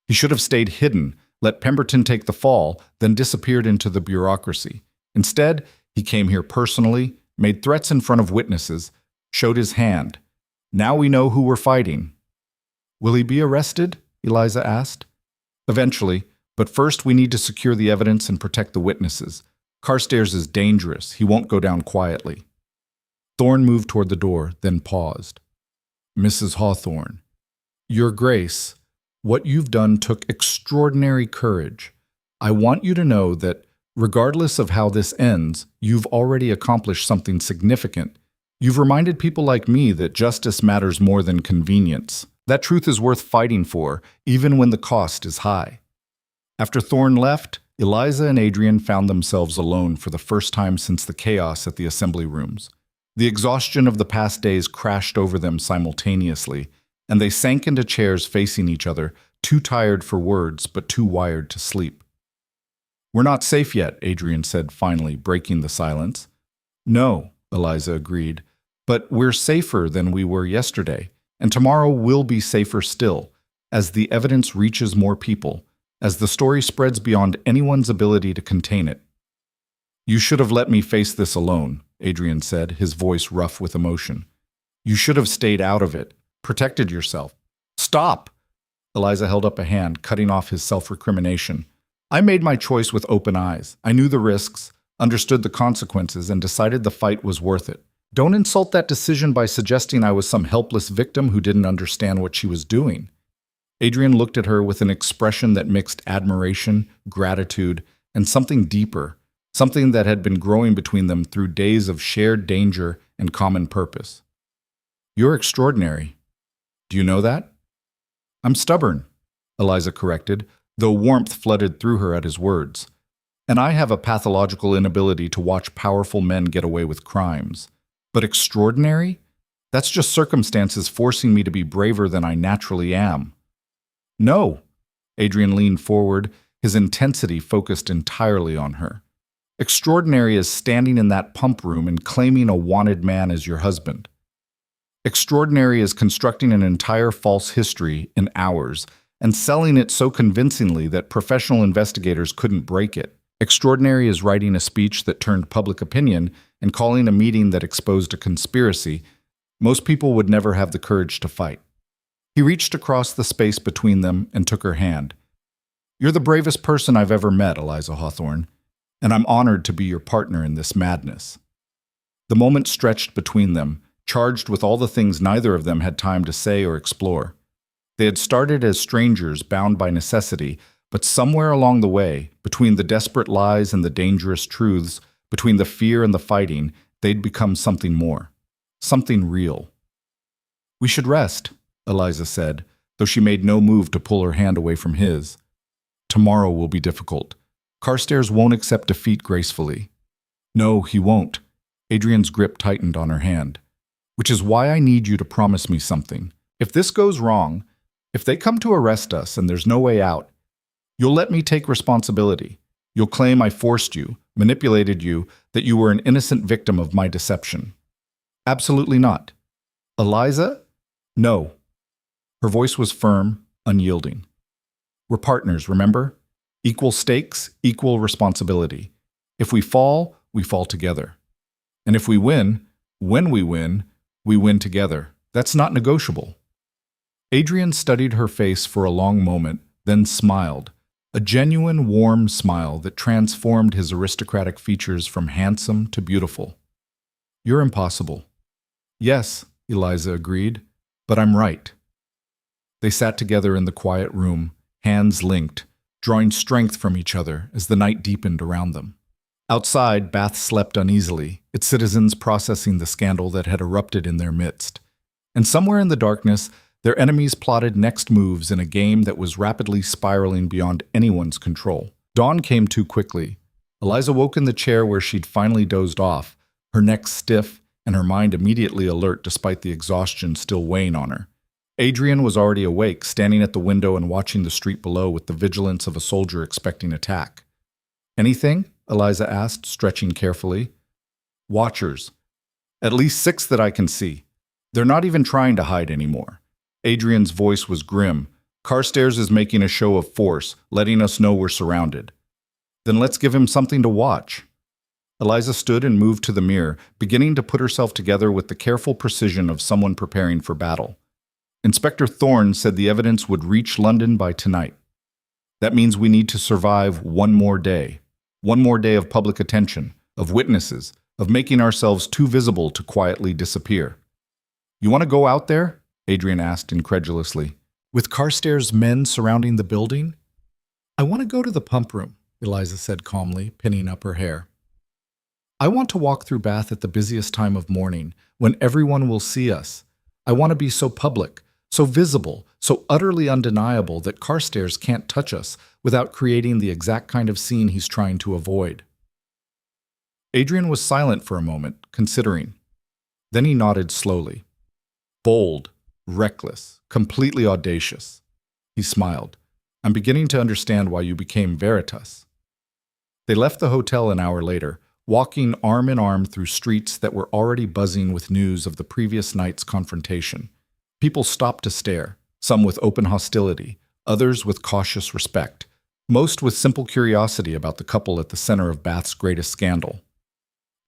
He should have stayed hidden, let Pemberton take the fall, then disappeared into the bureaucracy. Instead, he came here personally, made threats in front of witnesses, showed his hand. Now we know who we're fighting. Will he be arrested? Eliza asked. Eventually, but first we need to secure the evidence and protect the witnesses. Carstairs is dangerous. He won't go down quietly. Thorne moved toward the door, then paused. Mrs. Hawthorne, Your Grace, what you've done took extraordinary courage. I want you to know that, regardless of how this ends, you've already accomplished something significant. You've reminded people like me that justice matters more than convenience. That truth is worth fighting for, even when the cost is high. After Thorne left, Eliza and Adrian found themselves alone for the first time since the chaos at the assembly rooms. The exhaustion of the past days crashed over them simultaneously, and they sank into chairs facing each other, too tired for words but too wired to sleep. We're not safe yet, Adrian said finally, breaking the silence. No, Eliza agreed, but we're safer than we were yesterday, and tomorrow will be safer still, as the evidence reaches more people, as the story spreads beyond anyone's ability to contain it. You should have let me face this alone, Adrian said, his voice rough with emotion. You should have stayed out of it, protected yourself. Stop! Eliza held up a hand, cutting off his self-recrimination. I made my choice with open eyes. I knew the risks, understood the consequences, and decided the fight was worth it. Don't insult that decision by suggesting I was some helpless victim who didn't understand what she was doing. Adrian looked at her with an expression that mixed admiration, gratitude, and something deeper, something that had been growing between them through days of shared danger and common purpose. You're extraordinary. Do you know that? I'm stubborn, Eliza corrected, though warmth flooded through her at his words. And I have a pathological inability to watch powerful men get away with crimes. But extraordinary? That's just circumstances forcing me to be braver than I naturally am. No. Adrian leaned forward, his intensity focused entirely on her. Extraordinary is standing in that pump room and claiming a wanted man as your husband. Extraordinary is constructing an entire false history in hours and selling it so convincingly that professional investigators couldn't break it. Extraordinary is writing a speech that turned public opinion and calling a meeting that exposed a conspiracy most people would never have the courage to fight. He reached across the space between them and took her hand. You're the bravest person I've ever met, Eliza Hawthorne, and I'm honored to be your partner in this madness. The moment stretched between them, charged with all the things neither of them had time to say or explore. They had started as strangers bound by necessity, but somewhere along the way, between the desperate lies and the dangerous truths, between the fear and the fighting, they'd become something more, something real. We should rest, Eliza said, though she made no move to pull her hand away from his. Tomorrow will be difficult. Carstairs won't accept defeat gracefully. No, he won't. Adrian's grip tightened on her hand. Which is why I need you to promise me something. If this goes wrong, if they come to arrest us and there's no way out, you'll let me take responsibility. You'll claim I forced you, manipulated you, that you were an innocent victim of my deception. Absolutely not. Eliza? No. Her voice was firm, unyielding. We're partners, remember? Equal stakes, equal responsibility. If we fall together. And if we win, when we win together. That's not negotiable. Adrian studied her face for a long moment, then smiled, a genuine, warm smile that transformed his aristocratic features from handsome to beautiful. You're impossible. Yes, Eliza agreed, but I'm right. They sat together in the quiet room, hands linked, drawing strength from each other as the night deepened around them. Outside, Bath slept uneasily, its citizens processing the scandal that had erupted in their midst. And somewhere in the darkness, their enemies plotted next moves in a game that was rapidly spiraling beyond anyone's control. Dawn came too quickly. Eliza woke in the chair where she'd finally dozed off, her neck stiff and her mind immediately alert despite the exhaustion still weighing on her. Adrian was already awake, standing at the window and watching the street below with the vigilance of a soldier expecting attack. "Anything?" Eliza asked, stretching carefully. "Watchers. At least 6 that I can see. They're not even trying to hide anymore." Adrian's voice was grim. "Carstairs is making a show of force, letting us know we're surrounded." "Then let's give him something to watch." Eliza stood and moved to the mirror, beginning to put herself together with the careful precision of someone preparing for battle. "Inspector Thorne said the evidence would reach London by tonight. That means we need to survive one more day. One more day of public attention, of witnesses, of making ourselves too visible to quietly disappear." "You want to go out there?" Adrian asked incredulously. "With Carstairs' men surrounding the building?" "I want to go to the pump room," Eliza said calmly, pinning up her hair. "I want to walk through Bath at the busiest time of morning, when everyone will see us. I want to be so public, so visible, so utterly undeniable that Carstairs can't touch us without creating the exact kind of scene he's trying to avoid." Adrian was silent for a moment, considering. Then he nodded slowly. "Bold, reckless, completely audacious." He smiled. "I'm beginning to understand why you became Veritas." They left the hotel an hour later, walking arm in arm through streets that were already buzzing with news of the previous night's confrontation. People stopped to stare, some with open hostility, others with cautious respect, most with simple curiosity about the couple at the center of Bath's greatest scandal.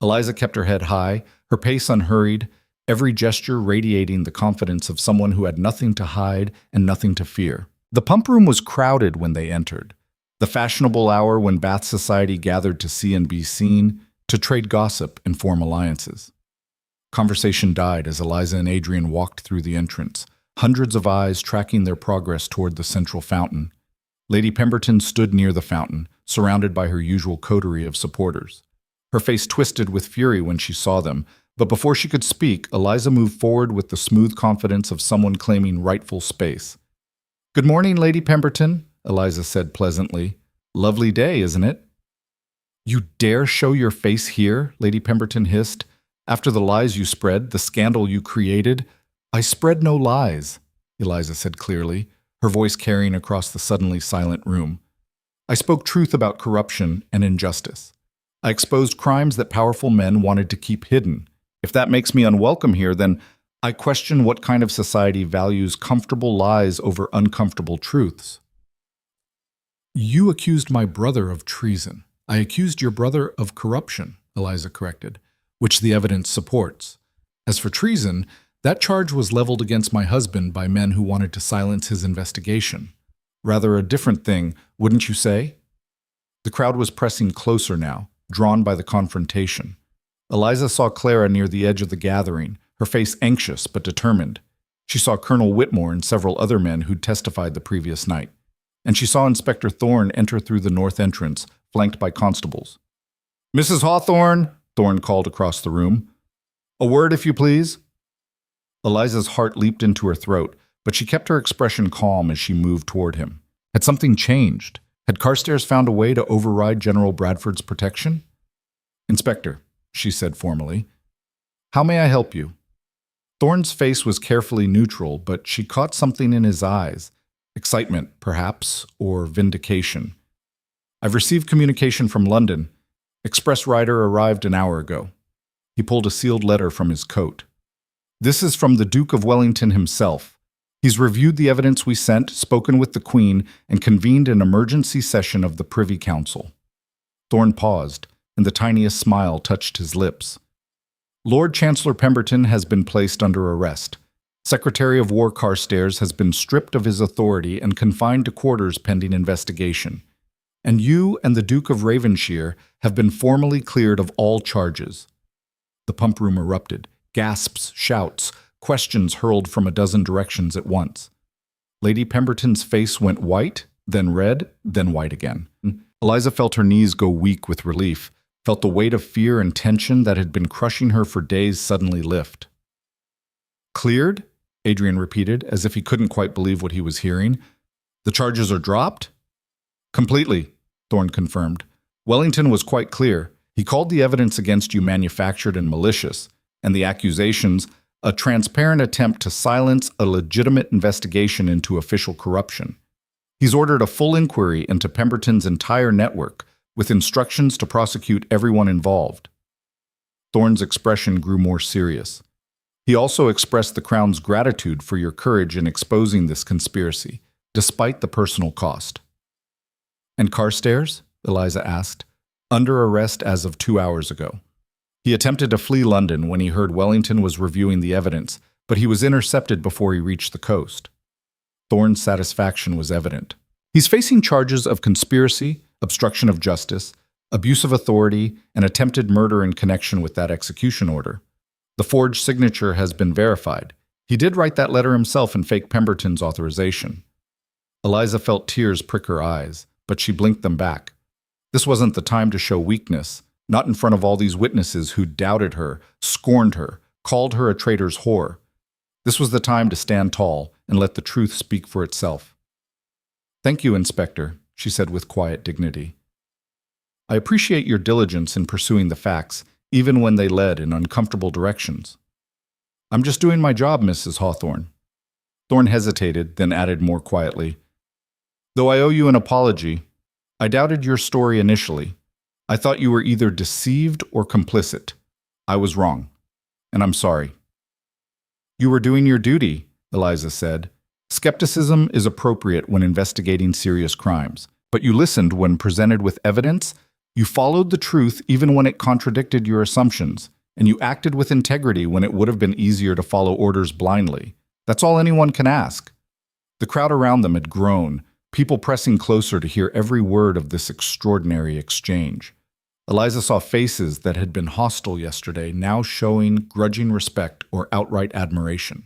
Eliza kept her head high, her pace unhurried, every gesture radiating the confidence of someone who had nothing to hide and nothing to fear. The pump room was crowded when they entered, the fashionable hour when Bath society gathered to see and be seen, to trade gossip and form alliances. Conversation died as Eliza and Adrian walked through the entrance, hundreds of eyes tracking their progress toward the central fountain. Lady Pemberton stood near the fountain, surrounded by her usual coterie of supporters. Her face twisted with fury when she saw them, but before she could speak, Eliza moved forward with the smooth confidence of someone claiming rightful space. "Good morning, Lady Pemberton," Eliza said pleasantly. "Lovely day, isn't it?" "You dare show your face here?" Lady Pemberton hissed. "After the lies you spread, the scandal you created?" "I spread no lies," Eliza said clearly, her voice carrying across the suddenly silent room. "I spoke truth about corruption and injustice. I exposed crimes that powerful men wanted to keep hidden. If that makes me unwelcome here, then I question what kind of society values comfortable lies over uncomfortable truths." "You accused my brother of treason. I accused your brother of corruption," Eliza corrected, "which the evidence supports. As for treason, that charge was leveled against my husband by men who wanted to silence his investigation. Rather a different thing, wouldn't you say?" The crowd was pressing closer now, drawn by the confrontation. Eliza saw Clara near the edge of the gathering, her face anxious but determined. She saw Colonel Whitmore and several other men who'd testified the previous night. And she saw Inspector Thorne enter through the north entrance, flanked by constables. "Mrs. Hawthorne," Thorne called across the room. "A word, if you please." Eliza's heart leaped into her throat, but she kept her expression calm as she moved toward him. Had something changed? Had Carstairs found a way to override General Bradford's protection? "Inspector," she said formally, "how may I help you?" Thorne's face was carefully neutral, but she caught something in his eyes. Excitement, perhaps, or vindication. "I've received communication from London. Express rider arrived an hour ago." He pulled a sealed letter from his coat. "This is from the Duke of Wellington himself. He's reviewed the evidence we sent, spoken with the Queen, and convened an emergency session of the Privy Council." Thorne paused, and the tiniest smile touched his lips. "Lord Chancellor Pemberton has been placed under arrest. Secretary of War Carstairs has been stripped of his authority and confined to quarters pending investigation. And you and the Duke of Ravensshire have been formally cleared of all charges." The pump room erupted. Gasps, shouts, questions hurled from a dozen directions at once. Lady Pemberton's face went white, then red, then white again. Eliza felt her knees go weak with relief, felt the weight of fear and tension that had been crushing her for days suddenly lift. "Cleared?" Adrian repeated, as if he couldn't quite believe what he was hearing. "The charges are dropped?" "Completely," Thorne confirmed. Wellington was quite clear. He called the evidence against you manufactured and malicious, and the accusations a transparent attempt to silence a legitimate investigation into official corruption. He's ordered a full inquiry into Pemberton's entire network, with instructions to prosecute everyone involved. Thorne's expression grew more serious. He also expressed the Crown's gratitude for your courage in exposing this conspiracy, despite the personal cost. And Carstairs? Eliza asked. Under arrest as of 2 hours ago. He attempted to flee London when he heard Wellington was reviewing the evidence, but he was intercepted before he reached the coast. Thorne's satisfaction was evident. He's facing charges of conspiracy, obstruction of justice, abuse of authority, and attempted murder in connection with that execution order. The forged signature has been verified. He did write that letter himself and fake Pemberton's authorization. Eliza felt tears prick her eyes, but she blinked them back. This wasn't the time to show weakness, not in front of all these witnesses who doubted her, scorned her, called her a traitor's whore. This was the time to stand tall and let the truth speak for itself. Thank you, Inspector, she said with quiet dignity. I appreciate your diligence in pursuing the facts, even when they led in uncomfortable directions. I'm just doing my job, Mrs. Hawthorne. Thorne hesitated, then added more quietly. Though I owe you an apology, I doubted your story initially. I thought you were either deceived or complicit. I was wrong, and I'm sorry. You were doing your duty, Eliza said. Skepticism is appropriate when investigating serious crimes, but you listened when presented with evidence, you followed the truth even when it contradicted your assumptions, and you acted with integrity when it would have been easier to follow orders blindly. That's all anyone can ask. The crowd around them had grown, people pressing closer to hear every word of this extraordinary exchange. Eliza saw faces that had been hostile yesterday now showing grudging respect or outright admiration.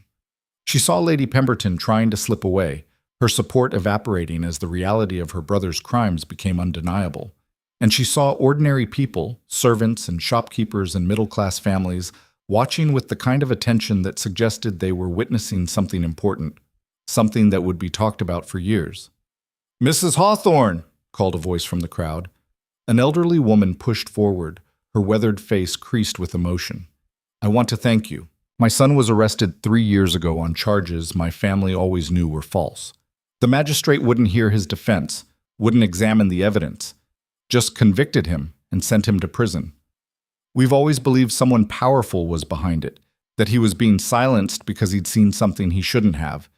She saw Lady Pemberton trying to slip away, her support evaporating as the reality of her brother's crimes became undeniable. And she saw ordinary people, servants and shopkeepers and middle-class families, watching with the kind of attention that suggested they were witnessing something important, something that would be talked about for years. Mrs. Hawthorne, called a voice from the crowd. An elderly woman pushed forward, her weathered face creased with emotion. I want to thank you. My son was arrested 3 years ago on charges my family always knew were false. The magistrate wouldn't hear his defense, wouldn't examine the evidence, just convicted him and sent him to prison. We've always believed someone powerful was behind it, that he was being silenced because he'd seen something he shouldn't have.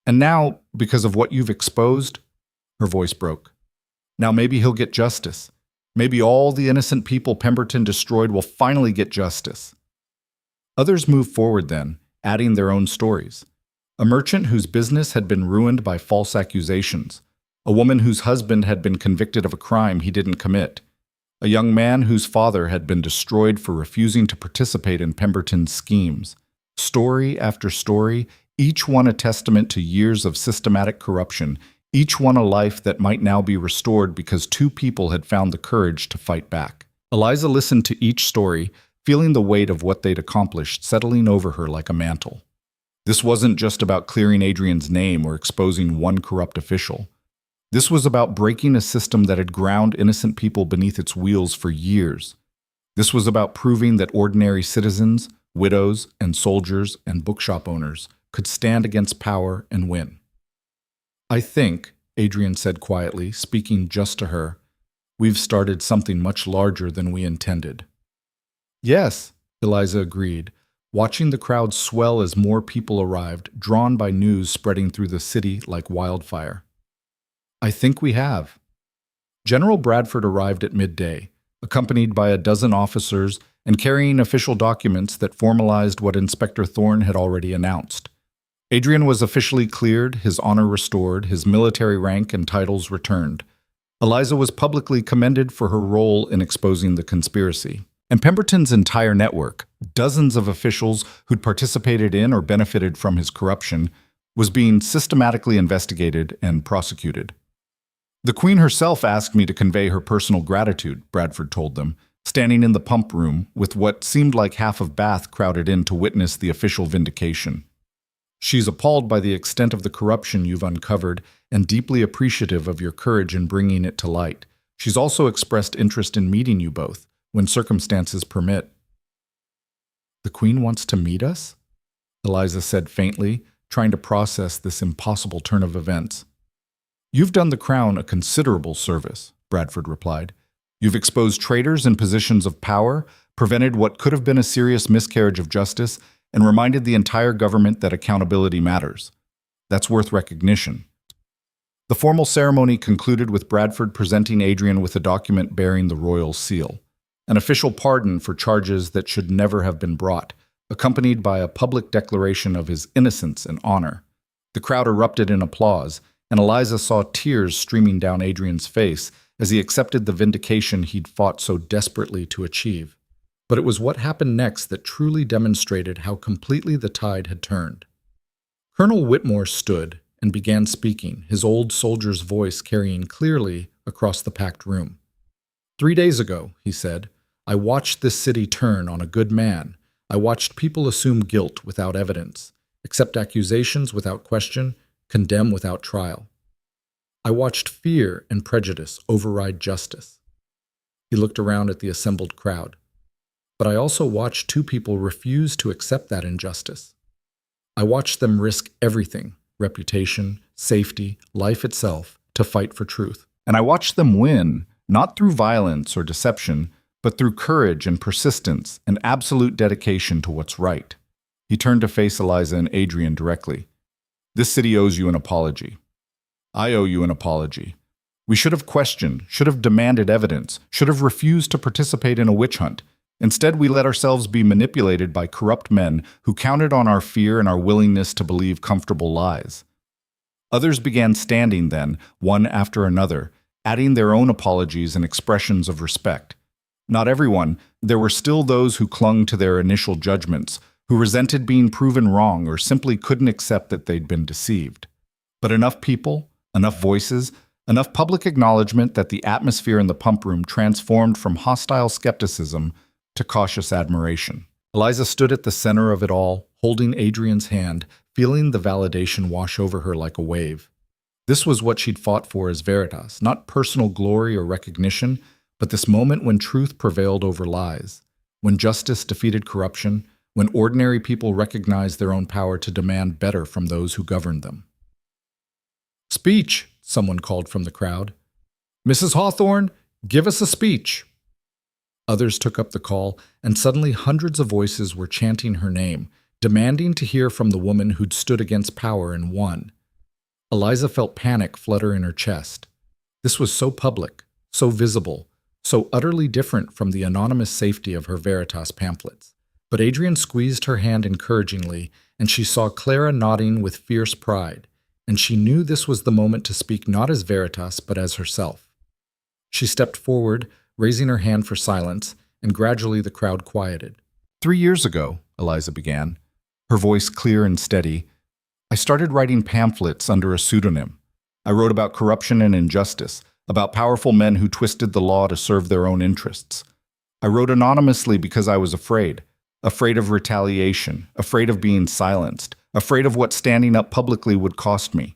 And now, because of what you've exposed, her voice broke. Now maybe he'll get justice. Maybe all the innocent people Pemberton destroyed will finally get justice. Others moved forward then, adding their own stories. A merchant whose business had been ruined by false accusations. A woman whose husband had been convicted of a crime he didn't commit. A young man whose father had been destroyed for refusing to participate in Pemberton's schemes. Story after story, each one a testament to years of systematic corruption, each one a life that might now be restored because 2 people had found the courage to fight back. Eliza listened to each story, feeling the weight of what they'd accomplished settling over her like a mantle. This wasn't just about clearing Adrian's name or exposing one corrupt official. This was about breaking a system that had ground innocent people beneath its wheels for years. This was about proving that ordinary citizens, widows, and soldiers and bookshop owners could stand against power and win. I think, Adrian said quietly, speaking just to her, we've started something much larger than we intended. Yes, Eliza agreed, watching the crowd swell as more people arrived, drawn by news spreading through the city like wildfire. I think we have. General Bradford arrived at midday, accompanied by a dozen officers and carrying official documents that formalized what Inspector Thorne had already announced. Adrian was officially cleared, his honor restored, his military rank and titles returned. Eliza was publicly commended for her role in exposing the conspiracy. And Pemberton's entire network, dozens of officials who'd participated in or benefited from his corruption, was being systematically investigated and prosecuted. The Queen herself asked me to convey her personal gratitude, Bradford told them, standing in the pump room with what seemed like half of Bath crowded in to witness the official vindication. She's appalled by the extent of the corruption you've uncovered and deeply appreciative of your courage in bringing it to light. She's also expressed interest in meeting you both, when circumstances permit. The Queen wants to meet us? Eliza said faintly, trying to process this impossible turn of events. You've done the Crown a considerable service, Bradford replied. You've exposed traitors in positions of power, prevented what could have been a serious miscarriage of justice, and reminded the entire government that accountability matters. That's worth recognition. The formal ceremony concluded with Bradford presenting Adrian with a document bearing the royal seal, an official pardon for charges that should never have been brought, accompanied by a public declaration of his innocence and honor. The crowd erupted in applause, and Eliza saw tears streaming down Adrian's face as he accepted the vindication he'd fought so desperately to achieve. But it was what happened next that truly demonstrated how completely the tide had turned. Colonel Whitmore stood and began speaking, his old soldier's voice carrying clearly across the packed room. 3 days ago, he said, I watched this city turn on a good man. I watched people assume guilt without evidence, accept accusations without question, condemn without trial. I watched fear and prejudice override justice. He looked around at the assembled crowd. But I also watched 2 people refuse to accept that injustice. I watched them risk everything, reputation, safety, life itself, to fight for truth. And I watched them win, not through violence or deception, but through courage and persistence and absolute dedication to what's right. He turned to face Eliza and Adrian directly. This city owes you an apology. I owe you an apology. We should have questioned, should have demanded evidence, should have refused to participate in a witch hunt. Instead, we let ourselves be manipulated by corrupt men who counted on our fear and our willingness to believe comfortable lies. Others began standing then, one after another, adding their own apologies and expressions of respect. Not everyone, there were still those who clung to their initial judgments, who resented being proven wrong or simply couldn't accept that they'd been deceived. But enough people, enough voices, enough public acknowledgement that the atmosphere in the pump room transformed from hostile skepticism to cautious admiration. Eliza stood at the center of it all, holding Adrian's hand, feeling the validation wash over her like a wave. This was what she'd fought for as Veritas, not personal glory or recognition, but this moment when truth prevailed over lies, when justice defeated corruption, when ordinary people recognized their own power to demand better from those who governed them. Speech, someone called from the crowd. Mrs. Hawthorne, give us a speech. Others took up the call, and suddenly hundreds of voices were chanting her name, demanding to hear from the woman who'd stood against power and won. Eliza felt panic flutter in her chest. This was so public, so visible, so utterly different from the anonymous safety of her Veritas pamphlets. But Adrian squeezed her hand encouragingly, and she saw Clara nodding with fierce pride, and she knew this was the moment to speak not as Veritas but as herself. She stepped forward, raising her hand for silence, and gradually the crowd quieted. 3 years ago, Eliza began, her voice clear and steady, I started writing pamphlets under a pseudonym. I wrote about corruption and injustice, about powerful men who twisted the law to serve their own interests. I wrote anonymously because I was afraid of retaliation, afraid of being silenced, afraid of what standing up publicly would cost me.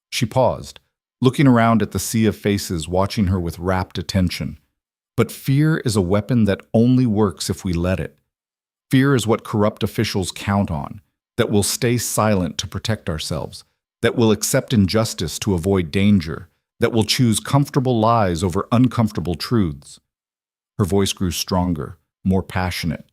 She paused, looking around at the sea of faces watching her with rapt attention. But fear is a weapon that only works if we let it. Fear is what corrupt officials count on, that will stay silent to protect ourselves, that will accept injustice to avoid danger, that will choose comfortable lies over uncomfortable truths. Her voice grew stronger, more passionate.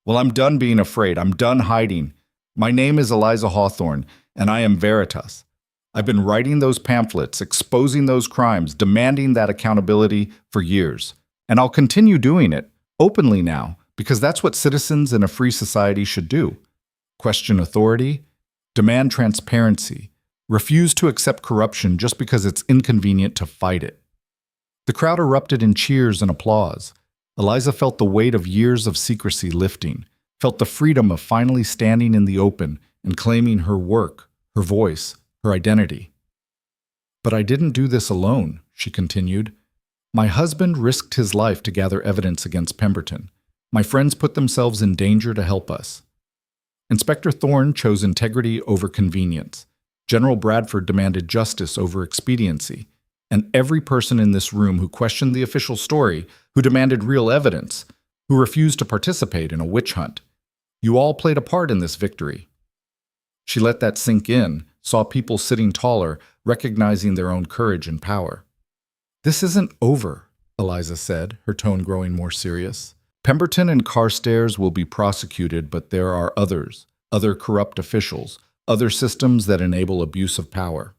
Well, I'm done being afraid. I'm done hiding. My name is Eliza Hawthorne, and I am Veritas. I've been writing those pamphlets, exposing those crimes, demanding that accountability for years. And I'll continue doing it, openly now, because that's what citizens in a free society should do. Question authority, demand transparency, refuse to accept corruption just because it's inconvenient to fight it. The crowd erupted in cheers and applause. Eliza felt the weight of years of secrecy lifting, felt the freedom of finally standing in the open and claiming her work, her voice, her identity. But I didn't do this alone, she continued. My husband risked his life to gather evidence against Pemberton. My friends put themselves in danger to help us. Inspector Thorne chose integrity over convenience. General Bradford demanded justice over expediency. And every person in this room who questioned the official story, who demanded real evidence, who refused to participate in a witch hunt. You all played a part in this victory. She let that sink in, saw people sitting taller, recognizing their own courage and power. This isn't over, Eliza said, her tone growing more serious. Pemberton and Carstairs will be prosecuted, but there are others, other corrupt officials, other systems that enable abuse of power.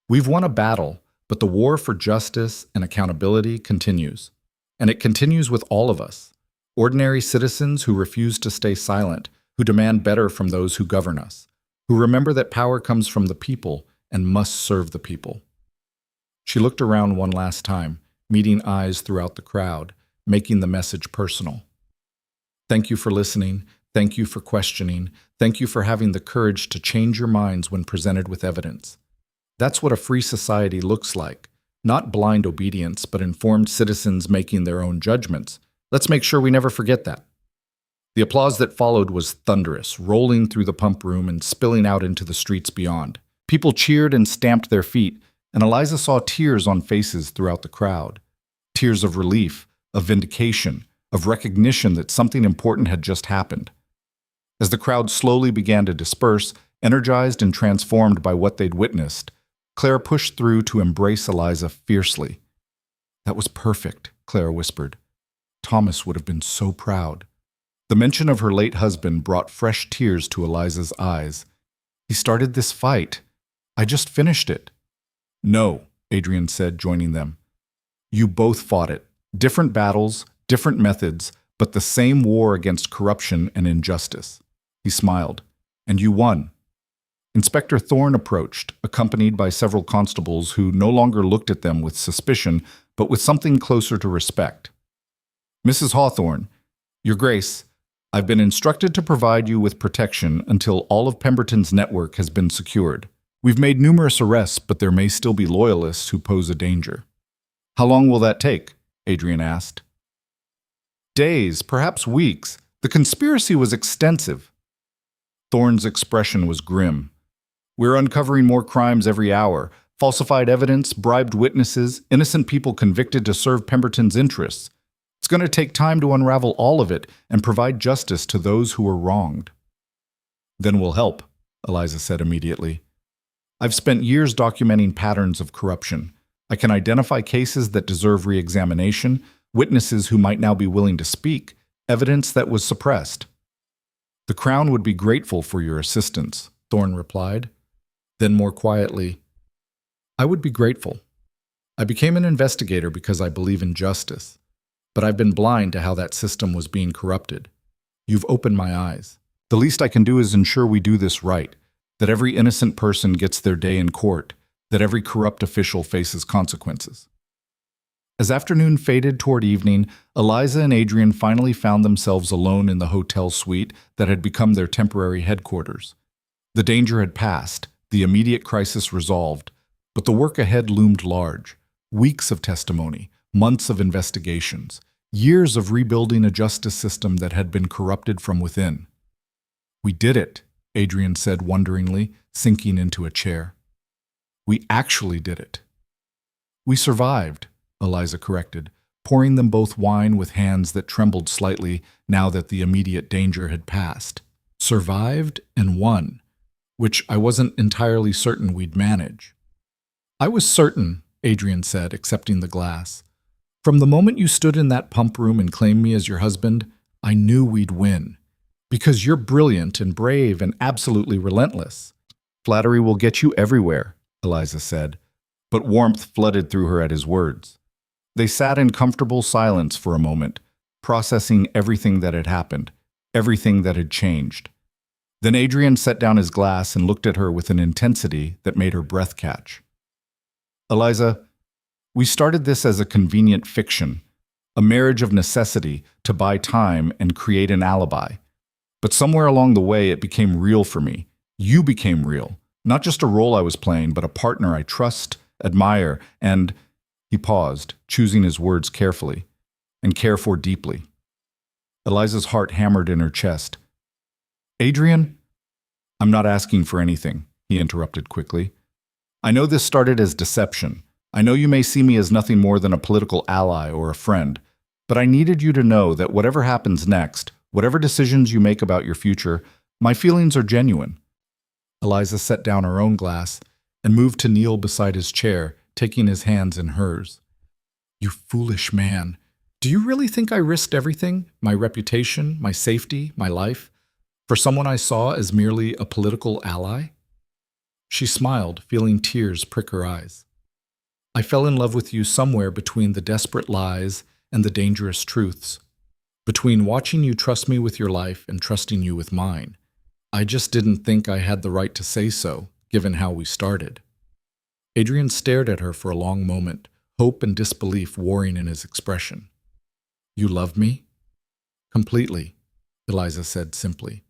We've won a battle, but the war for justice and accountability continues. And it continues with all of us, ordinary citizens who refuse to stay silent, who demand better from those who govern us, who remember that power comes from the people and must serve the people. She looked around one last time, meeting eyes throughout the crowd, making the message personal. Thank you for listening. Thank you for questioning. Thank you for having the courage to change your minds when presented with evidence. That's what a free society looks like. Not blind obedience, but informed citizens making their own judgments. Let's make sure we never forget that. The applause that followed was thunderous, rolling through the pump room and spilling out into the streets beyond. People cheered and stamped their feet, and Eliza saw tears on faces throughout the crowd. Tears of relief, of vindication, of recognition that something important had just happened. As the crowd slowly began to disperse, energized and transformed by what they'd witnessed, Claire pushed through to embrace Eliza fiercely. That was perfect, Claire whispered. Thomas would have been so proud. The mention of her late husband brought fresh tears to Eliza's eyes. He started this fight. I just finished it. No, Adrian said, joining them. You both fought it. Different battles, different methods, but the same war against corruption and injustice. He smiled. And you won. Inspector Thorne approached, accompanied by several constables who no longer looked at them with suspicion, but with something closer to respect. Mrs. Hawthorne, Your Grace, I've been instructed to provide you with protection until all of Pemberton's network has been secured. We've made numerous arrests, but there may still be loyalists who pose a danger. How long will that take? Adrian asked. Days, perhaps weeks. The conspiracy was extensive. Thorne's expression was grim. We're uncovering more crimes every hour. Falsified evidence, bribed witnesses, innocent people convicted to serve Pemberton's interests. It's going to take time to unravel all of it and provide justice to those who were wronged. Then we'll help, Eliza said immediately. I've spent years documenting patterns of corruption. I can identify cases that deserve re-examination, witnesses who might now be willing to speak, evidence that was suppressed. The Crown would be grateful for your assistance, Thorne replied. Then more quietly, I would be grateful. I became an investigator because I believe in justice, but I've been blind to how that system was being corrupted. You've opened my eyes. The least I can do is ensure we do this right, that every innocent person gets their day in court, that every corrupt official faces consequences. As afternoon faded toward evening, Eliza and Adrian finally found themselves alone in the hotel suite that had become their temporary headquarters. The danger had passed, the immediate crisis resolved, but the work ahead loomed large. Weeks of testimony, months of investigations, years of rebuilding a justice system that had been corrupted from within. We did it, Adrian said wonderingly, sinking into a chair. We actually did it. We survived, Eliza corrected, pouring them both wine with hands that trembled slightly now that the immediate danger had passed. Survived and won, which I wasn't entirely certain we'd manage. I was certain, Adrian said, accepting the glass. From the moment you stood in that pump room and claimed me as your husband, I knew we'd win. Because you're brilliant and brave and absolutely relentless. Flattery will get you everywhere, Eliza said, but warmth flooded through her at his words. They sat in comfortable silence for a moment, processing everything that had happened, everything that had changed. Then Adrian set down his glass and looked at her with an intensity that made her breath catch. Eliza, we started this as a convenient fiction, a marriage of necessity to buy time and create an alibi. But somewhere along the way, it became real for me. You became real. Not just a role I was playing, but a partner I trust, admire, and... He paused, choosing his words carefully, and care for deeply. Eliza's heart hammered in her chest. Adrian? I'm not asking for anything, he interrupted quickly. I know this started as deception. I know you may see me as nothing more than a political ally or a friend, but I needed you to know that whatever happens next, whatever decisions you make about your future, my feelings are genuine. Eliza set down her own glass and moved to kneel beside his chair, taking his hands in hers. You foolish man. Do you really think I risked everything, my reputation, my safety, my life, for someone I saw as merely a political ally? She smiled, feeling tears prick her eyes. I fell in love with you somewhere between the desperate lies and the dangerous truths, between watching you trust me with your life and trusting you with mine. I just didn't think I had the right to say so, given how we started. Adrian stared at her for a long moment, hope and disbelief warring in his expression. You love me? Completely, Eliza said simply.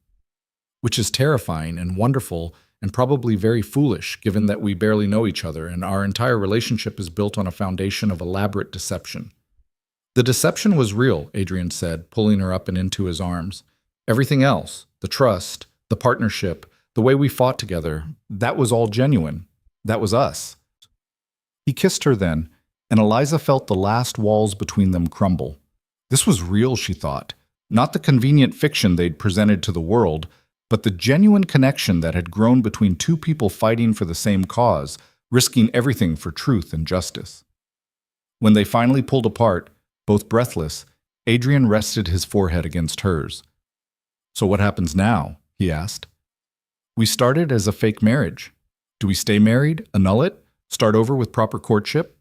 Which is terrifying and wonderful and probably very foolish, given that we barely know each other and our entire relationship is built on a foundation of elaborate deception. The deception was real, Adrian said, pulling her up and into his arms. Everything else, the trust, the partnership, the way we fought together, that was all genuine. That was us. He kissed her then, and Eliza felt the last walls between them crumble. This was real, she thought. Not the convenient fiction they'd presented to the world, but the genuine connection that had grown between two people fighting for the same cause, risking everything for truth and justice. When they finally pulled apart, both breathless, Adrian rested his forehead against hers. So what happens now? He asked. We started as a fake marriage. Do we stay married, annul it, start over with proper courtship?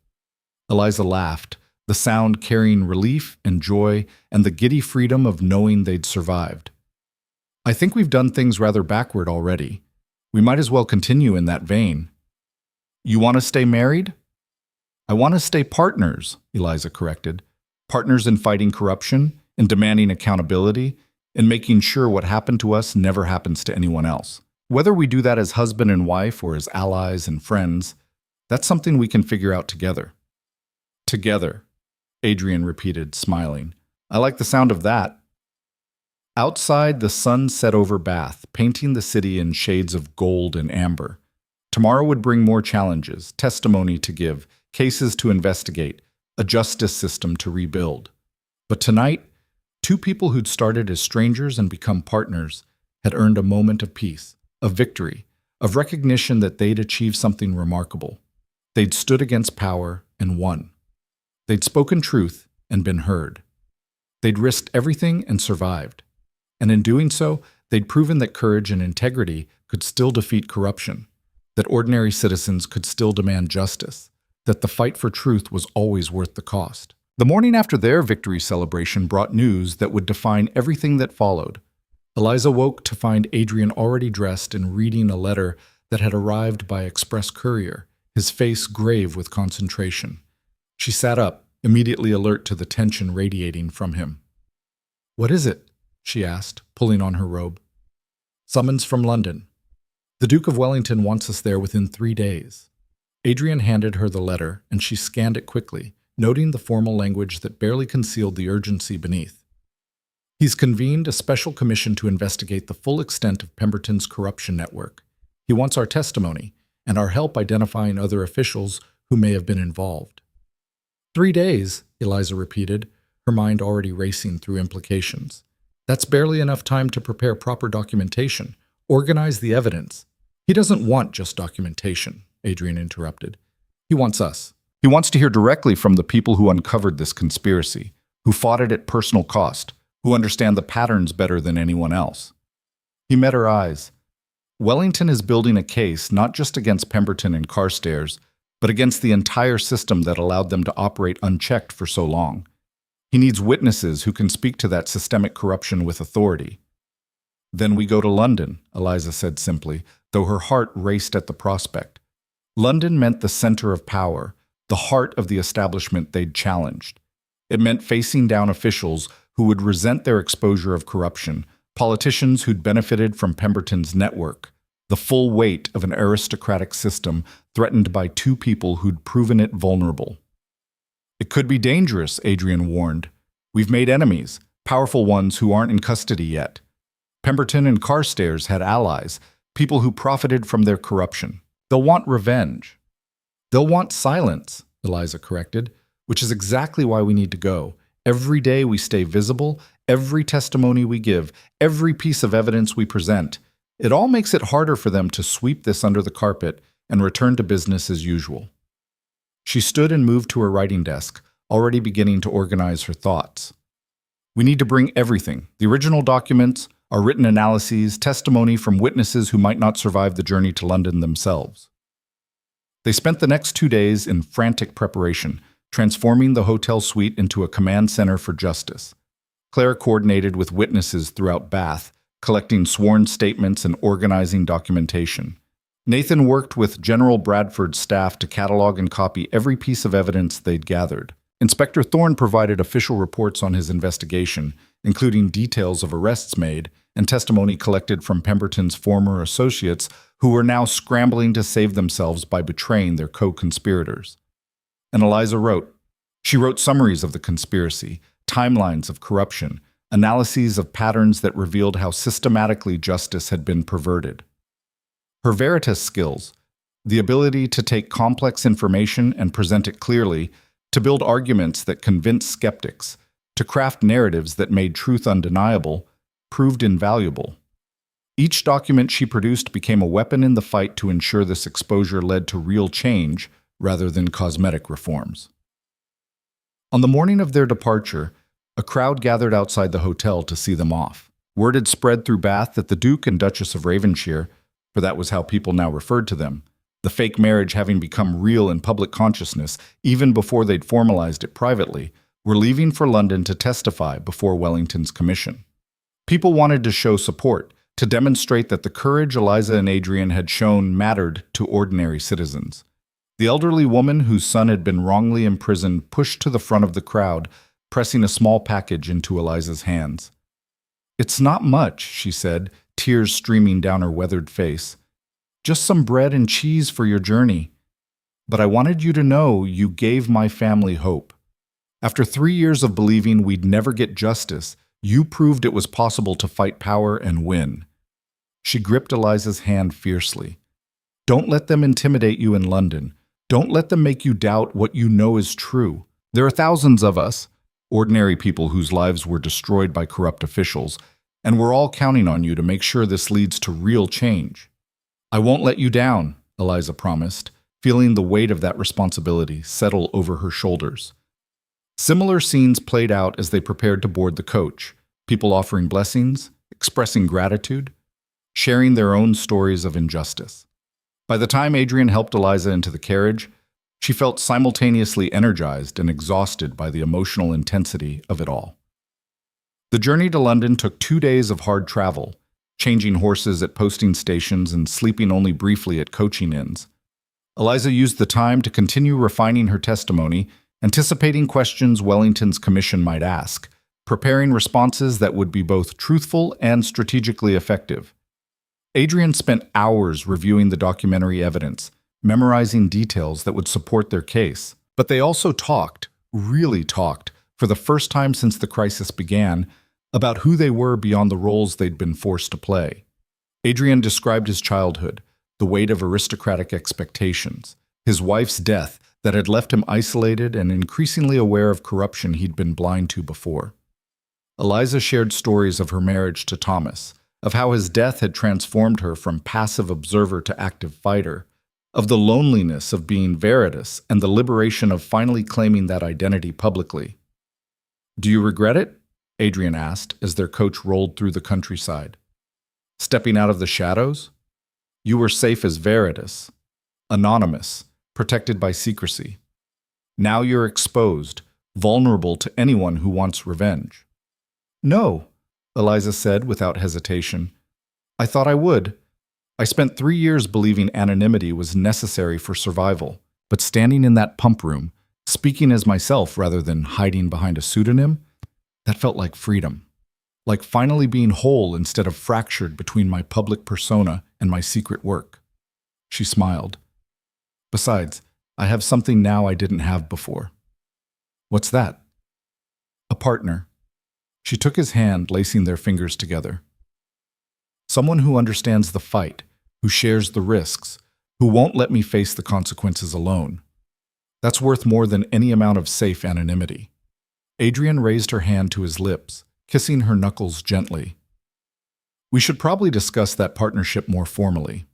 Eliza laughed, the sound carrying relief and joy and the giddy freedom of knowing they'd survived. I think we've done things rather backward already. We might as well continue in that vein. You want to stay married? I want to stay partners, Eliza corrected. Partners in fighting corruption, in demanding accountability, in making sure what happened to us never happens to anyone else. Whether we do that as husband and wife or as allies and friends, that's something we can figure out together. Together, Adrian repeated, smiling. I like the sound of that. Outside, the sun set over Bath, painting the city in shades of gold and amber. Tomorrow would bring more challenges, testimony to give, cases to investigate, a justice system to rebuild. But tonight, two people who'd started as strangers and become partners had earned a moment of peace, of victory, of recognition that they'd achieved something remarkable. They'd stood against power and won. They'd spoken truth and been heard. They'd risked everything and survived. And in doing so, they'd proven that courage and integrity could still defeat corruption, that ordinary citizens could still demand justice, that the fight for truth was always worth the cost. The morning after their victory celebration brought news that would define everything that followed. Eliza woke to find Adrian already dressed and reading a letter that had arrived by express courier, his face grave with concentration. She sat up, immediately alert to the tension radiating from him. What is it? She asked, pulling on her robe. Summons from London. The Duke of Wellington wants us there within 3 days. Adrian handed her the letter, and she scanned it quickly, noting the formal language that barely concealed the urgency beneath. He's convened a special commission to investigate the full extent of Pemberton's corruption network. He wants our testimony and our help identifying other officials who may have been involved. 3 days, Eliza repeated, her mind already racing through implications. That's barely enough time to prepare proper documentation, organize the evidence. He doesn't want just documentation, Adrian interrupted. He wants us. He wants to hear directly from the people who uncovered this conspiracy, who fought it at personal cost, who understand the patterns better than anyone else. He met her eyes. Wellington is building a case not just against Pemberton and Carstairs, but against the entire system that allowed them to operate unchecked for so long. He needs witnesses who can speak to that systemic corruption with authority. Then we go to London, Eliza said simply, though her heart raced at the prospect. London meant the center of power, the heart of the establishment they'd challenged. It meant facing down officials who would resent their exposure of corruption, politicians who'd benefited from Pemberton's network, the full weight of an aristocratic system threatened by two people who'd proven it vulnerable. It could be dangerous, Adrian warned. We've made enemies, powerful ones who aren't in custody yet. Pemberton and Carstairs had allies, people who profited from their corruption. They'll want revenge. They'll want silence, Eliza corrected, which is exactly why we need to go. Every day we stay visible, every testimony we give, every piece of evidence we present. It all makes it harder for them to sweep this under the carpet and return to business as usual. She stood and moved to her writing desk, already beginning to organize her thoughts. We need to bring everything, the original documents, our written analyses, testimony from witnesses who might not survive the journey to London themselves. They spent the next 2 days in frantic preparation, transforming the hotel suite into a command center for justice. Claire coordinated with witnesses throughout Bath, collecting sworn statements and organizing documentation. Nathan worked with General Bradford's staff to catalog and copy every piece of evidence they'd gathered. Inspector Thorne provided official reports on his investigation, including details of arrests made and testimony collected from Pemberton's former associates who were now scrambling to save themselves by betraying their co-conspirators. And Eliza wrote. She wrote summaries of the conspiracy, timelines of corruption, analyses of patterns that revealed how systematically justice had been perverted. Her veritas skills, the ability to take complex information and present it clearly, to build arguments that convinced skeptics, to craft narratives that made truth undeniable, proved invaluable. Each document she produced became a weapon in the fight to ensure this exposure led to real change rather than cosmetic reforms. On the morning of their departure, a crowd gathered outside the hotel to see them off. Word had spread through Bath that the Duke and Duchess of Ravensshire, for that was how people now referred to them, the fake marriage having become real in public consciousness even before they'd formalized it privately, were leaving for London to testify before Wellington's commission. People wanted to show support, to demonstrate that the courage Eliza and Adrian had shown mattered to ordinary citizens. The elderly woman whose son had been wrongly imprisoned pushed to the front of the crowd, pressing a small package into Eliza's hands. "It's not much," she said, tears streaming down her weathered face. "Just some bread and cheese for your journey. But I wanted you to know you gave my family hope. After 3 years of believing we'd never get justice, you proved it was possible to fight power and win." She gripped Eliza's hand fiercely. "Don't let them intimidate you in London. Don't let them make you doubt what you know is true. There are thousands of us, ordinary people whose lives were destroyed by corrupt officials, and we're all counting on you to make sure this leads to real change." "I won't let you down," Eliza promised, feeling the weight of that responsibility settle over her shoulders. Similar scenes played out as they prepared to board the coach, people offering blessings, expressing gratitude, sharing their own stories of injustice. By the time Adrian helped Eliza into the carriage, she felt simultaneously energized and exhausted by the emotional intensity of it all. The journey to London took 2 days of hard travel, changing horses at posting stations and sleeping only briefly at coaching inns. Eliza used the time to continue refining her testimony, anticipating questions Wellington's commission might ask, preparing responses that would be both truthful and strategically effective. Adrian spent hours reviewing the documentary evidence, memorizing details that would support their case. But they also talked, really talked, for the first time since the crisis began, about who they were beyond the roles they'd been forced to play. Adrian described his childhood, the weight of aristocratic expectations, his wife's death that had left him isolated and increasingly aware of corruption he'd been blind to before. Eliza shared stories of her marriage to Thomas, of how his death had transformed her from passive observer to active fighter, of the loneliness of being Veritas and the liberation of finally claiming that identity publicly. "Do you regret it?" Adrian asked as their coach rolled through the countryside. "Stepping out of the shadows? You were safe as Veritas, anonymous, protected by secrecy. Now you're exposed, vulnerable to anyone who wants revenge." "No," Eliza said without hesitation. "I thought I would. I spent 3 years believing anonymity was necessary for survival, but standing in that pump room, speaking as myself rather than hiding behind a pseudonym, that felt like freedom. Like finally being whole instead of fractured between my public persona and my secret work." She smiled. "Besides, I have something now I didn't have before." "What's that?" "A partner." She took his hand, lacing their fingers together. "Someone who understands the fight, who shares the risks, who won't let me face the consequences alone." That's worth more than any amount of safe anonymity. Adrian raised her hand to his lips, kissing her knuckles gently. We should probably discuss that partnership more formally.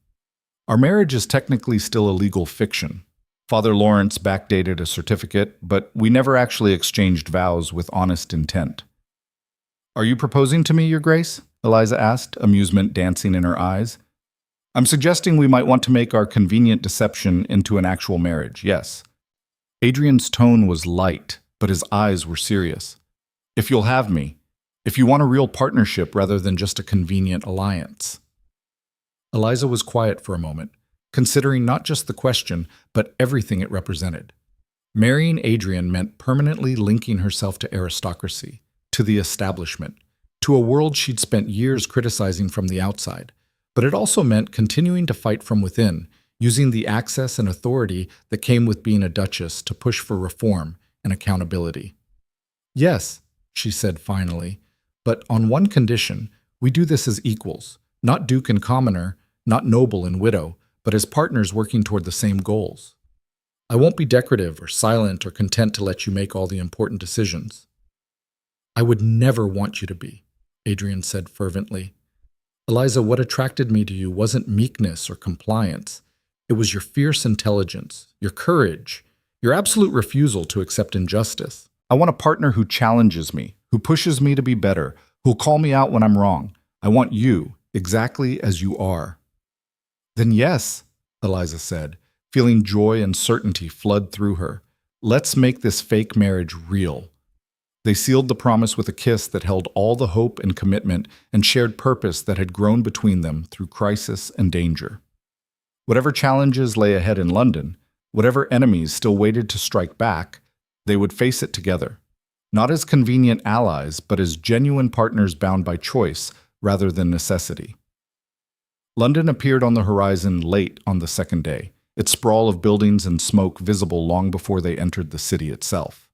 Our marriage is technically still a legal fiction. Father Lawrence backdated a certificate, but we never actually exchanged vows with honest intent. Are you proposing to me, Your Grace? Eliza asked, amusement dancing in her eyes. I'm suggesting we might want to make our convenient deception into an actual marriage, yes. Adrian's tone was light, but his eyes were serious. If you'll have me, if you want a real partnership rather than just a convenient alliance. Eliza was quiet for a moment, considering not just the question, but everything it represented. Marrying Adrian meant permanently linking herself to aristocracy, to the establishment, to a world she'd spent years criticizing from the outside. But it also meant continuing to fight from within, using the access and authority that came with being a duchess to push for reform and accountability. Yes, she said finally, but on one condition, we do this as equals, not duke and commoner, not noble and widow, but as partners working toward the same goals. I won't be decorative or silent or content to let you make all the important decisions. I would never want you to be, Adrian said fervently. Eliza, what attracted me to you wasn't meekness or compliance. It was your fierce intelligence, your courage, your absolute refusal to accept injustice. I want a partner who challenges me, who pushes me to be better, who'll call me out when I'm wrong. I want you, exactly as you are. Then yes, Eliza said, feeling joy and certainty flood through her. Let's make this fake marriage real. They sealed the promise with a kiss that held all the hope and commitment and shared purpose that had grown between them through crisis and danger. Whatever challenges lay ahead in London, whatever enemies still waited to strike back, they would face it together, not as convenient allies, but as genuine partners bound by choice rather than necessity. London appeared on the horizon late on the second day, its sprawl of buildings and smoke visible long before they entered the city itself.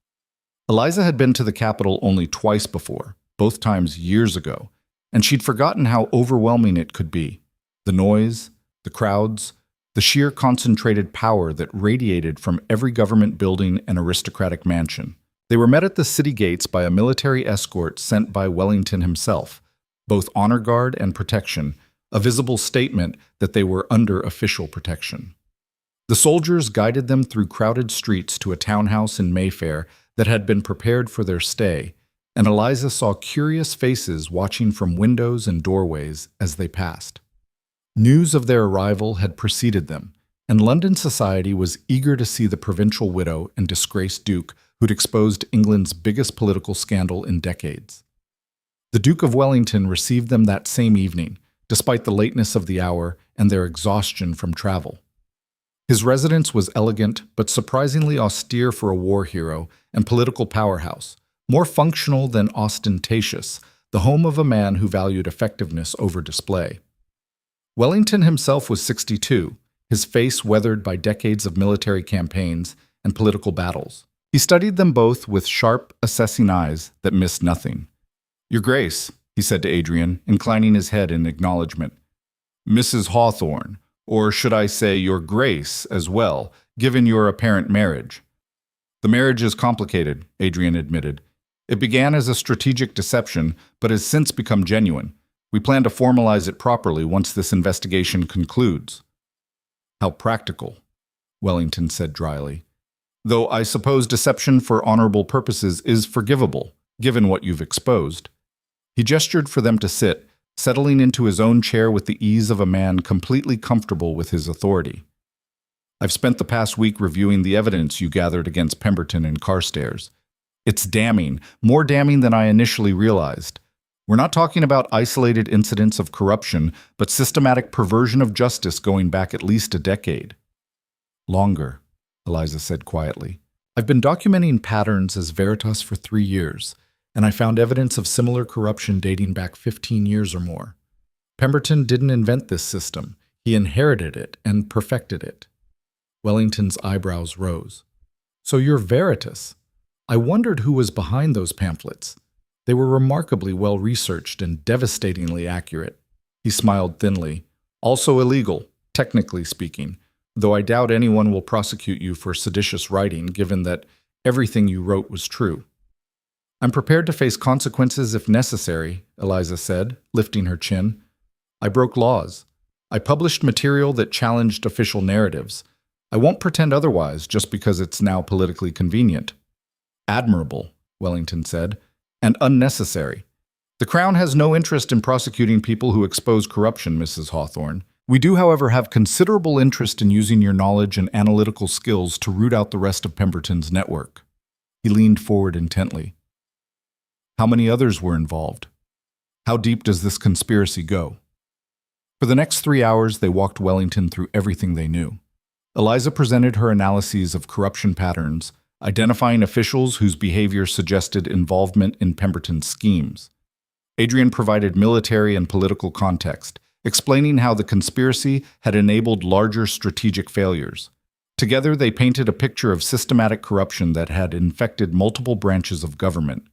Eliza had been to the capital only twice before, both times years ago, and she'd forgotten how overwhelming it could be. The noise, the crowds, the sheer concentrated power that radiated from every government building and aristocratic mansion. They were met at the city gates by a military escort sent by Wellington himself, both honor guard and protection, a visible statement that they were under official protection. The soldiers guided them through crowded streets to a townhouse in Mayfair that had been prepared for their stay, and Eliza saw curious faces watching from windows and doorways as they passed. News of their arrival had preceded them, and London society was eager to see the provincial widow and disgraced duke who'd exposed England's biggest political scandal in decades. The Duke of Wellington received them that same evening, despite the lateness of the hour and their exhaustion from travel. His residence was elegant but surprisingly austere for a war hero and political powerhouse, more functional than ostentatious, the home of a man who valued effectiveness over display. Wellington himself was 62, his face weathered by decades of military campaigns and political battles. He studied them both with sharp, assessing eyes that missed nothing. "Your Grace," he said to Adrian, inclining his head in acknowledgement. "Mrs. Hawthorne, or should I say Your Grace as well, given your apparent marriage." "The marriage is complicated," Adrian admitted. "It began as a strategic deception, but has since become genuine. We plan to formalize it properly once this investigation concludes." "How practical," Wellington said dryly. "Though I suppose deception for honorable purposes is forgivable, given what you've exposed." He gestured for them to sit, settling into his own chair with the ease of a man completely comfortable with his authority. "I've spent the past week reviewing the evidence you gathered against Pemberton and Carstairs. It's damning, more damning than I initially realized. We're not talking about isolated incidents of corruption, but systematic perversion of justice going back at least a decade." "Longer," Eliza said quietly. "I've been documenting patterns as Veritas for 3 years, and I found evidence of similar corruption dating back 15 years or more. Pemberton didn't invent this system. He inherited it and perfected it." Wellington's eyebrows rose. "So you're Veritas. I wondered who was behind those pamphlets. They were remarkably well-researched and devastatingly accurate." He smiled thinly. "Also illegal, technically speaking, though I doubt anyone will prosecute you for seditious writing, given that everything you wrote was true. I'm prepared to face consequences if necessary, Eliza said, lifting her chin. I broke laws. I published material that challenged official narratives. I won't pretend otherwise just because it's now politically convenient. Admirable, Wellington said, and unnecessary. The Crown has no interest in prosecuting people who expose corruption, Mrs. Hawthorne. We do, however, have considerable interest in using your knowledge and analytical skills to root out the rest of Pemberton's network. He leaned forward intently. How many others were involved? How deep does this conspiracy go? For the next 3 hours, they walked Wellington through everything they knew. Eliza presented her analyses of corruption patterns, identifying officials whose behavior suggested involvement in Pemberton's schemes. Adrian provided military and political context, explaining how the conspiracy had enabled larger strategic failures. Together, they painted a picture of systematic corruption that had infected multiple branches of government.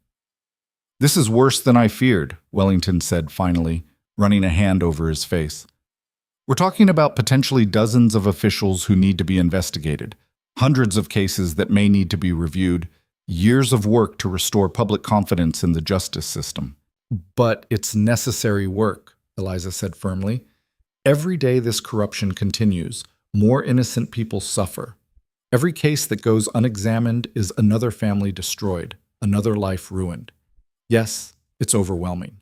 This is worse than I feared, Wellington said finally, running a hand over his face. We're talking about potentially dozens of officials who need to be investigated, hundreds of cases that may need to be reviewed, years of work to restore public confidence in the justice system. But it's necessary work, Eliza said firmly. Every day this corruption continues, more innocent people suffer. Every case that goes unexamined is another family destroyed, another life ruined. Yes, it's overwhelming.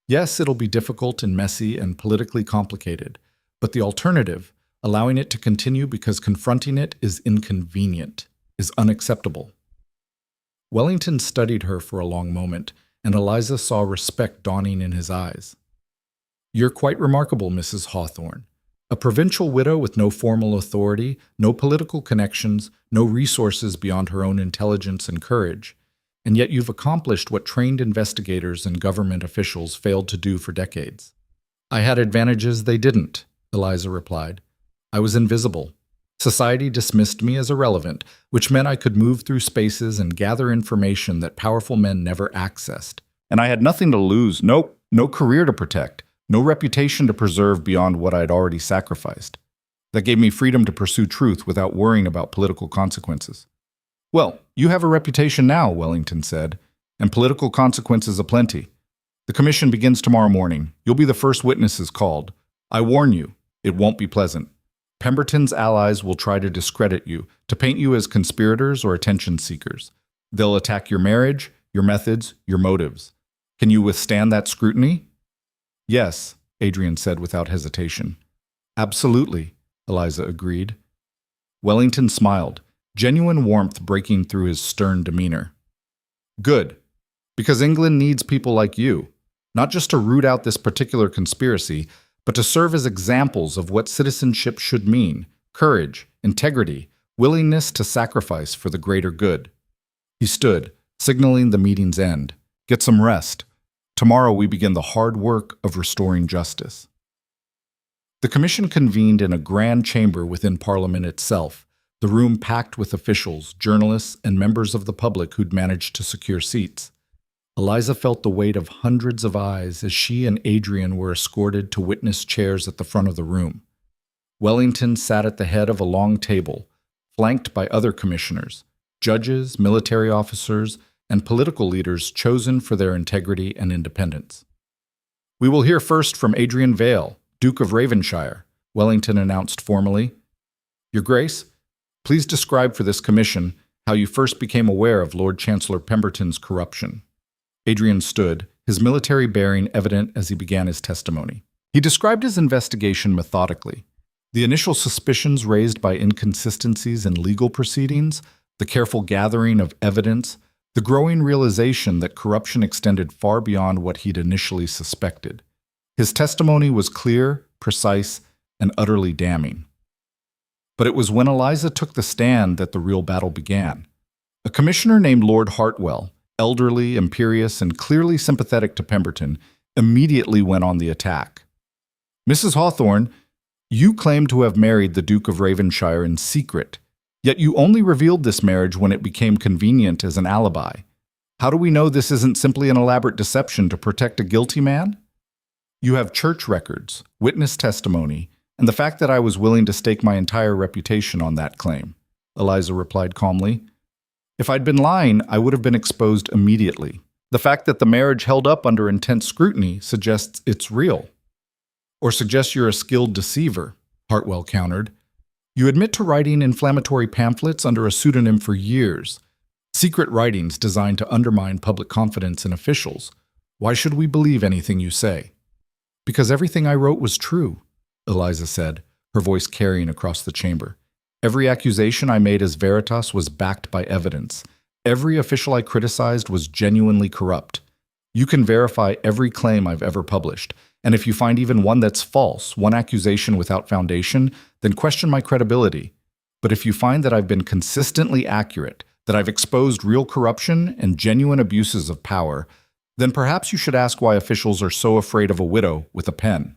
Yes, it'll be difficult and messy and politically complicated, but the alternative, allowing it to continue because confronting it is inconvenient, is unacceptable. Wellington studied her for a long moment, and Eliza saw respect dawning in his eyes. You're quite remarkable, Mrs. Hawthorne. A provincial widow with no formal authority, no political connections, no resources beyond her own intelligence and courage. And yet you've accomplished what trained investigators and government officials failed to do for decades. I had advantages they didn't, Eliza replied. I was invisible. Society dismissed me as irrelevant, which meant I could move through spaces and gather information that powerful men never accessed. And I had nothing to lose, no career to protect, no reputation to preserve beyond what I'd already sacrificed. That gave me freedom to pursue truth without worrying about political consequences. Well, you have a reputation now, Wellington said, and political consequences aplenty. The commission begins tomorrow morning. You'll be the first witnesses called. I warn you, it won't be pleasant. Pemberton's allies will try to discredit you, to paint you as conspirators or attention seekers. They'll attack your marriage, your methods, your motives. Can you withstand that scrutiny? Yes, Adrian said without hesitation. Absolutely, Eliza agreed. Wellington smiled, genuine warmth breaking through his stern demeanor. Good, because England needs people like you, not just to root out this particular conspiracy, but to serve as examples of what citizenship should mean: courage, integrity, willingness to sacrifice for the greater good. He stood, signaling the meeting's end. Get some rest. Tomorrow we begin the hard work of restoring justice. The commission convened in a grand chamber within Parliament itself, the room packed with officials, journalists, and members of the public who'd managed to secure seats. Eliza felt the weight of hundreds of eyes as she and Adrian were escorted to witness chairs at the front of the room. Wellington sat at the head of a long table, flanked by other commissioners, judges, military officers, and political leaders chosen for their integrity and independence. We will hear first from Adrian Vale, Duke of Ravenshire, Wellington announced formally. Your Grace, please describe for this commission how you first became aware of Lord Chancellor Pemberton's corruption. Adrian stood, his military bearing evident as he began his testimony. He described his investigation methodically. The initial suspicions raised by inconsistencies in legal proceedings, the careful gathering of evidence, the growing realization that corruption extended far beyond what he'd initially suspected. His testimony was clear, precise, and utterly damning. But it was when Eliza took the stand that the real battle began. A commissioner named Lord Hartwell, elderly, imperious, and clearly sympathetic to Pemberton, immediately went on the attack. Mrs. Hawthorne, you claim to have married the Duke of Ravenshire in secret, yet you only revealed this marriage when it became convenient as an alibi. How do we know this isn't simply an elaborate deception to protect a guilty man? You have church records, witness testimony, and the fact that I was willing to stake my entire reputation on that claim, Eliza replied calmly. If I'd been lying, I would have been exposed immediately. The fact that the marriage held up under intense scrutiny suggests it's real. Or suggests you're a skilled deceiver, Hartwell countered. You admit to writing inflammatory pamphlets under a pseudonym for years. Secret writings designed to undermine public confidence in officials. Why should we believe anything you say? Because everything I wrote was true, Eliza said, her voice carrying across the chamber. Every accusation I made as Veritas was backed by evidence. Every official I criticized was genuinely corrupt. You can verify every claim I've ever published, and if you find even one that's false, one accusation without foundation, then question my credibility. But if you find that I've been consistently accurate, that I've exposed real corruption and genuine abuses of power, then perhaps you should ask why officials are so afraid of a widow with a pen.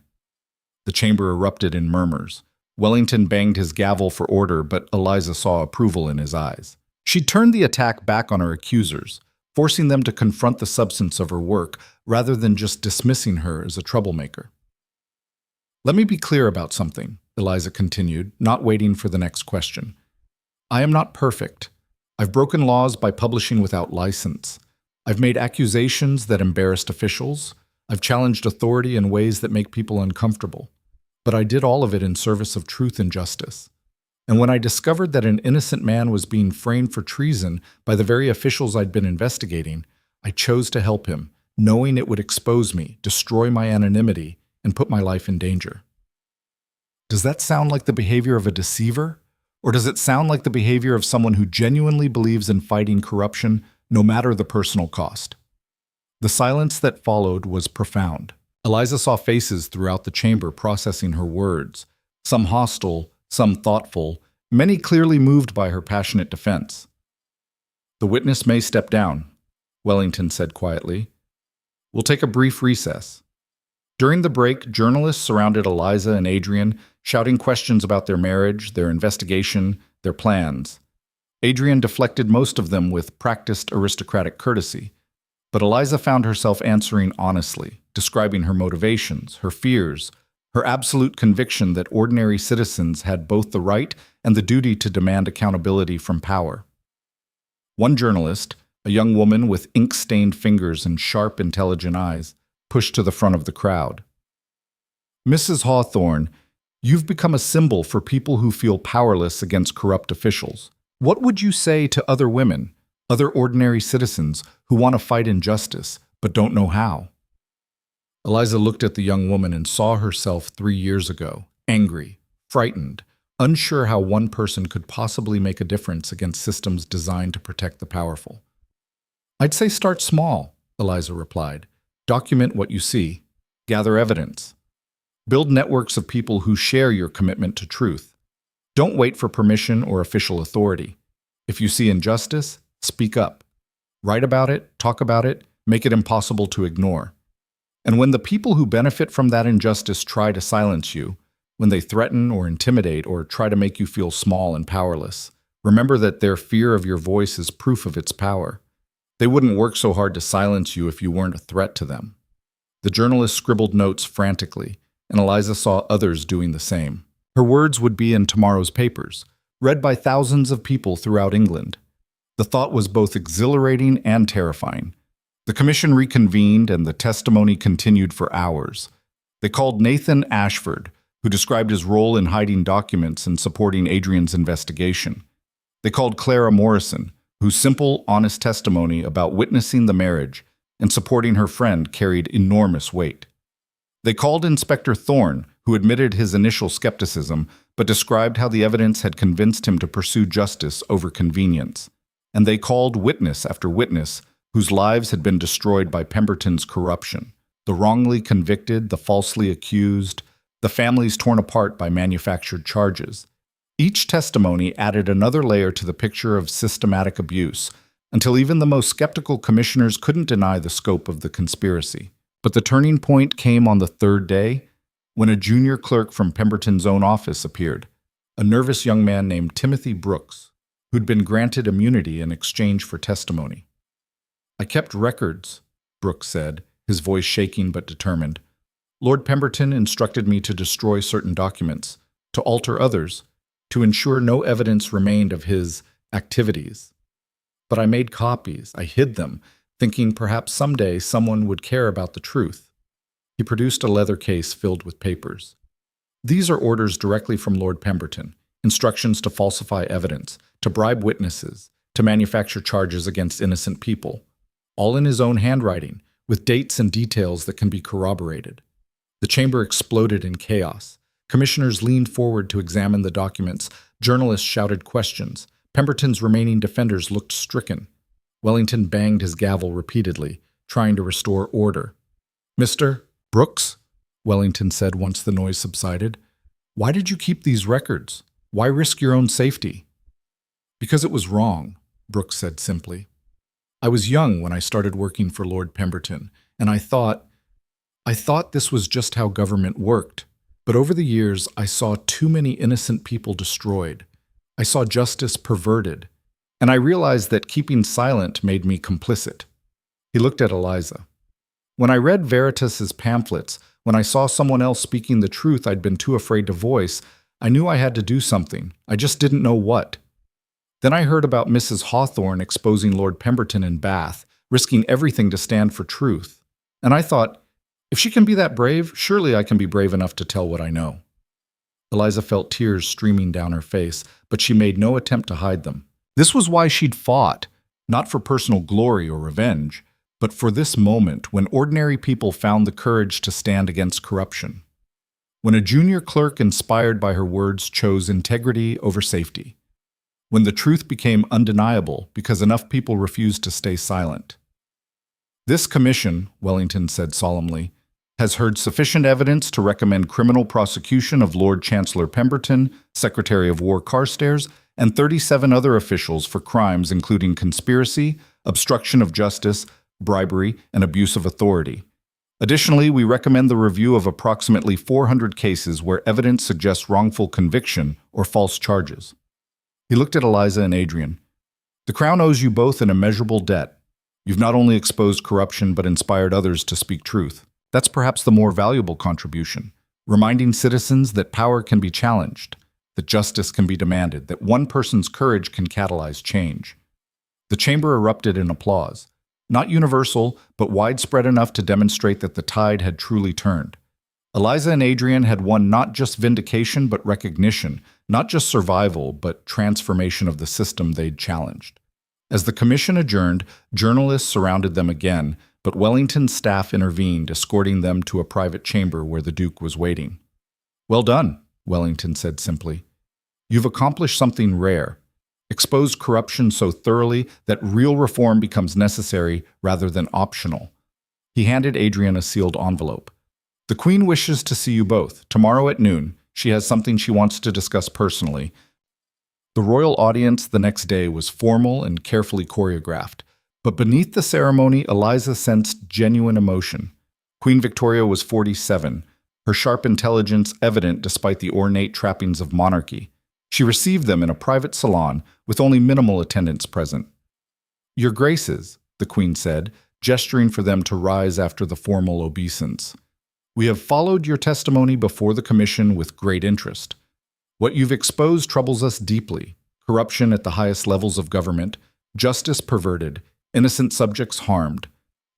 The chamber erupted in murmurs. Wellington banged his gavel for order, but Eliza saw approval in his eyes. She turned the attack back on her accusers, forcing them to confront the substance of her work rather than just dismissing her as a troublemaker. Let me be clear about something, Eliza continued, not waiting for the next question. I am not perfect. I've broken laws by publishing without license. I've made accusations that embarrassed officials. I've challenged authority in ways that make people uncomfortable. But I did all of it in service of truth and justice. And when I discovered that an innocent man was being framed for treason by the very officials I'd been investigating, I chose to help him, knowing it would expose me, destroy my anonymity, and put my life in danger. Does that sound like the behavior of a deceiver? Or does it sound like the behavior of someone who genuinely believes in fighting corruption, no matter the personal cost? The silence that followed was profound. Eliza saw faces throughout the chamber processing her words, some hostile, some thoughtful, many clearly moved by her passionate defense. The witness may step down, Wellington said quietly. We'll take a brief recess. During the break, journalists surrounded Eliza and Adrian, shouting questions about their marriage, their investigation, their plans. Adrian deflected most of them with practiced aristocratic courtesy, but Eliza found herself answering honestly, describing her motivations, her fears, her absolute conviction that ordinary citizens had both the right and the duty to demand accountability from power. One journalist, a young woman with ink-stained fingers and sharp, intelligent eyes, pushed to the front of the crowd. Mrs. Hawthorne, you've become a symbol for people who feel powerless against corrupt officials. What would you say to other women, other ordinary citizens who want to fight injustice but don't know how? Eliza looked at the young woman and saw herself 3 years ago, angry, frightened, unsure how one person could possibly make a difference against systems designed to protect the powerful. I'd say start small, Eliza replied. Document what you see. Gather evidence. Build networks of people who share your commitment to truth. Don't wait for permission or official authority. If you see injustice, speak up. Write about it, talk about it, make it impossible to ignore. And when the people who benefit from that injustice try to silence you, when they threaten or intimidate or try to make you feel small and powerless, remember that their fear of your voice is proof of its power. They wouldn't work so hard to silence you if you weren't a threat to them. The journalist scribbled notes frantically, and Eliza saw others doing the same. Her words would be in tomorrow's papers, read by thousands of people throughout England. The thought was both exhilarating and terrifying. The commission reconvened and the testimony continued for hours. They called Nathan Ashford, who described his role in hiding documents and supporting Adrian's investigation. They called Clara Morrison, whose simple, honest testimony about witnessing the marriage and supporting her friend carried enormous weight. They called Inspector Thorne, who admitted his initial skepticism but described how the evidence had convinced him to pursue justice over convenience. And they called witness after witness whose lives had been destroyed by Pemberton's corruption, the wrongly convicted, the falsely accused, the families torn apart by manufactured charges. Each testimony added another layer to the picture of systematic abuse, until even the most skeptical commissioners couldn't deny the scope of the conspiracy. But the turning point came on the third day, when a junior clerk from Pemberton's own office appeared, a nervous young man named Timothy Brooks, who'd been granted immunity in exchange for testimony. I kept records, Brooks said, his voice shaking but determined. Lord Pemberton instructed me to destroy certain documents, to alter others, to ensure no evidence remained of his activities. But I made copies, I hid them, thinking perhaps someday someone would care about the truth. He produced a leather case filled with papers. These are orders directly from Lord Pemberton, instructions to falsify evidence, to bribe witnesses, to manufacture charges against innocent people, all in his own handwriting, with dates and details that can be corroborated. The chamber exploded in chaos. Commissioners leaned forward to examine the documents. Journalists shouted questions. Pemberton's remaining defenders looked stricken. Wellington banged his gavel repeatedly, trying to restore order. "Mr. Brooks," Wellington said once the noise subsided, "why did you keep these records? Why risk your own safety?" "Because it was wrong," Brooks said simply. "I was young when I started working for Lord Pemberton, and I thought this was just how government worked. But over the years, I saw too many innocent people destroyed. I saw justice perverted, and I realized that keeping silent made me complicit." He looked at Eliza. "When I read Veritas's pamphlets, when I saw someone else speaking the truth I'd been too afraid to voice, I knew I had to do something. I just didn't know what. Then I heard about Mrs. Hawthorne exposing Lord Pemberton in Bath, risking everything to stand for truth. And I thought, if she can be that brave, surely I can be brave enough to tell what I know." Eliza felt tears streaming down her face, but she made no attempt to hide them. This was why she'd fought, not for personal glory or revenge, but for this moment when ordinary people found the courage to stand against corruption. When a junior clerk inspired by her words chose integrity over safety. When the truth became undeniable because enough people refused to stay silent. "This commission," Wellington said solemnly, "has heard sufficient evidence to recommend criminal prosecution of Lord Chancellor Pemberton, Secretary of War Carstairs, and 37 other officials for crimes including conspiracy, obstruction of justice, bribery, and abuse of authority. Additionally, we recommend the review of approximately 400 cases where evidence suggests wrongful conviction or false charges." He looked at Eliza and Adrian. "The Crown owes you both an immeasurable debt. You've not only exposed corruption but inspired others to speak truth. That's perhaps the more valuable contribution, reminding citizens that power can be challenged, that justice can be demanded, that one person's courage can catalyze change." The chamber erupted in applause, not universal, but widespread enough to demonstrate that the tide had truly turned. Eliza and Adrian had won not just vindication but recognition, not just survival but transformation of the system they'd challenged. As the commission adjourned, journalists surrounded them again, but Wellington's staff intervened, escorting them to a private chamber where the Duke was waiting. "Well done," Wellington said simply. "You've accomplished something rare. Exposed corruption so thoroughly that real reform becomes necessary rather than optional." He handed Adrian a sealed envelope. "The Queen wishes to see you both. Tomorrow at noon, she has something she wants to discuss personally." The royal audience the next day was formal and carefully choreographed. But beneath the ceremony, Eliza sensed genuine emotion. Queen Victoria was 47, her sharp intelligence evident despite the ornate trappings of monarchy. She received them in a private salon with only minimal attendants present. "Your Graces," the Queen said, gesturing for them to rise after the formal obeisance. "We have followed your testimony before the Commission with great interest. What you've exposed troubles us deeply. Corruption at the highest levels of government, justice perverted, innocent subjects harmed.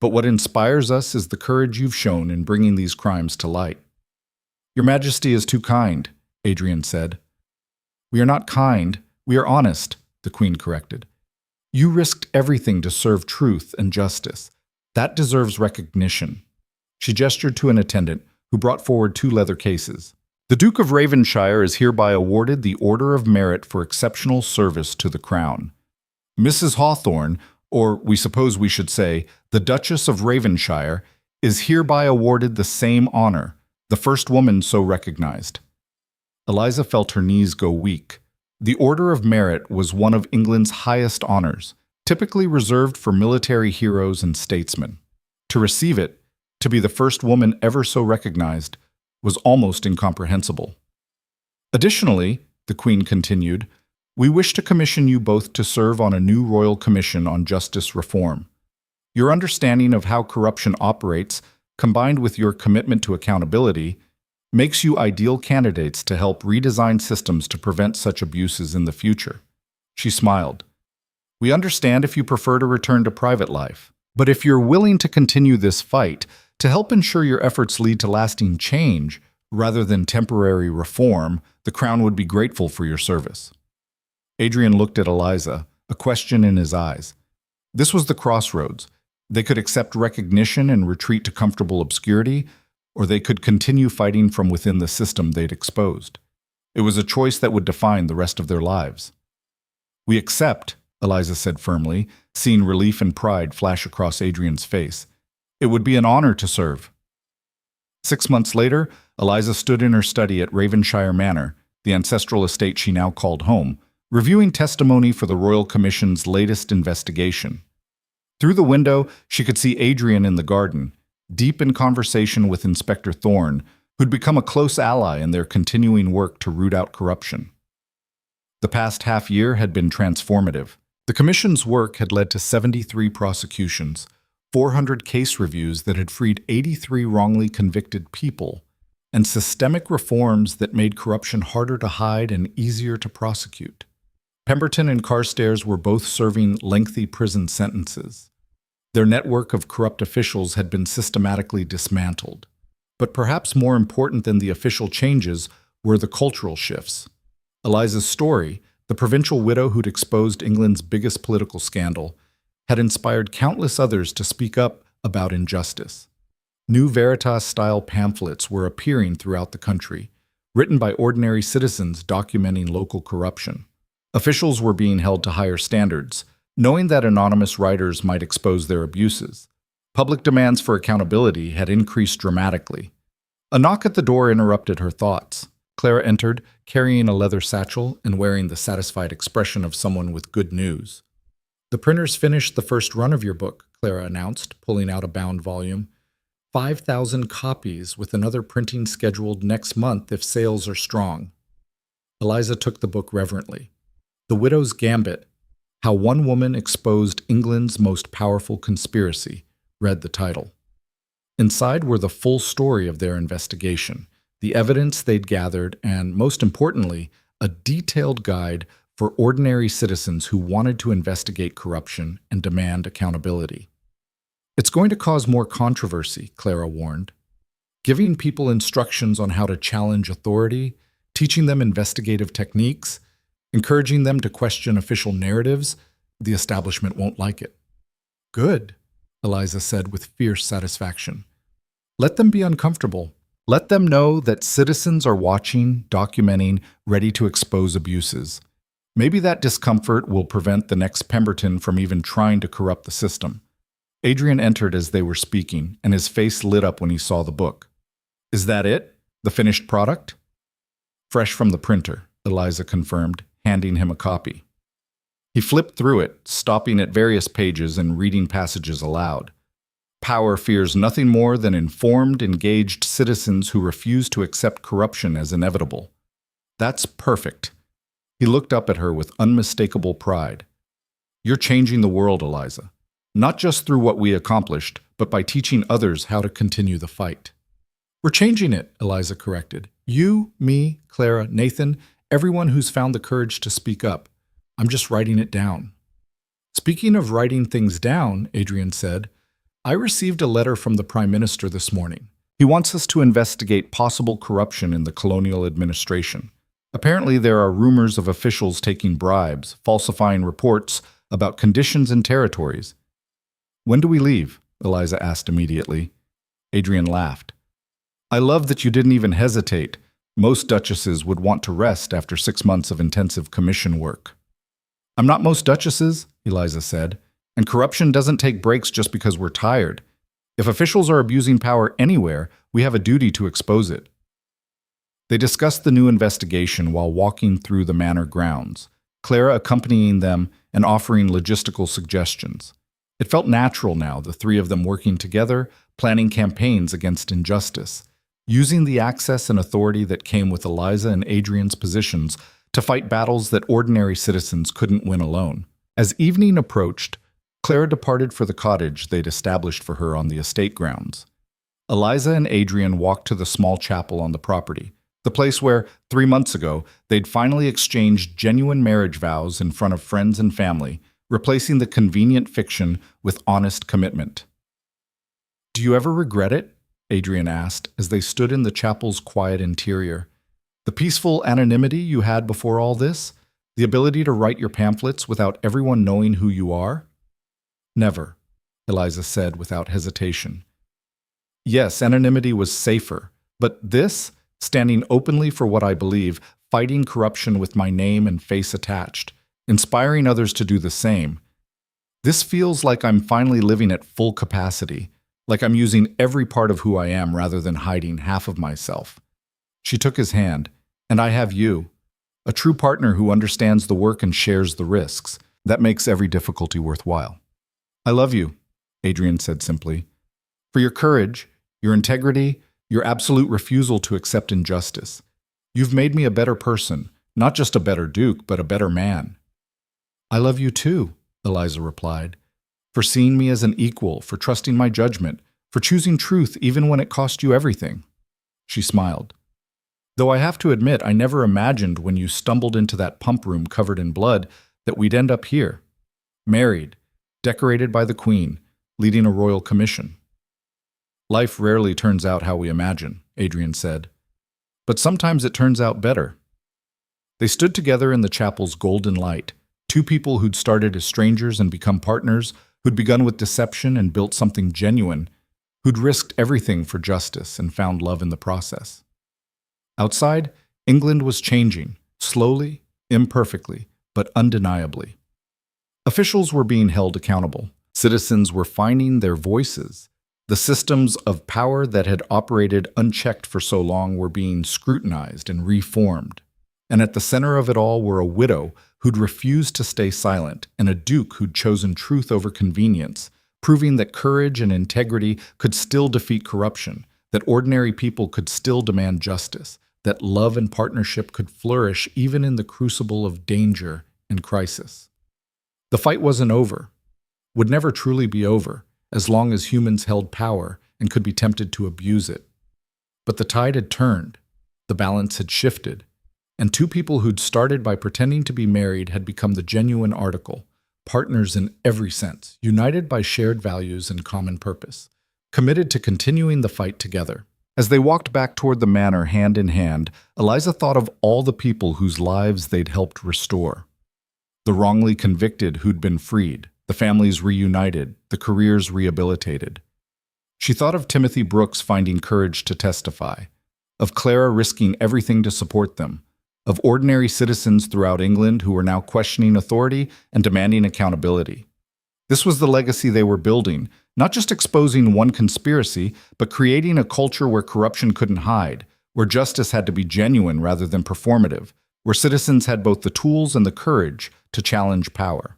But what inspires us is the courage you've shown in bringing these crimes to light." "Your Majesty is too kind," Adrian said. "We are not kind, we are honest," the Queen corrected. "You risked everything to serve truth and justice. That deserves recognition." She gestured to an attendant, who brought forward 2 leather cases. "The Duke of Ravenshire is hereby awarded the Order of Merit for exceptional service to the Crown. Mrs. Hawthorne, or we suppose we should say, the Duchess of Ravenshire, is hereby awarded the same honor, the first woman so recognized." Eliza felt her knees go weak. The Order of Merit was one of England's highest honors, typically reserved for military heroes and statesmen. To receive it, to be the first woman ever so recognized, was almost incomprehensible. "Additionally," the Queen continued, "we wish to commission you both to serve on a new Royal Commission on Justice Reform. Your understanding of how corruption operates, combined with your commitment to accountability, makes you ideal candidates to help redesign systems to prevent such abuses in the future." She smiled. "We understand if you prefer to return to private life, but if you're willing to continue this fight to help ensure your efforts lead to lasting change rather than temporary reform, the Crown would be grateful for your service." Adrian looked at Eliza, a question in his eyes. This was the crossroads. They could accept recognition and retreat to comfortable obscurity, or they could continue fighting from within the system they'd exposed. It was a choice that would define the rest of their lives. "We accept," Eliza said firmly, seeing relief and pride flash across Adrian's face. "It would be an honor to serve." 6 months later, Eliza stood in her study at Ravenshire Manor, the ancestral estate she now called home, reviewing testimony for the Royal Commission's latest investigation. Through the window, she could see Adrian in the garden, deep in conversation with Inspector Thorne, who'd become a close ally in their continuing work to root out corruption. The past half-year had been transformative. The Commission's work had led to 73 prosecutions, 400 case reviews that had freed 83 wrongly convicted people, and systemic reforms that made corruption harder to hide and easier to prosecute. Pemberton and Carstairs were both serving lengthy prison sentences. Their network of corrupt officials had been systematically dismantled. But perhaps more important than the official changes were the cultural shifts. Eliza's story, the provincial widow who'd exposed England's biggest political scandal, had inspired countless others to speak up about injustice. New Veritas-style pamphlets were appearing throughout the country, written by ordinary citizens documenting local corruption. Officials were being held to higher standards, knowing that anonymous writers might expose their abuses. Public demands for accountability had increased dramatically. A knock at the door interrupted her thoughts. Clara entered, carrying a leather satchel and wearing the satisfied expression of someone with good news. "The printers finished the first run of your book," Clara announced, pulling out a bound volume. 5,000 copies, with another printing scheduled next month if sales are strong. Eliza took the book reverently. "The Widow's Gambit: How One Woman Exposed England's Most Powerful Conspiracy," read the title. Inside were the full story of their investigation, the evidence they'd gathered, and, most importantly, a detailed guide for ordinary citizens who wanted to investigate corruption and demand accountability. "It's going to cause more controversy," Clara warned. "Giving people instructions on how to challenge authority, teaching them investigative techniques, encouraging them to question official narratives, the establishment won't like it." "Good," Eliza said with fierce satisfaction. "Let them be uncomfortable. Let them know that citizens are watching, documenting, ready to expose abuses. Maybe that discomfort will prevent the next Pemberton from even trying to corrupt the system." Adrian entered as they were speaking, and his face lit up when he saw the book. "Is that it? The finished product?" "Fresh from the printer," Eliza confirmed, handing him a copy. He flipped through it, stopping at various pages and reading passages aloud. "Power fears nothing more than informed, engaged citizens who refuse to accept corruption as inevitable. That's perfect." He looked up at her with unmistakable pride. "You're changing the world, Eliza. Not just through what we accomplished, but by teaching others how to continue the fight." "We're changing it," Eliza corrected. "You, me, Clara, Nathan, everyone who's found the courage to speak up. I'm just writing it down." "Speaking of writing things down," Adrian said, "I received a letter from the Prime Minister this morning. He wants us to investigate possible corruption in the colonial administration. Apparently there are rumors of officials taking bribes, falsifying reports about conditions in territories." "When do we leave?" Eliza asked immediately. Adrian laughed. "I love that you didn't even hesitate. Most duchesses would want to rest after 6 months of intensive commission work." "I'm not most duchesses," Eliza said, "and corruption doesn't take breaks just because we're tired. If officials are abusing power anywhere, we have a duty to expose it." They discussed the new investigation while walking through the manor grounds, Clara accompanying them and offering logistical suggestions. It felt natural now, the three of them working together, planning campaigns against injustice, using the access and authority that came with Eliza and Adrian's positions to fight battles that ordinary citizens couldn't win alone. As evening approached, Clara departed for the cottage they'd established for her on the estate grounds. Eliza and Adrian walked to the small chapel on the property, the place where, 3 months ago, they'd finally exchanged genuine marriage vows in front of friends and family, replacing the convenient fiction with honest commitment. "Do you ever regret it?" Adrian asked as they stood in the chapel's quiet interior. "The peaceful anonymity you had before all this? The ability to write your pamphlets without everyone knowing who you are?" "Never," Eliza said without hesitation. "Yes, anonymity was safer, but this, standing openly for what I believe, fighting corruption with my name and face attached, inspiring others to do the same, this feels like I'm finally living at full capacity, like I'm using every part of who I am rather than hiding half of myself." She took his hand. "And I have you, a true partner who understands the work and shares the risks. That makes every difficulty worthwhile." "I love you," Adrian said simply, "for your courage, your integrity, your absolute refusal to accept injustice. You've made me a better person, not just a better duke, but a better man." "I love you too," Eliza replied, "for seeing me as an equal, for trusting my judgment, for choosing truth even when it cost you everything." She smiled. "Though I have to admit, I never imagined when you stumbled into that pump room covered in blood that we'd end up here, married, decorated by the Queen, leading a royal commission." "Life rarely turns out how we imagine," Adrian said. "But sometimes it turns out better." They stood together in the chapel's golden light, two people who'd started as strangers and become partners, who'd begun with deception and built something genuine, who'd risked everything for justice and found love in the process. Outside, England was changing, slowly, imperfectly, but undeniably. Officials were being held accountable. Citizens were finding their voices. The systems of power that had operated unchecked for so long were being scrutinized and reformed. And at the center of it all were a widow who'd refused to stay silent and a duke who'd chosen truth over convenience, proving that courage and integrity could still defeat corruption, that ordinary people could still demand justice, that love and partnership could flourish even in the crucible of danger and crisis. The fight wasn't over, would never truly be over, as long as humans held power and could be tempted to abuse it. But the tide had turned, the balance had shifted, and two people who'd started by pretending to be married had become the genuine article, partners in every sense, united by shared values and common purpose, committed to continuing the fight together. As they walked back toward the manor hand in hand, Eliza thought of all the people whose lives they'd helped restore. The wrongly convicted who'd been freed, the families reunited, the careers rehabilitated. She thought of Timothy Brooks finding courage to testify, of Clara risking everything to support them, of ordinary citizens throughout England who were now questioning authority and demanding accountability. This was the legacy they were building, not just exposing one conspiracy, but creating a culture where corruption couldn't hide, where justice had to be genuine rather than performative, where citizens had both the tools and the courage to challenge power.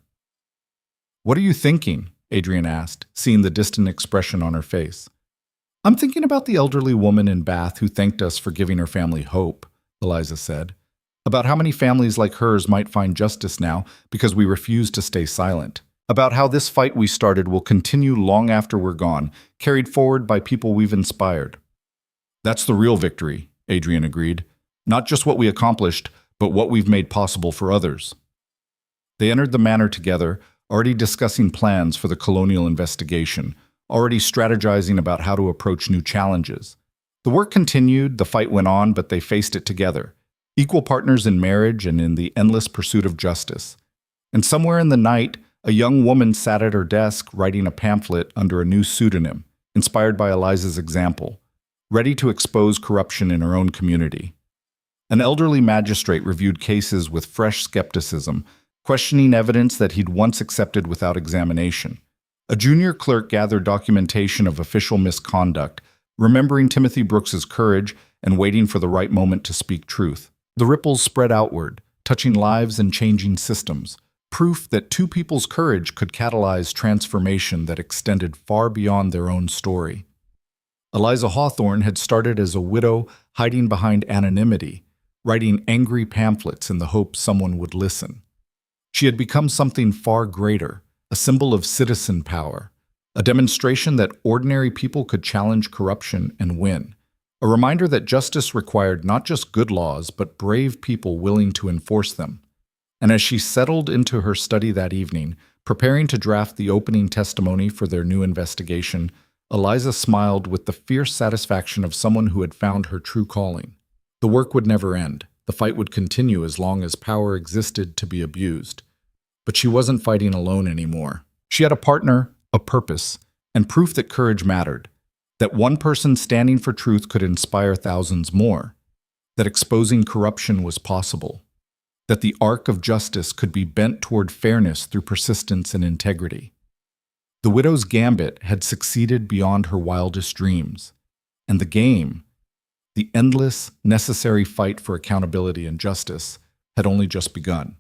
"What are you thinking?" Adrian asked, seeing the distant expression on her face. "I'm thinking about the elderly woman in Bath who thanked us for giving her family hope," Eliza said. "About how many families like hers might find justice now because we refuse to stay silent. About how this fight we started will continue long after we're gone, carried forward by people we've inspired." "That's the real victory," Adrian agreed. "Not just what we accomplished, but what we've made possible for others." They entered the manor together, already discussing plans for the colonial investigation, already strategizing about how to approach new challenges. The work continued, the fight went on, but they faced it together, equal partners in marriage and in the endless pursuit of justice. And somewhere in the night, a young woman sat at her desk writing a pamphlet under a new pseudonym, inspired by Eliza's example, ready to expose corruption in her own community. An elderly magistrate reviewed cases with fresh skepticism, questioning evidence that he'd once accepted without examination. A junior clerk gathered documentation of official misconduct, remembering Timothy Brooks's courage and waiting for the right moment to speak truth. The ripples spread outward, touching lives and changing systems, proof that two people's courage could catalyze transformation that extended far beyond their own story. Eliza Hawthorne had started as a widow hiding behind anonymity, writing angry pamphlets in the hope someone would listen. She had become something far greater, a symbol of citizen power, A demonstration that ordinary people could challenge corruption and win. A reminder that justice required not just good laws, but brave people willing to enforce them. And as she settled into her study that evening, preparing to draft the opening testimony for their new investigation, Eliza smiled with the fierce satisfaction of someone who had found her true calling. The work would never end. The fight would continue as long as power existed to be abused. But she wasn't fighting alone anymore. She had a partner, a purpose, and proof that courage mattered, that one person standing for truth could inspire thousands more, that exposing corruption was possible, that the arc of justice could be bent toward fairness through persistence and integrity. The widow's gambit had succeeded beyond her wildest dreams, and the game, the endless, necessary fight for accountability and justice, had only just begun.